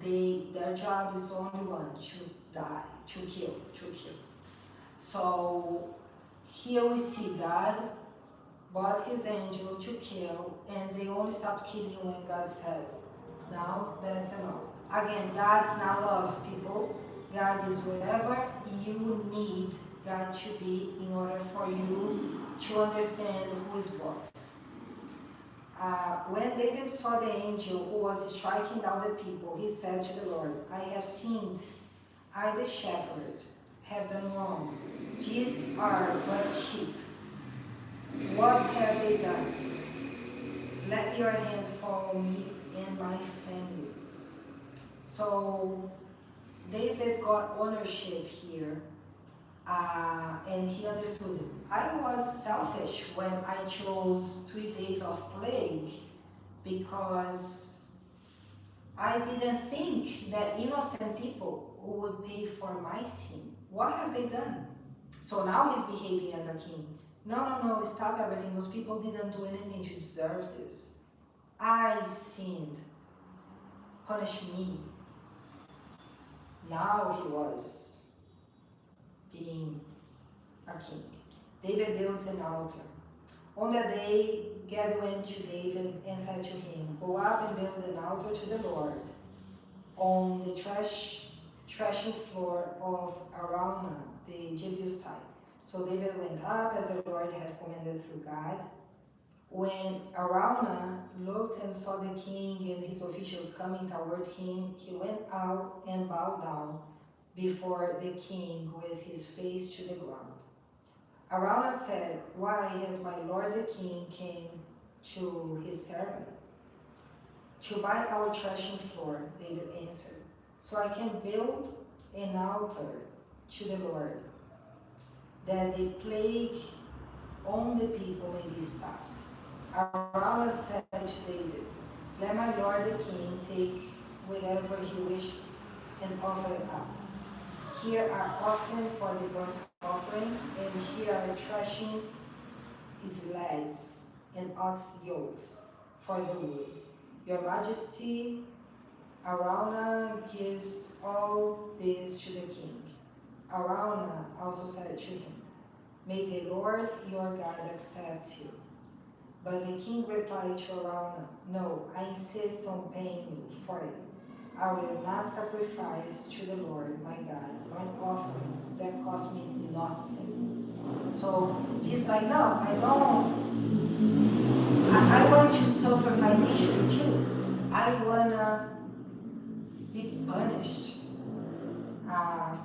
Their job is only one, to die, to kill. So here we see God brought his angel to kill, and they only stopped killing when God said, now that's enough. Again, God's not love, people. God is whatever you need God to be in order for you to understand who is boss. When David saw the angel who was striking down the people, he said to the Lord, I have sinned. I, the shepherd, have done wrong. These are but sheep. What have they done? Let your hand fall on me and my family. So David got ownership here, and he understood it. I was selfish when I chose 3 days of plague because I didn't think that innocent people would pay for my sin. What have they done? So now he's behaving as a king. No, stop everything. Those people didn't do anything to deserve this. I sinned. Punish me. Now he was being a king. David builds an altar. On that day, Gad went to David and said to him, go up and build an altar to the Lord on the threshing floor of Araunah, the Jebusite. So David went up as the Lord had commanded through God. When Araunah looked and saw the king and his officials coming toward him, he went out and bowed down before the king with his face to the ground. Araunah said, why has my lord the king came to his servant? To buy our threshing floor, David answered, so I can build an altar to the Lord, that the plague on the people may be stopped. Araunah said to David, let my lord the king take whatever he wishes and offer it up. Here are oxen for the burnt offering, and here are threshing sledges and ox yokes for the wood. Your Majesty, Araunah gives all this to the king. Araunah also said to him, may the Lord your God accept you. But the king replied to Araunah, no, I insist on paying you for it. I will not sacrifice to the Lord my God burnt offerings that cost me nothing. So he's like, no, I don't. I want to suffer financially too. I wanna be punished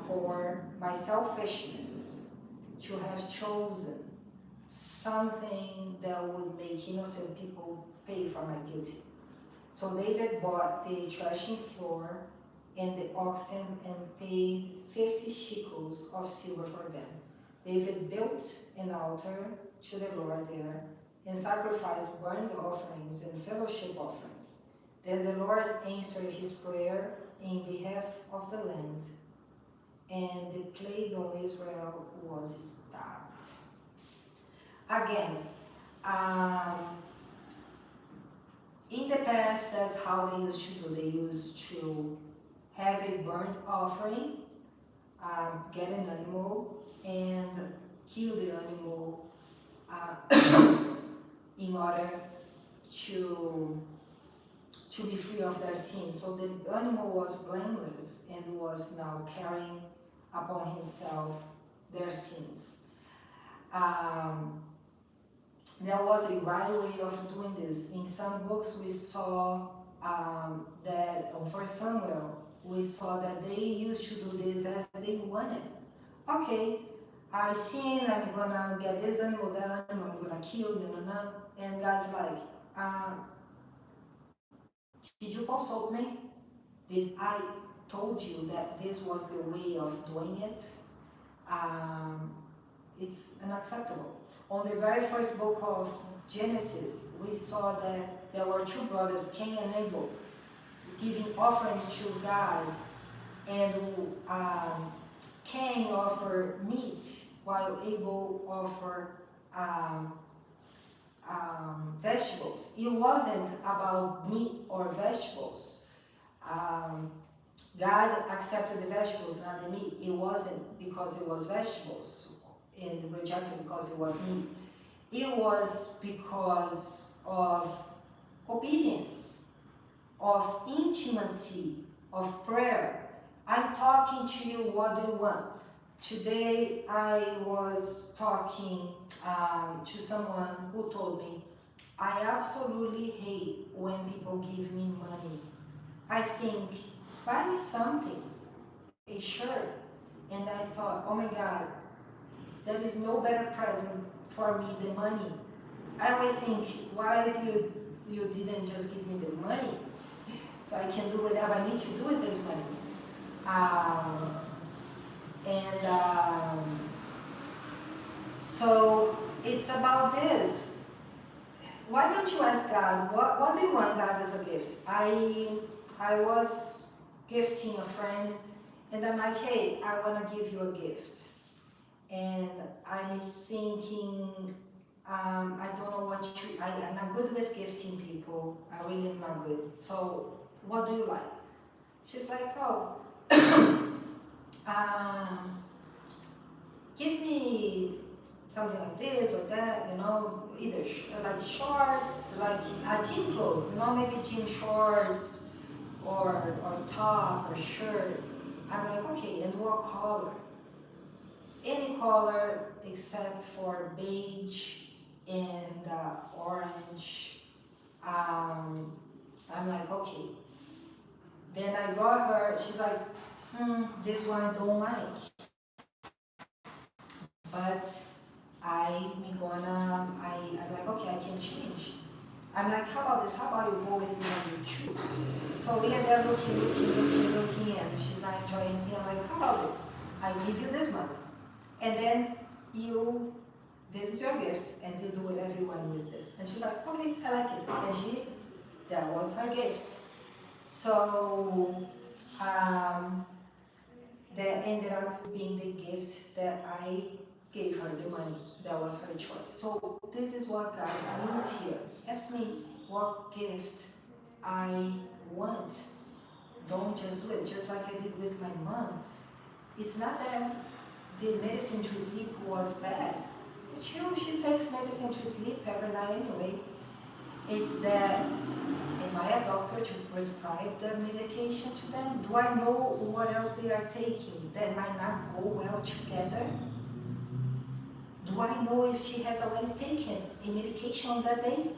for my selfishness, to have chosen something that would make innocent people pay for my guilty. So David bought the threshing floor and the oxen and paid 50 shekels of silver for them. David built an altar to the Lord there and sacrificed burnt offerings and fellowship offerings. Then the Lord answered his prayer in behalf of the land, and the plague on Israel was stopped. Again, in the past, that's how they used to do. They used to have a burnt offering, get an animal, and kill the animal in order to be free of their sins. So the animal was blameless and was now carrying upon himself their sins. There was a right way of doing this. In some books we saw that, on 1 Samuel, we saw that they used to do this as they wanted. Okay, I sin, I'm gonna get this animal, that animal, I'm gonna kill, and God's like, did you consult me? Did I told you that this was the way of doing it? It's unacceptable. On the very first book of Genesis, we saw that there were two brothers, Cain and Abel, giving offerings to God, and Cain offered meat while Abel offered vegetables. It wasn't about meat or vegetables. God accepted the vegetables, not the meat. It wasn't because it was vegetables and rejected because it was meat. It was because of obedience, of intimacy, of prayer. I'm talking to you, what do you want? Today I was talking to someone who told me, I absolutely hate when people give me money. I think, buy me something, a shirt. And I thought, oh my God, there is no better present for me than money. I always think, why you didn't just give me the money so I can do whatever I need to do with this money? So it's about this. Why don't you ask God, what do you want God as a gift? I was gifting a friend, and I'm like, hey, I want to give you a gift. And I'm thinking, I don't know what I'm not good with gifting people. I really am not good. So what do you like? She's like, oh, give me something like this or that, either like shorts, like gym clothes, maybe gym shorts or top or shirt. I'm like, okay, and what color? Any color except for beige and orange. I'm like, okay. Then I got her, she's like, this one I don't like. But I'm like, okay, I can change. I'm like, how about this? How about you go with me and you choose? So we are there looking, and she's not enjoying anything. I'm like, how about this? I give you this money. And then this is your gift, and you do whatever you want with this. And she's like, okay, I like it. And that was her gift. So that ended up being the gift that I gave her the money. That was her choice. So this is what God means here. Ask me what gift I want. Don't just do it, just like I did with my mom. It's not that the medicine to sleep was bad. She takes medicine to sleep every night anyway. It's that, am I a doctor to prescribe the medication to them? Do I know what else they are taking that might not go well together? Do I know if she has already taken a medication on that day?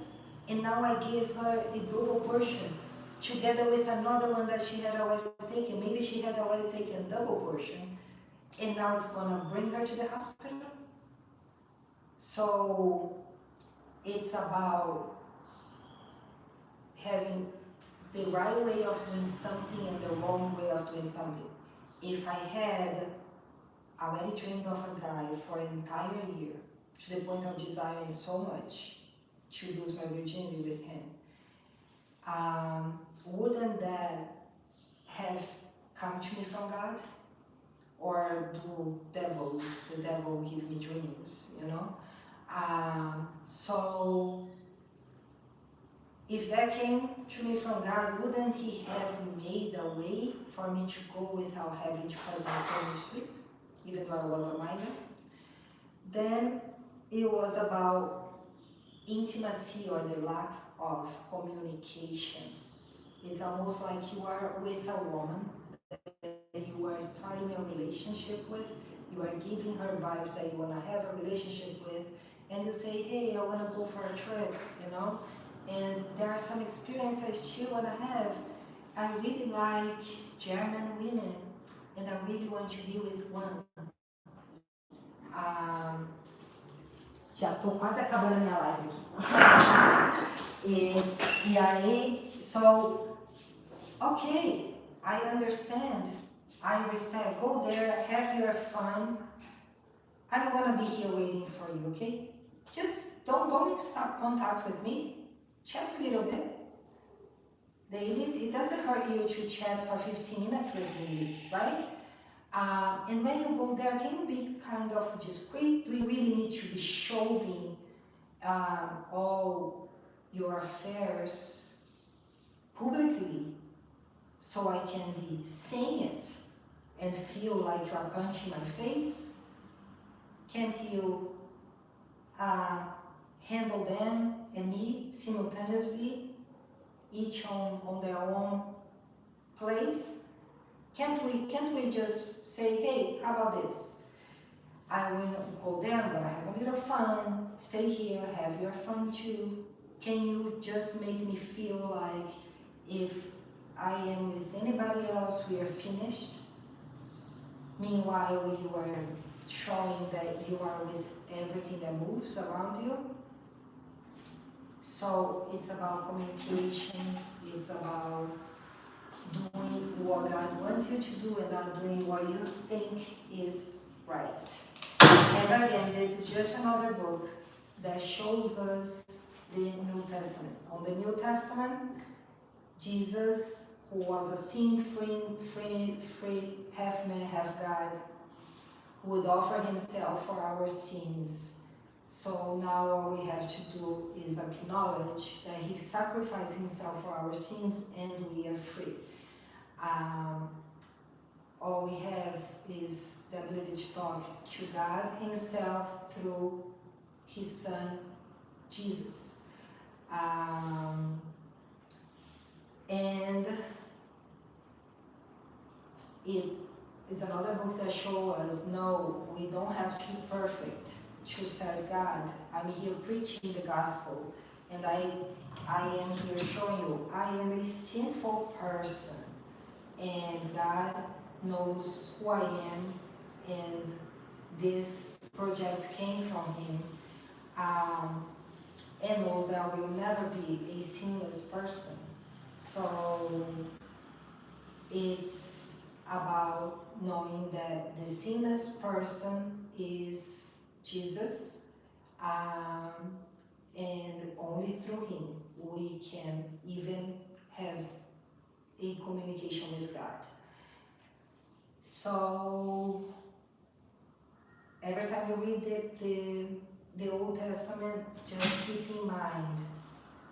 And now I give her a double portion together with another one that she had already taken. Maybe she had already taken a double portion, and now it's gonna bring her to the hospital. So it's about having the right way of doing something and the wrong way of doing something. If I had already dreamed of a guy for an entire year, to the point of desiring so much to lose my virginity with him, wouldn't that have come to me from God? Or do the devil give me dreams, you know? So if that came to me from God, wouldn't he have made a way for me to go without having to cut my phone to sleep, even though I was a minor? Then it was about intimacy or the lack of communication. It's almost like you are with a woman that you are starting a relationship with, you are giving her vibes that you want to have a relationship with, and you say, hey, I want to go for a trip, you know? And there are some experiences I still want to have. I really like German women, and I really want to be with one. Já estou quase acabando a minha live aqui. e aí, so, okay, I understand, I respect, go there, have your fun. I'm gonna be here waiting for you, okay? Just don't stop contact with me. Chat a little bit. Daily, it doesn't hurt you to chat for 15 minutes with me, right? And when you go there, can you be kind of discreet? Do you really need to be shoving all your affairs publicly so I can be seeing it and feel like you are punching my face? Can't you handle them and me simultaneously, each on their own place? Can't we just say, hey, how about this? I will go there, I'm gonna have a little fun, stay here, have your fun too. Can you just make me feel like if I am with anybody else, we are finished? Meanwhile, you are showing that you are with everything that moves around you. So it's about communication, it's about doing what God wants you to do and not doing what you think is right. And again, this is just another book that shows us the New Testament. On the New Testament, Jesus, who was a sin-free, half man, half God, would offer himself for our sins. So now all we have to do is acknowledge that he sacrificed himself for our sins and we are free. All we have is the ability to talk to God himself through his son, Jesus. And it is another book that shows us, no, we don't have to be perfect to serve God. I'm here preaching the gospel, and I am here showing you, I am a sinful person, and God knows who I am, and this project came from him, and knows that I will never be a sinless person. So it's about knowing that the sinless person is Jesus, and only through him we can even have a communication with God. So every time you read the Old Testament, just keep in mind,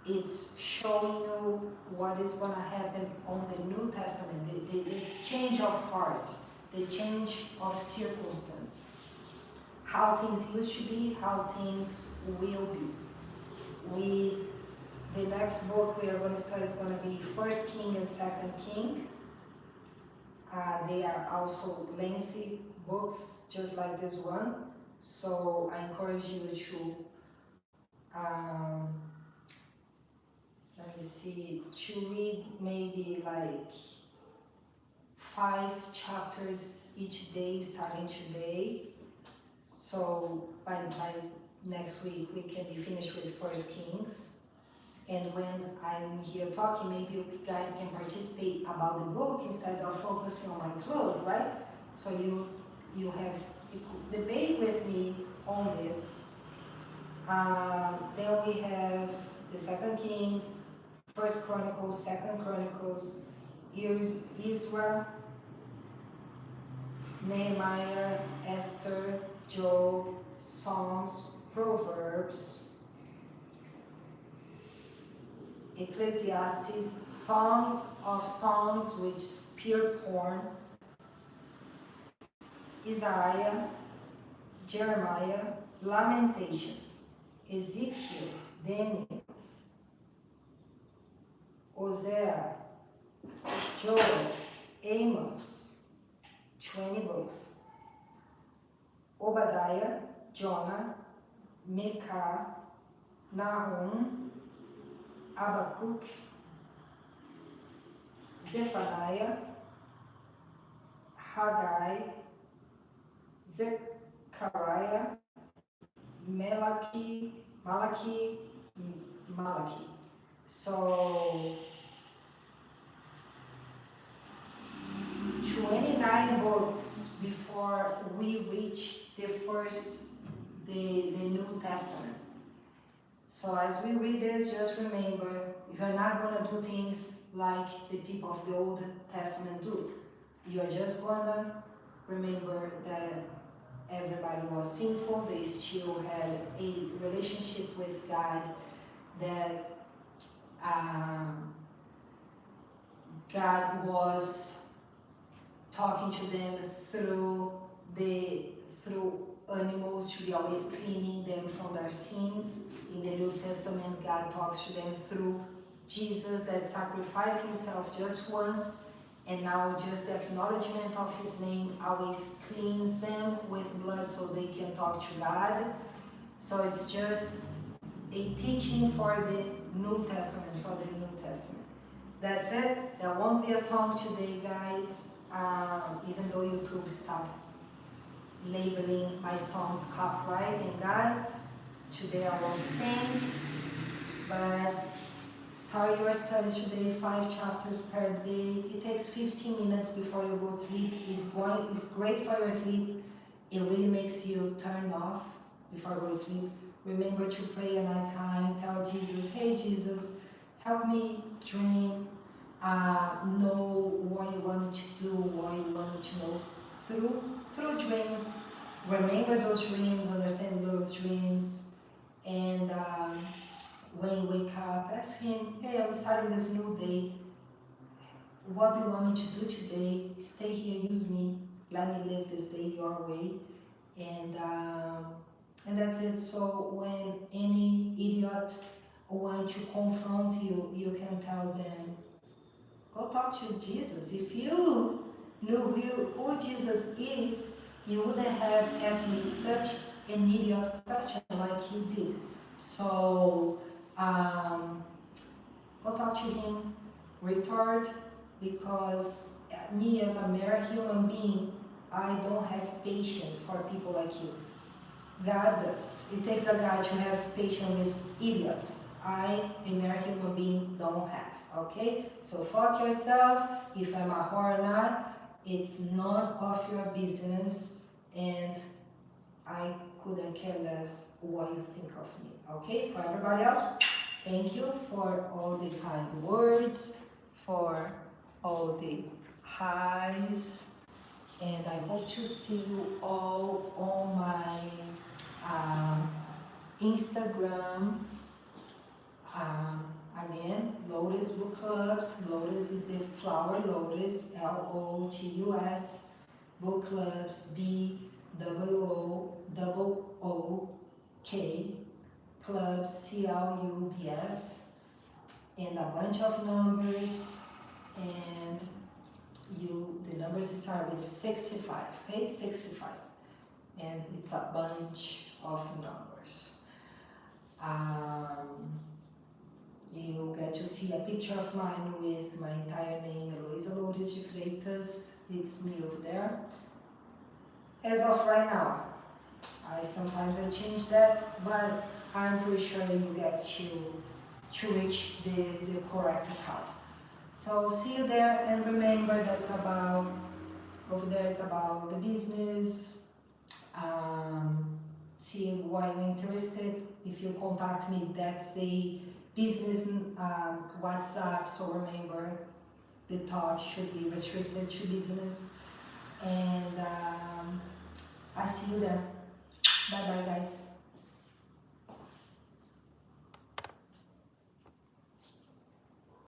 it's showing you what is going to happen on the New Testament, the change of heart, the change of circumstance, how things used to be, how things will be. The next book we are going to study is going to be 1 King and 2 King. They are also lengthy books, just like this one. So I encourage you to, um, let me see, to read maybe like 5 chapters each day, starting today. So by next week we can be finished with First Kings. And when I'm here talking, maybe you guys can participate about the book instead of focusing on my clothes, right? So you have debate with me on this. Then we have the Second Kings, First Chronicles, Second Chronicles, Ezra, Nehemiah, Esther, Job, Psalms, Proverbs, Ecclesiastes, Songs of Songs, which is pure porn, Isaiah, Jeremiah, Lamentations, Ezekiel, Daniel, Hosea, Joel, Amos, 20 books, Obadiah, Jonah, Micah, Nahum, Habakkuk, Zephaniah, Haggai, Zechariah, Malachi. So 29 books before we reach the New Testament. So as we read this, just remember, you're not going to do things like the people of the Old Testament do. You're just going to remember that everybody was sinful, they still had a relationship with God, that God was talking to them through animals, to be always cleaning them from their sins. In the New Testament, God talks to them through Jesus that sacrificed himself just once, and now just the acknowledgement of his name always cleans them with blood so they can talk to God. So it's just a teaching for the New Testament, That's it. There won't be a song today, guys, even though YouTube stopped labeling my songs copyright. Thank God. Today I won't sing, but start your studies today, 5 chapters per day. It takes 15 minutes before you go to sleep. It's great for your sleep. It really makes you turn off before you go to sleep. Remember to pray at night time. Tell Jesus, hey Jesus, help me dream. Know what you want me to do, what you want me to know through dreams. Remember those dreams, understand those dreams, and when you wake up, ask him, hey, I'm starting this new day. What do you want me to do today? Stay here, use me, let me live this day your way. And that's it. So when any idiot wants to confront you, you can tell them, go talk to Jesus. If you knew who Jesus is, you wouldn't have asked me such an idiot question like you did. So go talk to him, retard, because me as a mere human being, I don't have patience for people like you. God does. It takes a guy to have patience with idiots. I, a mere human being, don't have. Okay? So fuck yourself. If I'm a whore or not, it's none of your business, and I couldn't care less what you think of me. Okay? For everybody else, thank you for all the kind words, for all the highs, and I hope to see you all on my Instagram. Again, Lotus Book Clubs. Lotus is the flower Lotus, L-O-T-U-S. Book Clubs, B-O-O-K. Clubs, C-L-U-B-S. And a bunch of numbers. And the numbers start with 65, okay? 65. and it's a bunch of numbers. You get to see a picture of mine with my entire name, Heloisa Loures de Freitas. It's me over there. As of right now, sometimes I change that, but I'm pretty sure you get to reach the correct account. So see you there, and remember that's about, over there it's about the business. See why you're interested. If you contact me, that's a business WhatsApp, so remember the talk should be restricted to business. And I see you there. Bye bye, guys.